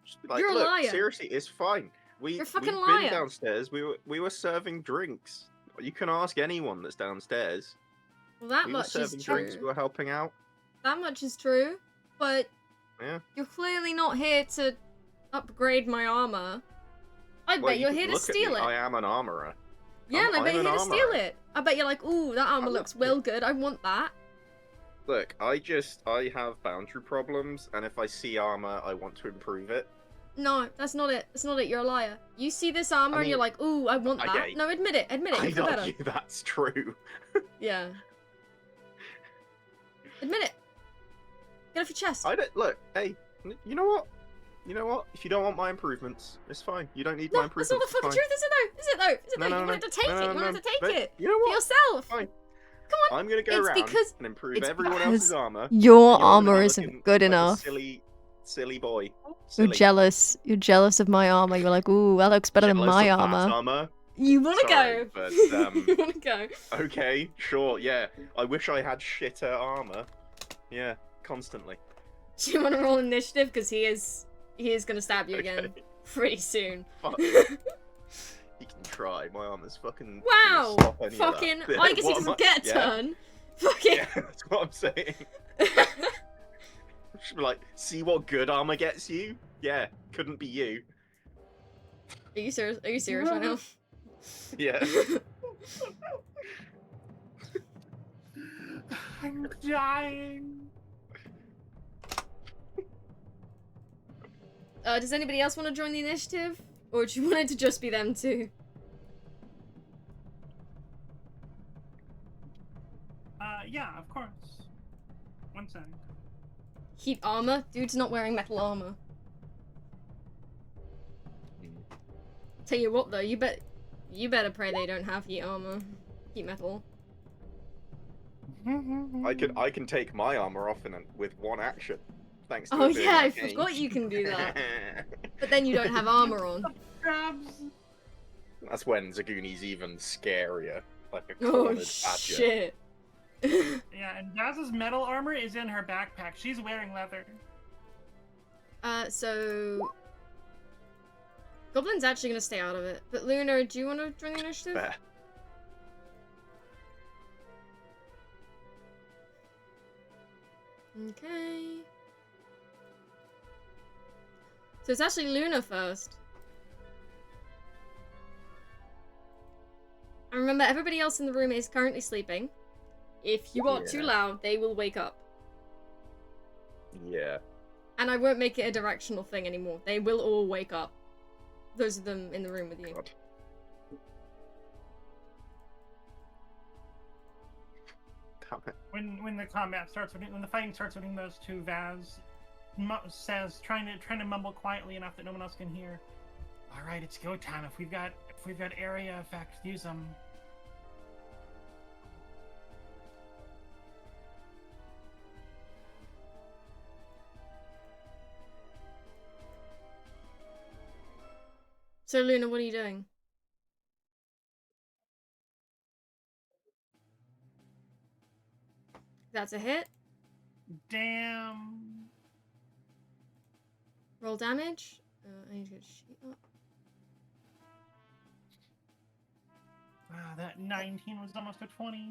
Just be like, You're a look, liar. seriously, it's fine. You're a fucking we've liar. been downstairs. We were serving drinks. You can ask anyone that's downstairs. Well, that We were much is serving drinks. true. We were helping out. That much is true, but Yeah. you're clearly not here to upgrade my armor. I Well, bet you're can here to look at steal me. it. I am an armorer. Yeah, and I I'm bet you're an here to steal armorer. it. I bet you're like, ooh, that armor I'm looks not- well good. I want that. Look, I have boundary problems, and if I see armor, I want to improve it. No, that's not it. That's not it. You're a liar. You see this armor and you're mean, like, ooh, I want that. yeah, No, admit it. Admit it. You I'd feel better. argue that's true. Yeah. Admit it. Get off your chest. I don't look. Hey, you know what? You know what? If you don't want my improvements, it's fine. You don't need my No, that's improvements. not the it's fucking fine. truth, is it though? Is it though? Is it No, though? no, You no, wanted to take no, it. no, You wanted no. to take But it. you know For what? yourself. Fine. Come on. I'm gonna go It's around because- and improve it's everyone because else's armor. Your and you're armor gonna isn't looking good like a enough. silly boy. You're Silly. jealous. You're jealous of my armor. You're like, ooh, that looks better than Jealous my of that armor. armor. You wanna Sorry, go. but, You wanna go. Okay, sure, yeah. I wish I had shitter armor. Yeah, constantly. Do you wanna roll initiative? Because he is gonna stab you again Okay. pretty soon. Fuck. You can try. My armor's fucking. Wow! Stop any of that. Fucking I guess he What am doesn't get a yeah, turn. Fucking Yeah, that's what I'm saying. Should be like, see what good armor gets you? Yeah, couldn't be you. Are you serious? Are you serious right now? Yeah. I'm dying. Does anybody else want to join the initiative? Or do you want it to just be them two? Yeah, of course. One sec. Heat armor? Dude's not wearing metal armor. Tell you what though, you better pray they don't have heat armor. Heat metal. I can take my armor off with one action. Thanks to Oh it being yeah, I arcane. forgot you can do that. But then you don't have armor on. Crabs. That's when Zaguni's even scarier. Like a Oh cornered badger. shit. Yeah, and Daz's metal armor is in her backpack. She's wearing leather. So Goblin's actually gonna stay out of it. But Luna, do you want to join the initiative? Fair. Okay. So it's actually Luna first. And remember, everybody else in the room is currently sleeping. If you are too Yeah. loud, they will wake up. Yeah. And I won't make it a directional thing anymore. They will all wake up. Those of them in the room with you. God. Damn it. When the combat starts, when the fighting starts between those two, Vaz says, trying to mumble quietly enough that no one else can hear. All right, it's go time. If we've got area effects, use them. So Luna, what are you doing? That's a hit. Damn. Roll damage. I need to get a sheet up. Wow, that 19 was almost a 20.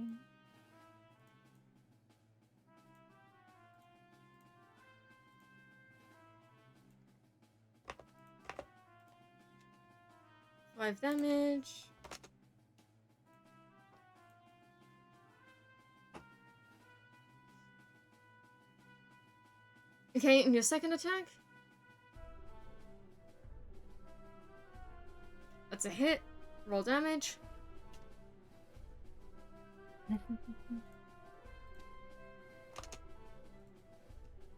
Five damage. Okay, and your second attack? That's a hit. Roll damage.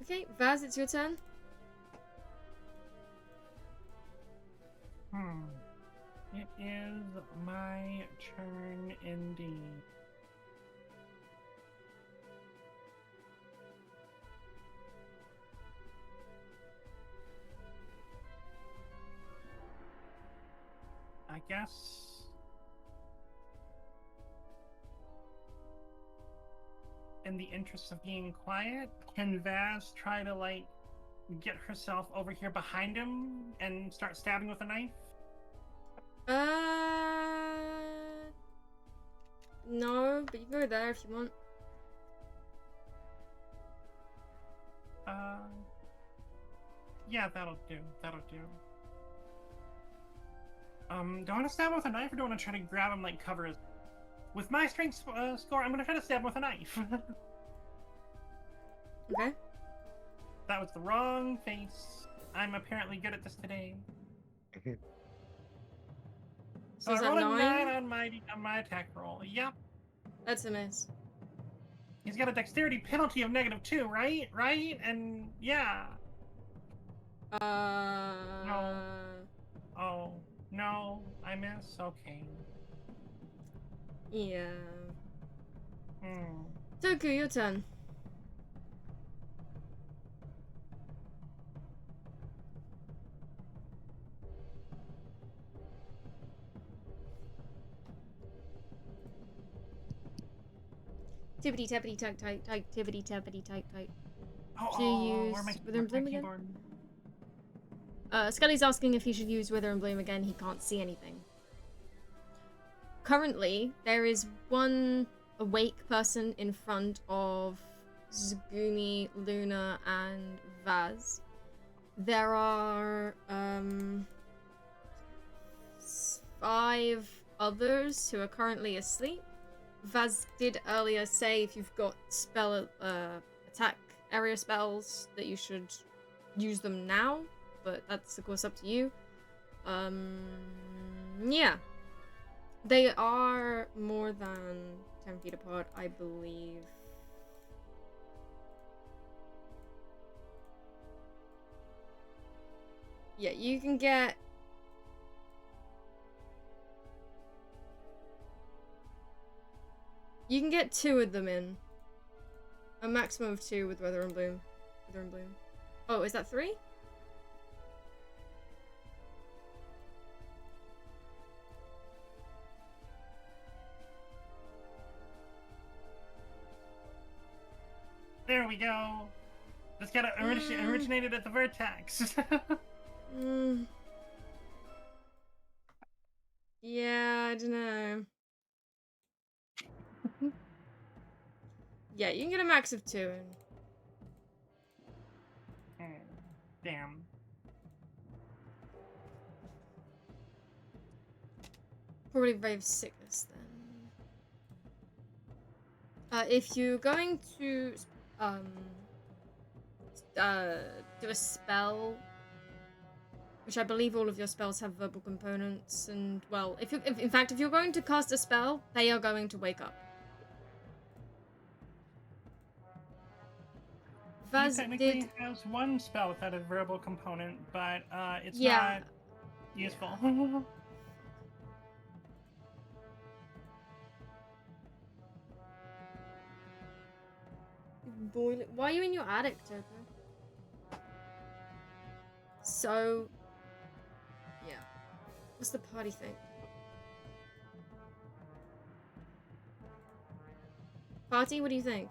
Okay, Vaz, it's your turn. It is my turn indeed. I guess. In the interest of being quiet, can Vaz try to, like, get herself over here behind him and start stabbing with a knife? No, but you can go there if you want. Yeah, that'll do. That'll do. Do I want to stab him with a knife, or do I want to try to grab him, like, cover his... With my strength score, I'm going to try to stab him with a knife. Okay. That was the wrong face. I'm apparently good at this today. So I is that rolled a 9? 9 on my attack roll. Yep. That's a miss. He's got a dexterity penalty of -2, right? Right? And yeah. Oh, no, I miss? Okay. Yeah. Hmm. Toku, your turn. Tippity tappity tight tight tight tippity tappity tight tight. Oh, Do you use where my Wither and Bloom again? keyboard? Skelly's asking if he should use Wither and Bloom again. He can't see anything. Currently, there is one awake person in front of Zguni, Luna, and Vaz. There are 5 others who are currently asleep. Vaz did earlier say if you've got spell attack area spells that you should use them now, but that's of course up to you. Yeah. They are more than 10 feet apart, I believe. Yeah, you can get... You can get 2 of them in. A maximum of 2 with Wither and Bloom. Wither and Bloom. Oh, is that 3? There we go. Just gotta originated at the vertex. Yeah, I don't know. Yeah, you can get a max of 2 in. Damn. Probably Brave Sickness then. If you're going to do a spell, which I believe all of your spells have verbal components, and well, if in fact if you're going to cast a spell, they are going to wake up. He technically has one spell without a verbal component, but it's not useful. Yeah. Why are you in your attic, Toko? So, yeah. What's the party think? Party, what do you think?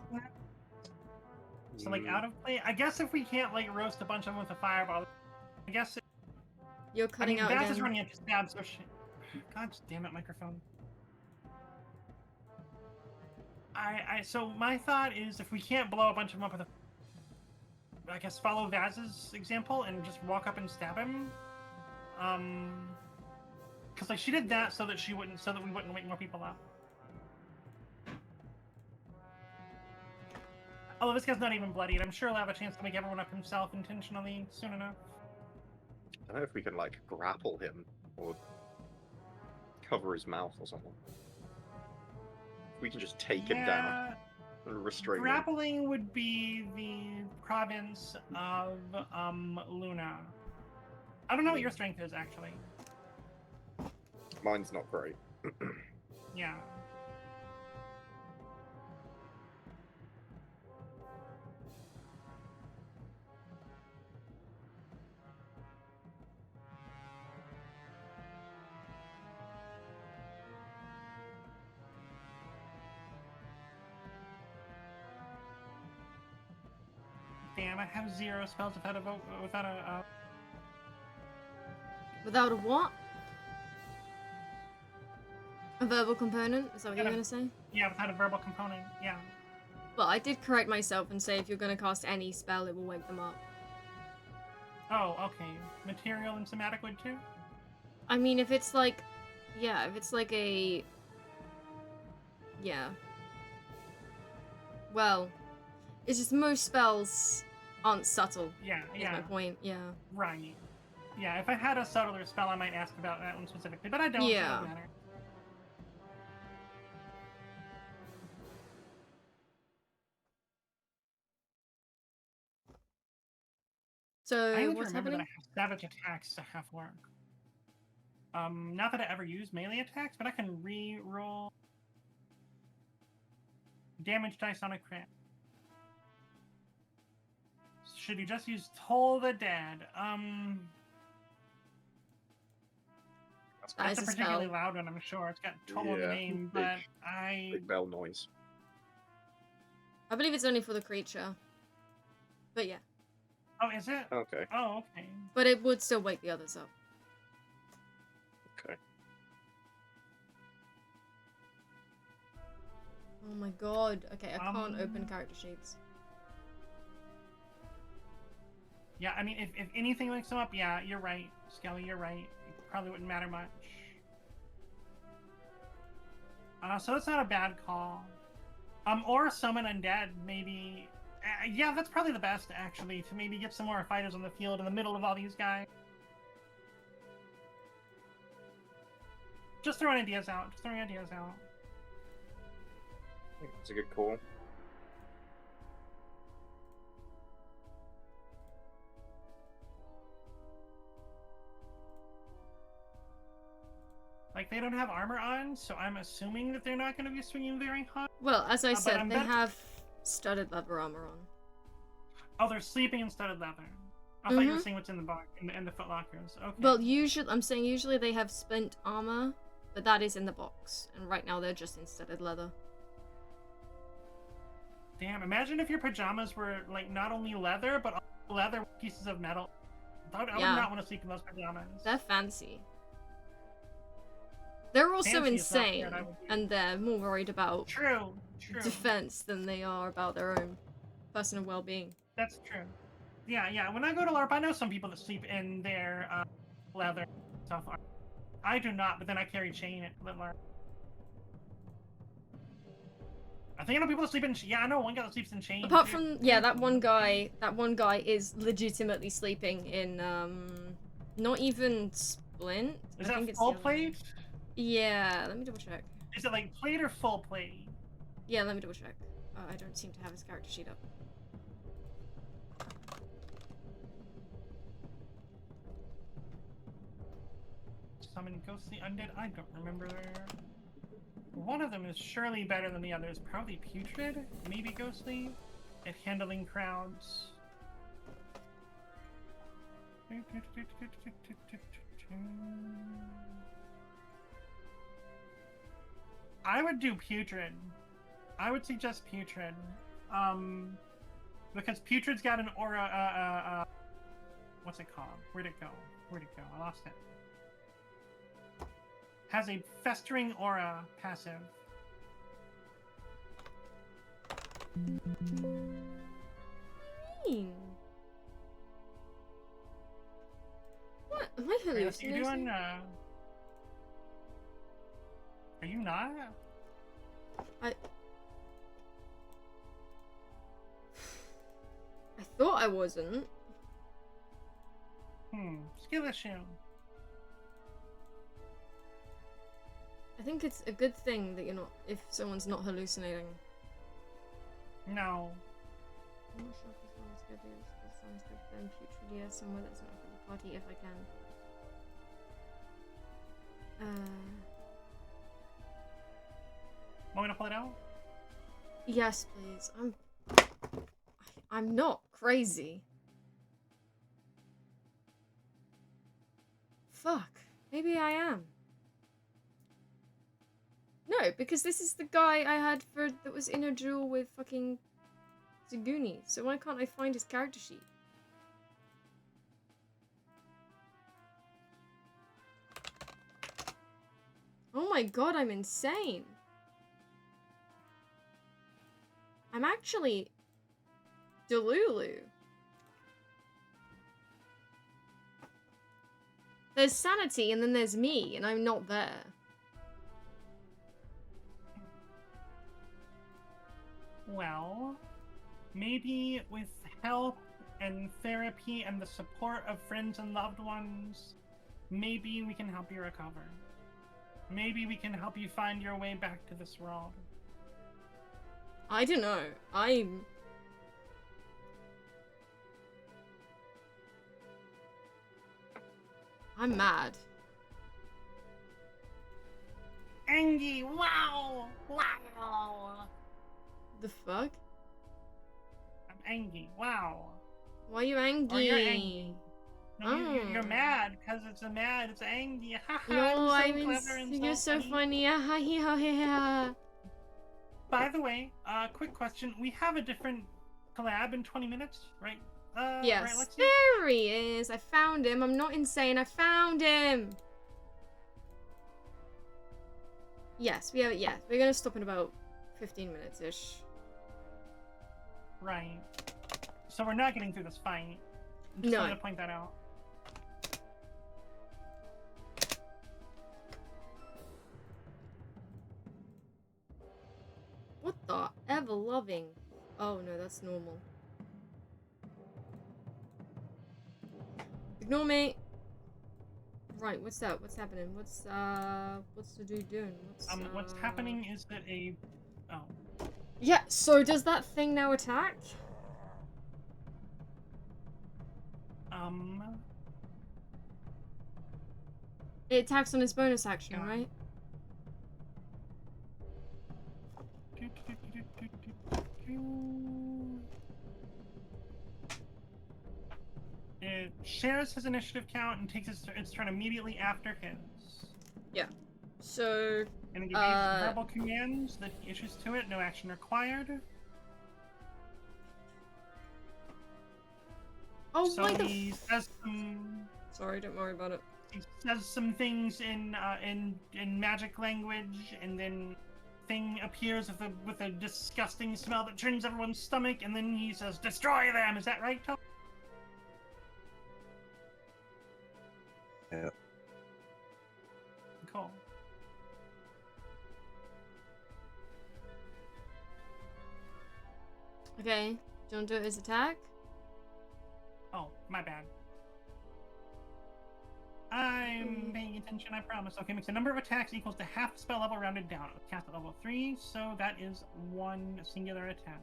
So, like, out of play? I guess if we can't, like, roast a bunch of them with a fireball, I guess You're cutting out Baz again. is running into stab, so she... God damn it, microphone. So my thought is if we can't blow a bunch of them up with a... I guess follow Vaz's example and just walk up and stab him. Because, like, she did that so that we wouldn't wake more people up. Although this guy's not even bloodied, I'm sure he'll have a chance to wake everyone up himself intentionally soon enough. I don't know if we can, like, grapple him or cover his mouth or something. We can just take him down and restrain him. Grappling would be the province of Luna. I don't know what your strength is, actually. Mine's not great. Yeah. Damn, I have 0 spells without a Without a what? A verbal component? Is that what you're gonna say? Yeah, without a verbal component, yeah. Well, I did correct myself and say if you're gonna cast any spell, it will wake them up. Oh, okay. Material and somatic would too? I mean, if it's like... Yeah, if it's like a... Yeah. Well, it's just most spells aren't subtle. Yeah, Is yeah. my point. Yeah. Right. Yeah, if I had a subtler spell, I might ask about that one specifically, but I don't, so it Yeah. doesn't matter. So I need to what's remember happening? that I have savage attacks to half work. Not that I ever use melee attacks, but I can re-roll damage dice on a crit. Should you just use Toll the Dead? That's That That's is a a particularly spell. loud one, I'm sure. It's got Toll in the Yeah, name, big- but I... big bell noise. I believe it's only for the creature. But yeah. Oh, is it? Okay. Oh, okay. But it would still wake the others up. Okay. Oh my god. Okay, I can't open Um, character sheets. Yeah, I mean, if anything wakes them up, yeah, you're right. Skelly, you're right. It probably wouldn't matter much. So it's not a bad call. Or summon undead, maybe. Yeah, that's probably the best, actually, to maybe get some more fighters on the field in the middle of all these guys. Just throwing ideas out. Just throwing ideas out. I think that's a good call. Like, they don't have armor on, so I'm assuming that they're not going to be swinging very hard. Well, as I but said, I'm they bet- have studded leather armor on. Oh, they're sleeping instead of leather. I thought you were Mhm. saying what's in the box, in the footlockers. Okay. Well, usually, I'm saying usually they have splint armor, but that is in the box. And right now they're just in studded leather. Damn, imagine if your pajamas were, like, not only leather, but also leather with pieces of metal. I would Yeah. not want to sleep in those pajamas. They're fancy. They're also Fancy is not the insane, word I would use. and they're more worried about True, true. defense than they are about their own personal well-being. That's true. Yeah, yeah. When I go to LARP, I know some people that sleep in their leather stuff. I do not, but then I carry chain at LARP. I think I know people that sleep in. Yeah, I know one guy that sleeps in chain. Apart too. from, yeah, that one guy is legitimately sleeping in, not even splint. Is I that think it's full the other one. plate? Yeah, let me double check. Is it like plate or full plate? Yeah, let me double check. I don't seem to have his character sheet up. Summon ghostly undead. I don't remember. One of them is surely better than the others. Probably putrid, maybe ghostly, at handling crowds. I would do putrid. I would suggest putrid. Because putrid's got an aura. What's it called? Where'd it go? Where'd it go? I lost it. Has a festering aura passive. What? Am I Are you hallucinating? doing? Are you not? I thought I wasn't. Skill issue. I think it's a good thing that you're not, if someone's not hallucinating. No. I'm not sure if this one's good. This sounds good then. Putrid, yeah, somewhere that's not for the party if I can. Want me to pull it out? Yes, please. I'm not crazy. Fuck. Maybe I am. No, because this is the guy I had that was in a duel with fucking Zaguni. So why can't I find his character sheet? Oh my god, I'm insane. I'm actually Delulu. There's sanity and then there's me, and I'm not there. Well, maybe with help and therapy and the support of friends and loved ones, maybe we can help you recover. Maybe we can help you find your way back to this world. I don't know. I'm mad. Angie, wow! Wow! The fuck? I'm angry, wow. Why are you Or angry? you're angry. No, you're Oh. mad, because it's a mad, it's angry. Haha, No, I'm I'm so clever and you're so so funny. Ah, ha, hee, ha, hee, ha. By the way, quick question. We have a different collab in 20 minutes, right? Right, Yes, Lexi? there he is. I found him. I'm not insane. I found him. Yes, we have it. Yes, we're gonna stop in about 15 minutes ish. Right. So we're not getting through this fight. I'm just No. going to point that out. What the ever loving? Oh no, that's normal. Ignore me. Right, what's that? What's happening? What's the dude doing? What's happening is that oh. Yeah, so does that thing now attack? It attacks on its bonus action, Yeah. right? It shares his initiative count and takes its turn immediately after his. Yeah. So And it gives verbal commands that he issues to it, no action required. oh So why the he says some. Sorry, don't worry about it. He says some things in magic language, and then thing appears with a disgusting smell that turns everyone's stomach, and then he says, "Destroy them." Is that right, Tom? Yeah. Cool. Okay, do you want to do his attack? Oh, my bad. I'm paying attention, I promise. Okay, makes the number of attacks equals to half the spell level rounded down. Cast at level 3, so that is one singular attack.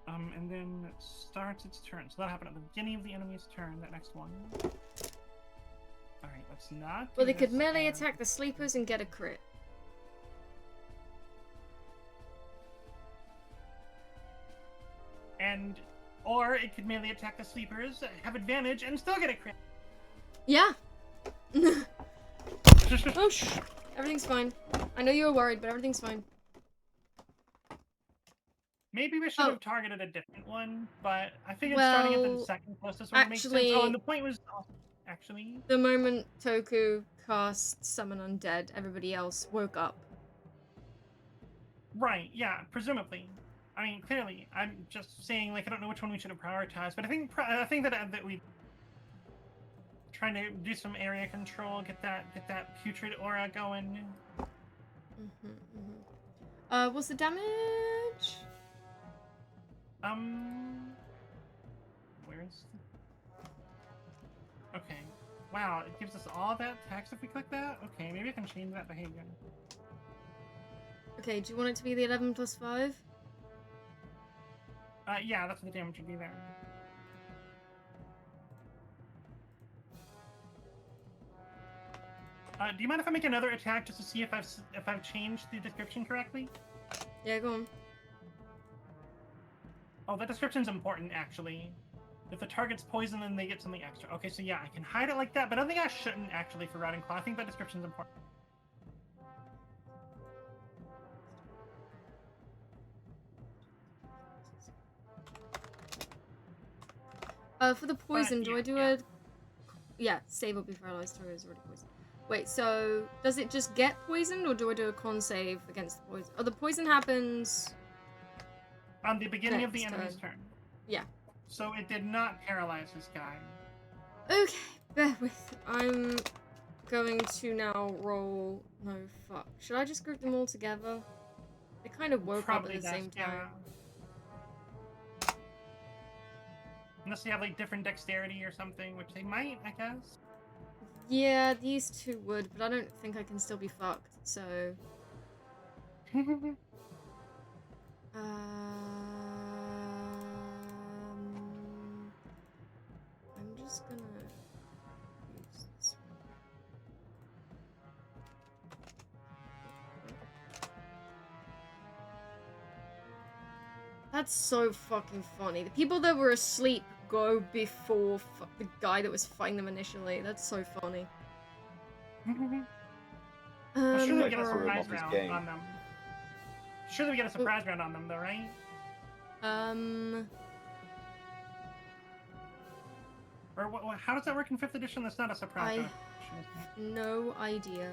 And then it starts its turn. So that'll happen at the beginning of the enemy's turn, that next one. Alright, let's not. Well, do they could this, melee and- attack the sleepers and get a crit. Or it could melee attack the sleepers, have advantage, and still get a crit. Yeah. Oh, shh. Everything's fine. I know you were worried, but everything's fine. Maybe we should Oh. have targeted a different one, but I figured starting at the Well, second closest one makes sense. Oh, actually- and the point was actually. The moment Toku cast Summon Undead, everybody else woke up. Right, yeah, presumably. I mean, clearly, I'm just saying, like, I don't know which one we should have prioritized, but I think that we trying to do some area control, get that putrid aura going. What's the damage? Where's the... Okay. Wow, it gives us all that text if we click that? Okay, maybe I can change that behavior. Okay, do you want it to be the 11 plus 5? Yeah, that's what the damage would be there. Do you mind if I make another attack just to see if I've changed the description correctly? Yeah, go on. Oh, that description's important, actually. If the target's poison, then they get something extra. Okay, so yeah, I can hide it like that, but I think I shouldn't, actually, for Riding Claw. I think that description's important. For the poison, do I do yeah. a... Yeah, save will be paralyzed. Target is already poisoned. Wait, so does it just get poisoned, or do I do a con save against the poison? Oh, the poison happens... On the beginning of the Next enemy's turn. Yeah. So it did not paralyze this guy. Okay, bear with. I'm going to now roll... No, fuck. Should I just group them all together? They kind of woke up at the best, same time. Unless they have like different dexterity or something, which they might, I guess. Yeah, these two would, but I don't think I can still be fucked, so... I'm just gonna use this one. That's so fucking funny. The people that were asleep go before the guy that was fighting them initially. That's so funny. I'm sure we get a That's a real surprise office round game. on them. Surely we get a surprise round on them, though, right? Or how does that work in 5th edition? That's not a surprise round. No idea.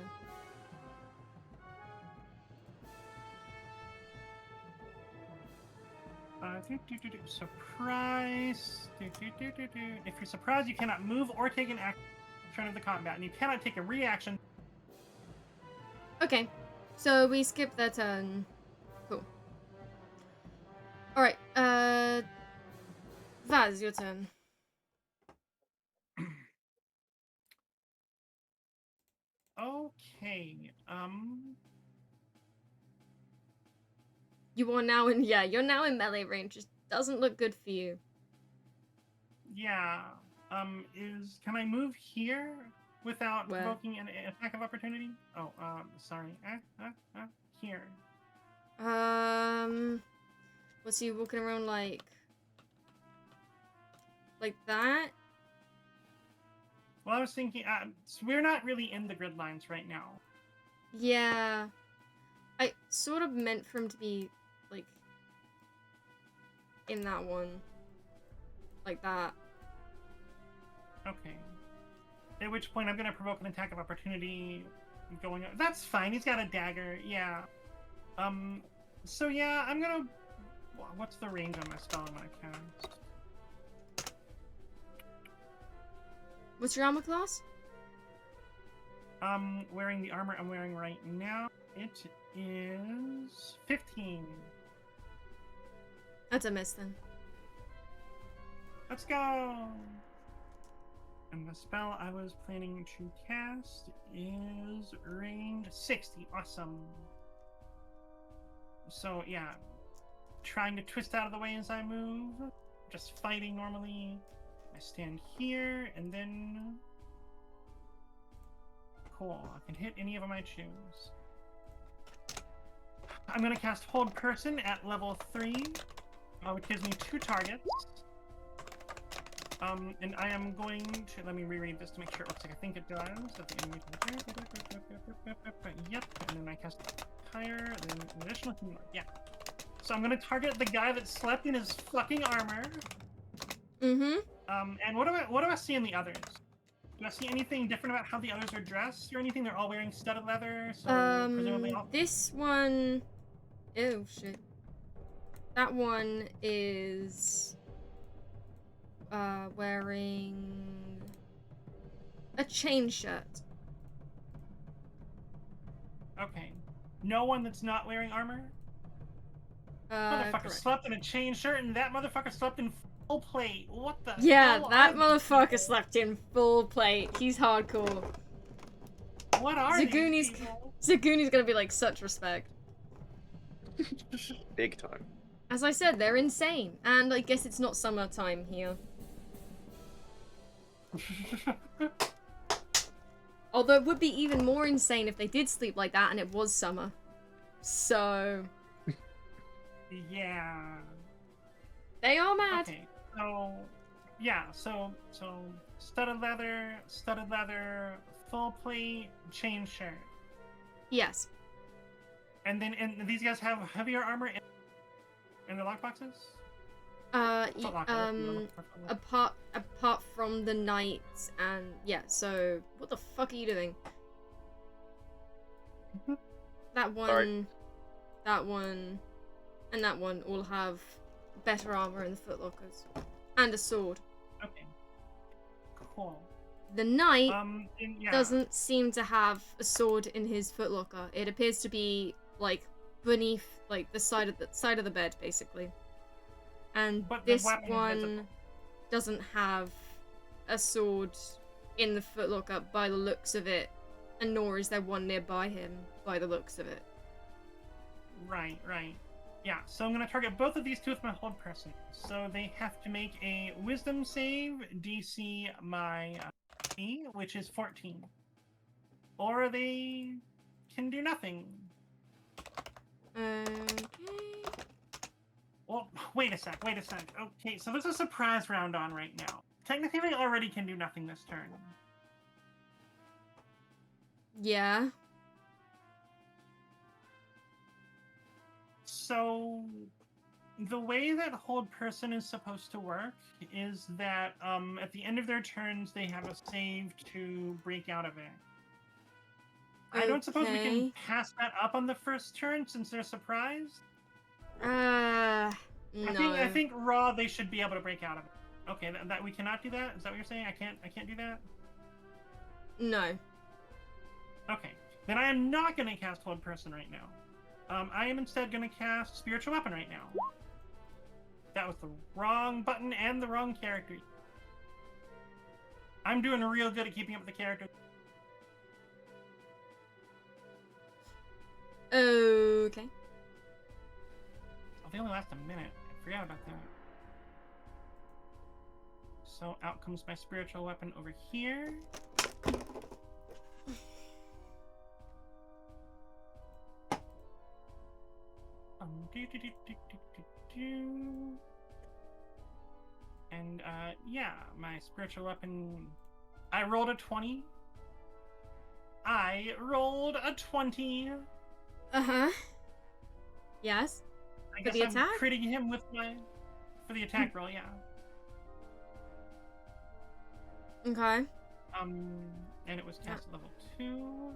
Surprise. If you're surprised, you cannot move or take an action turn of the combat, and you cannot take a reaction. Okay, so we skip that turn. Cool. Alright, Vaz, your turn. Okay, You are now in, yeah, you're now in melee range. Just doesn't look good for you. yeah, can I move here without Where? provoking an attack of opportunity? Oh, sorry, here. What's he walking around like that? Well, I was thinking, so we're not really in the grid lines right now. Yeah. I sort of meant for him to be, like, in that one. Like that. Okay. At which point I'm gonna provoke an attack of opportunity going on. That's fine, he's got a dagger, yeah. So yeah, I'm gonna... What's the range on my spell I'm gonna cast? What's your armor class? Wearing the armor I'm wearing right now, it is 15. That's a miss then. Let's go! And the spell I was planning to cast is range 60. Awesome. So, yeah. Trying to twist out of the way as I move. Just fighting normally. I stand here, and then... Cool. I can hit any of them I choose. I'm going to cast Hold Person at level 3, which gives me 2 targets. And I am going to... Let me reread this to make sure it looks like I think it does. At the enemy... Yep. And then I cast higher, then an additional... Yeah. So I'm going to target the guy that slept in his fucking armor. Mm-hmm. And what do I see in the others? Do I see anything different about how the others are dressed or anything? They're all wearing studded leather, so presumably all... This one... Oh, shit. That one is... wearing... a chain shirt. Okay. No one that's not wearing armor? Motherfucker Correct. slept in a chain shirt and that motherfucker slept in full plate. What the Yeah, hell that are motherfucker these slept in full plate. He's hardcore. people? What are Zaguni's- these people? Zaguni's gonna be like, such respect. Big time. As I said, they're insane. And I guess it's not summertime here. Although it would be even more insane if they did sleep like that and it was summer. So... Yeah. They are mad. Okay. So, yeah. So studded leather, full plate, chain shirt. Yes. And these guys have heavier armor in their lockboxes? Apart from the knights and yeah, so what the fuck are you doing? That one, Sorry. that one, and that one all have better armor in the footlockers. And a sword. Okay. Cool. The knight Yeah. doesn't seem to have a sword in his footlocker. It appears to be like beneath like the side of the bed, basically. And But the this weapon is one visible. doesn't have a sword in the footlocker by the looks of it, and nor is there one nearby him by the looks of it. Right, right. Yeah, so I'm going to target both of these two with my hold person. So they have to make a wisdom save, DC my E, which is 14. Or they can do nothing. Okay. Well, wait a sec. Okay, so there's a surprise round on right now. Technically, they already can do nothing this turn. Yeah. So, the way that hold person is supposed to work is that at the end of their turns, they have a save to break out of it. I don't suppose we can Okay. pass that up on the first turn since they're surprised. No. I think raw they should be able to break out of it. Okay, that we cannot do that. Is that what you're saying? I can't do that. No. Okay, then I am not going to cast hold person right now. I am instead going to cast spiritual weapon right now. That was the wrong button and the wrong character. I'm doing real good at keeping up with the character. Okay. Oh, they only last a minute. I forgot about that. So out comes my spiritual weapon over here. And yeah, my spiritual weapon. I rolled a 20. I rolled a 20. Uh-huh. Yes. I For guess the I'm attack? critting him with my for the attack roll, yeah. Okay. And it was cast at level 2.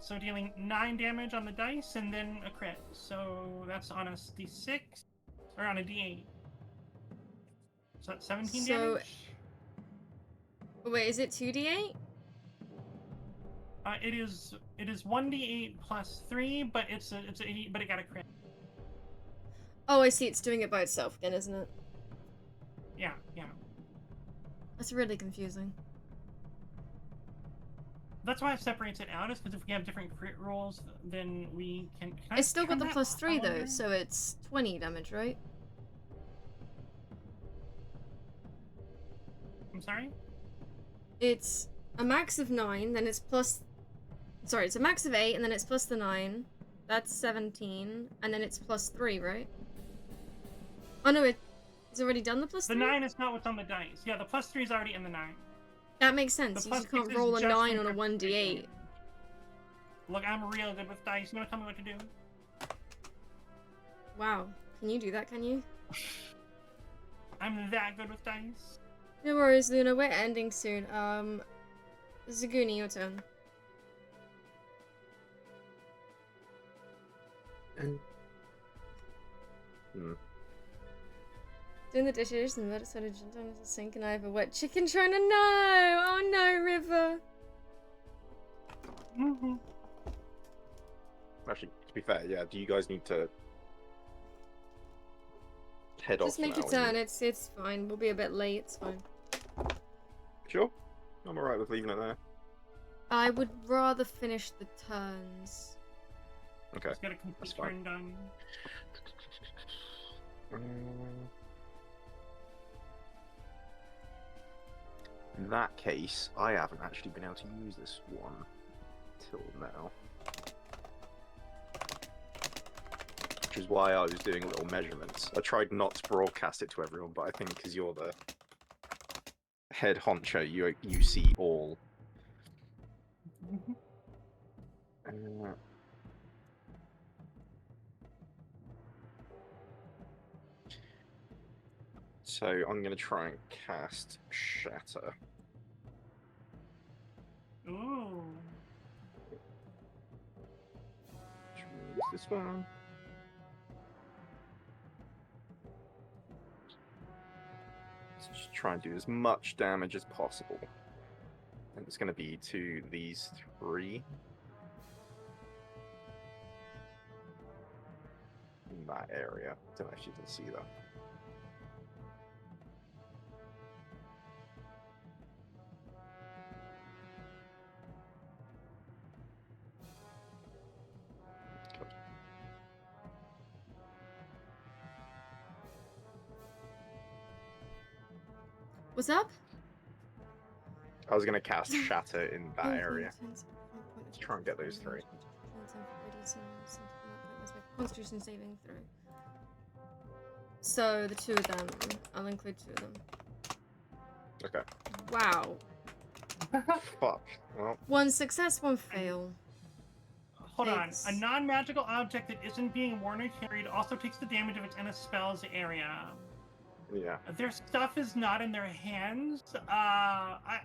So dealing 9 damage on the dice and then a crit. So that's on a D6 or on a D8. So that's 17 damage. Wait, is it 2d8? It is 1d8 plus 3, but but it got a crit. Oh, I see. It's doing it by itself again, isn't it? Yeah. That's really confusing. That's why it separates it out, is because if we have different crit rolls, then we can I It's still got turn the that plus off, 3 I though, wonder? so it's 20 damage, right? I'm sorry? It's a max of 9, then it's plus... Sorry, it's a max of 8, and then it's plus the 9. That's 17, and then it's plus 3, right? Oh no, it's already done the plus 3? The 9 is not what's on the dice. Yeah, the plus 3 is already in the 9. That makes sense. The You plus just can't 6 is roll a just 9 from on a 1d8. Look, I'm real good with dice. You wanna tell me what to do? Wow. Can you do that, can you? I'm that good with dice. No worries, Luna. We're ending soon. Zaguni, your turn. Doing the dishes and let it sort of jump down into the sink, and I have a wet chicken trying to know. Oh no, River. Mm-hmm. Actually, to be fair, yeah, do you guys need to head off Just make now? your turn. It's fine. We'll be a bit late. It's fine. Sure. I'm alright with leaving it there. I would rather finish the turns. Okay. Just get a complete That's fine. turn done. In that case, I haven't actually been able to use this one till now. Which is why I was doing little measurements. I tried not to broadcast it to everyone, but I think because you're the head honcho, you see all. So I'm going to try and cast Shatter. Ooh. Choose this one. So just try and do as much damage as possible. And it's going to be to these 3. In that area. Don't know if you can see that. What's up? I was gonna cast Shatter in that Oh, area. Let's try and get those three. Constitution saving throw. So the two of them, I'll include two of them. Okay. Wow. Fuck. Well, One success, one fail. Hold on. Takes- A non-magical object that isn't being worn or carried also takes the damage if it's in a spell's area. yeah. Their stuff is not in their hands. I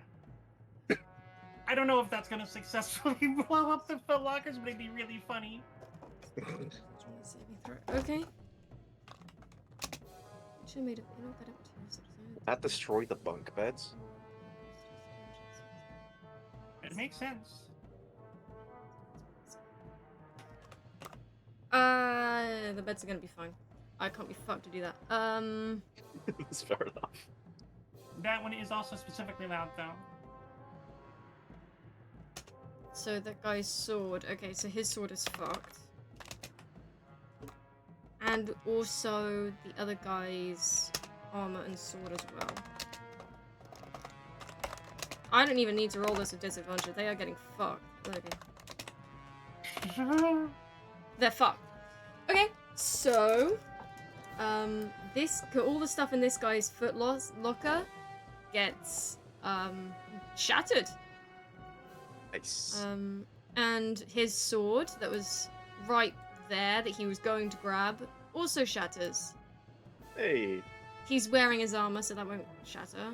don't know if that's gonna successfully blow up the foot lockers, but it'd be really funny. Okay. Should have made it better materials. That destroy the bunk beds. It makes sense. The beds are gonna be fine. I can't be fucked to do that. That's fair enough. That one is also specifically loud, though. So that guy's sword. Okay, so his sword is fucked. And also the other guy's armor and sword as well. I don't even need to roll this with disadvantage. They are getting fucked. Okay. They're fucked. Okay, so all the stuff in this guy's foot locker gets shattered. Nice. And his sword that was right there that he was going to grab also shatters. Hey. He's wearing his armor, so that won't shatter.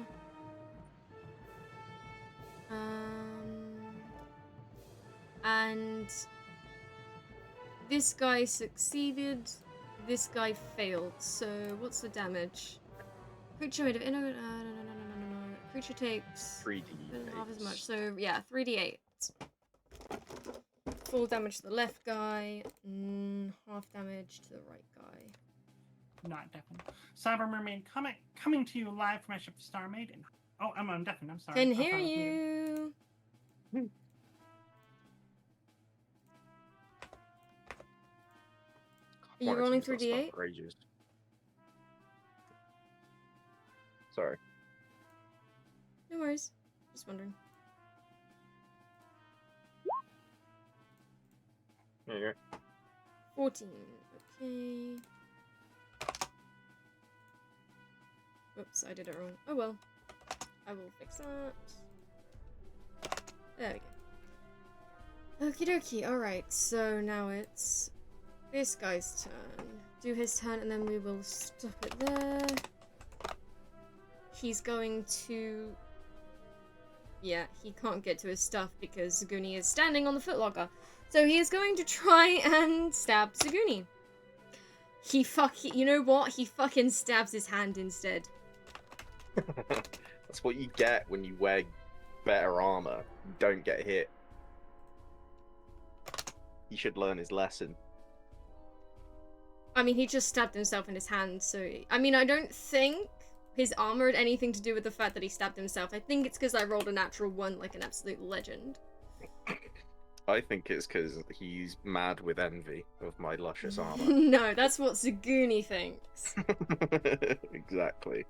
And this guy succeeded. This guy failed. So what's the damage? Creature made of no. Creature takes 3D. half as much. So yeah, 3d8. Full damage to the left guy, half damage to the right guy. Not deafened. Cyber Mermaid coming to you live from my ship, Star Maiden. Oh, I'm deafened. I'm sorry. Can I thought hear I was muted. you. Are you rolling 3d8? Sorry. No worries. Just wondering. There you go. 14. Okay. Oops, I did it wrong. Oh well. I will fix that. There we go. Okie dokie. Alright, so now it's this guy's turn. Do his turn and then we will stop it there. He's going to... Yeah, he can't get to his stuff because Zaguni is standing on the footlocker. So he is going to try and stab Zaguni. You know what? He fucking stabs his hand instead. That's what you get when you wear better armor. You don't get hit. He should learn his lesson. I mean, he just stabbed himself in his hand, so... I mean, I don't think his armor had anything to do with the fact that he stabbed himself. I think it's because I rolled a natural 1 like an absolute legend. I think it's because he's mad with envy of my luscious armor. No, that's what Zaguni thinks. Exactly.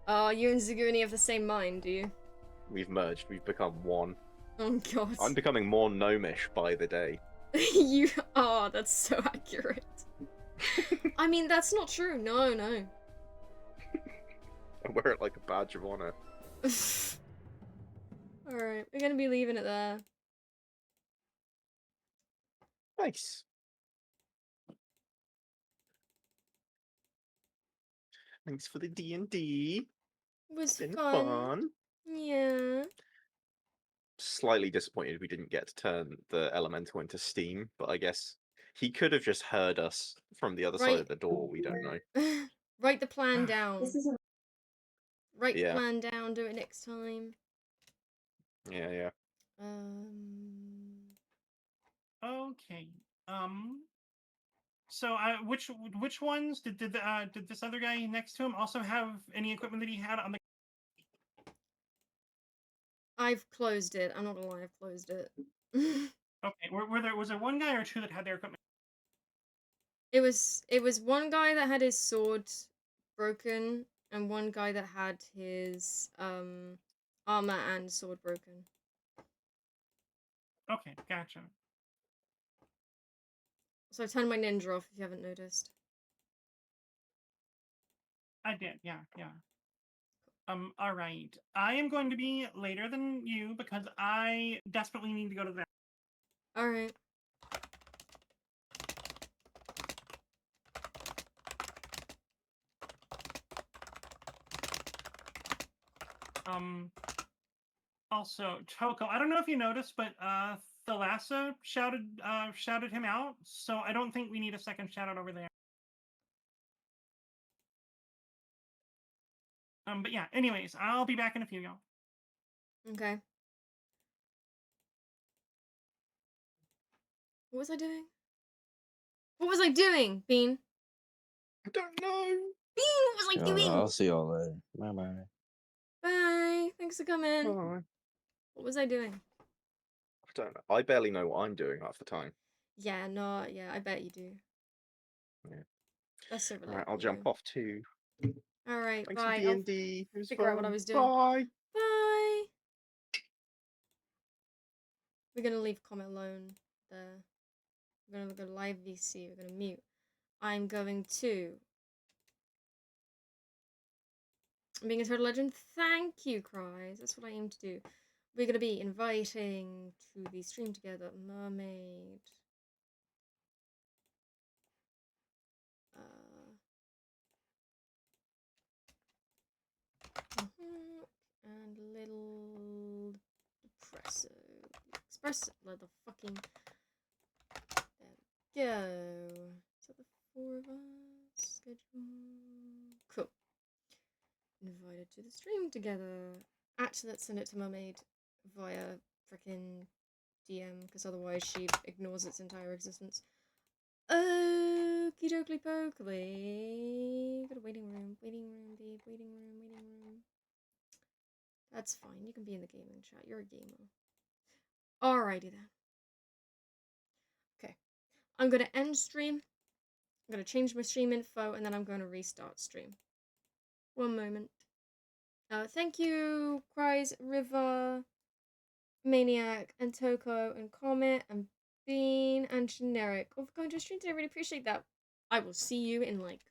You and Zaguni have the same mind, do you? We've merged. We've become one. Oh god. I'm becoming more gnomish by the day. You are, that's so accurate. I mean, that's not true. No, no. I wear it like a badge of honor. Alright, we're gonna be leaving it there. Nice. Thanks for the D&D. It was Been fun. fun. Yeah. Slightly disappointed we didn't get to turn the elemental into steam, but I guess he could have just heard us from the other side of the door. We don't know. Write the plan down. Write the Yeah. plan down, do it next time. Yeah, yeah. Okay. So, which ones did this other guy next to him also have any equipment that he had on the? I've closed it. I'm not gonna lie, I've closed it. Okay. Was there one guy or two that had their equipment? It was one guy that had his sword broken, And one guy that had his armor and sword broken. Okay, gotcha. So I turned my ninja off if you haven't noticed. I did, yeah. All right. I am going to be later than you because I desperately need to go to the Alright. Also, Toko, I don't know if you noticed, but Thalassa shouted him out, so I don't think we need a second shout out over there. But yeah, anyways, I'll be back in a few, y'all. Okay. What was I doing? What was I doing, Bean? I don't know. Bean, what was I doing? I'll see y'all later. Bye bye. Bye. Thanks for coming. Bye. What was I doing? I don't know. I barely know what I'm doing half the time. Yeah, no, yeah, I bet you do. Yeah. That's so All relatable. right, I'll jump off too. Alright, Thanks bye. for I'll D&D. It was figure out what I fun. was doing. Bye. Bye. We're gonna leave Komette alone there. We're gonna go live VC. We're gonna mute. I'm going to. Being a turtle legend. Thank you, Cries. That's what I aim to do. We're gonna be inviting to the stream together Mermaid. And little depresso. Espresso. The fucking. There we go. Is that the 4 of us? Schedule. Cool. Invited to the stream together. Actually, let's send it to Mermaid via frickin' DM, because otherwise she ignores its entire existence. Okie dokie pokely. Got a waiting room, babe, waiting room. That's fine, you can be in the gaming chat, you're a gamer. Alrighty then. Okay, I'm gonna end stream. I'm gonna change my stream info, and then I'm gonna restart stream. One moment. Thank you, Cries, River, Maniac, and Toko, and Comet, and Bean, and Generic all for going to the stream today. I really appreciate that. I will see you in like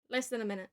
less than a minute.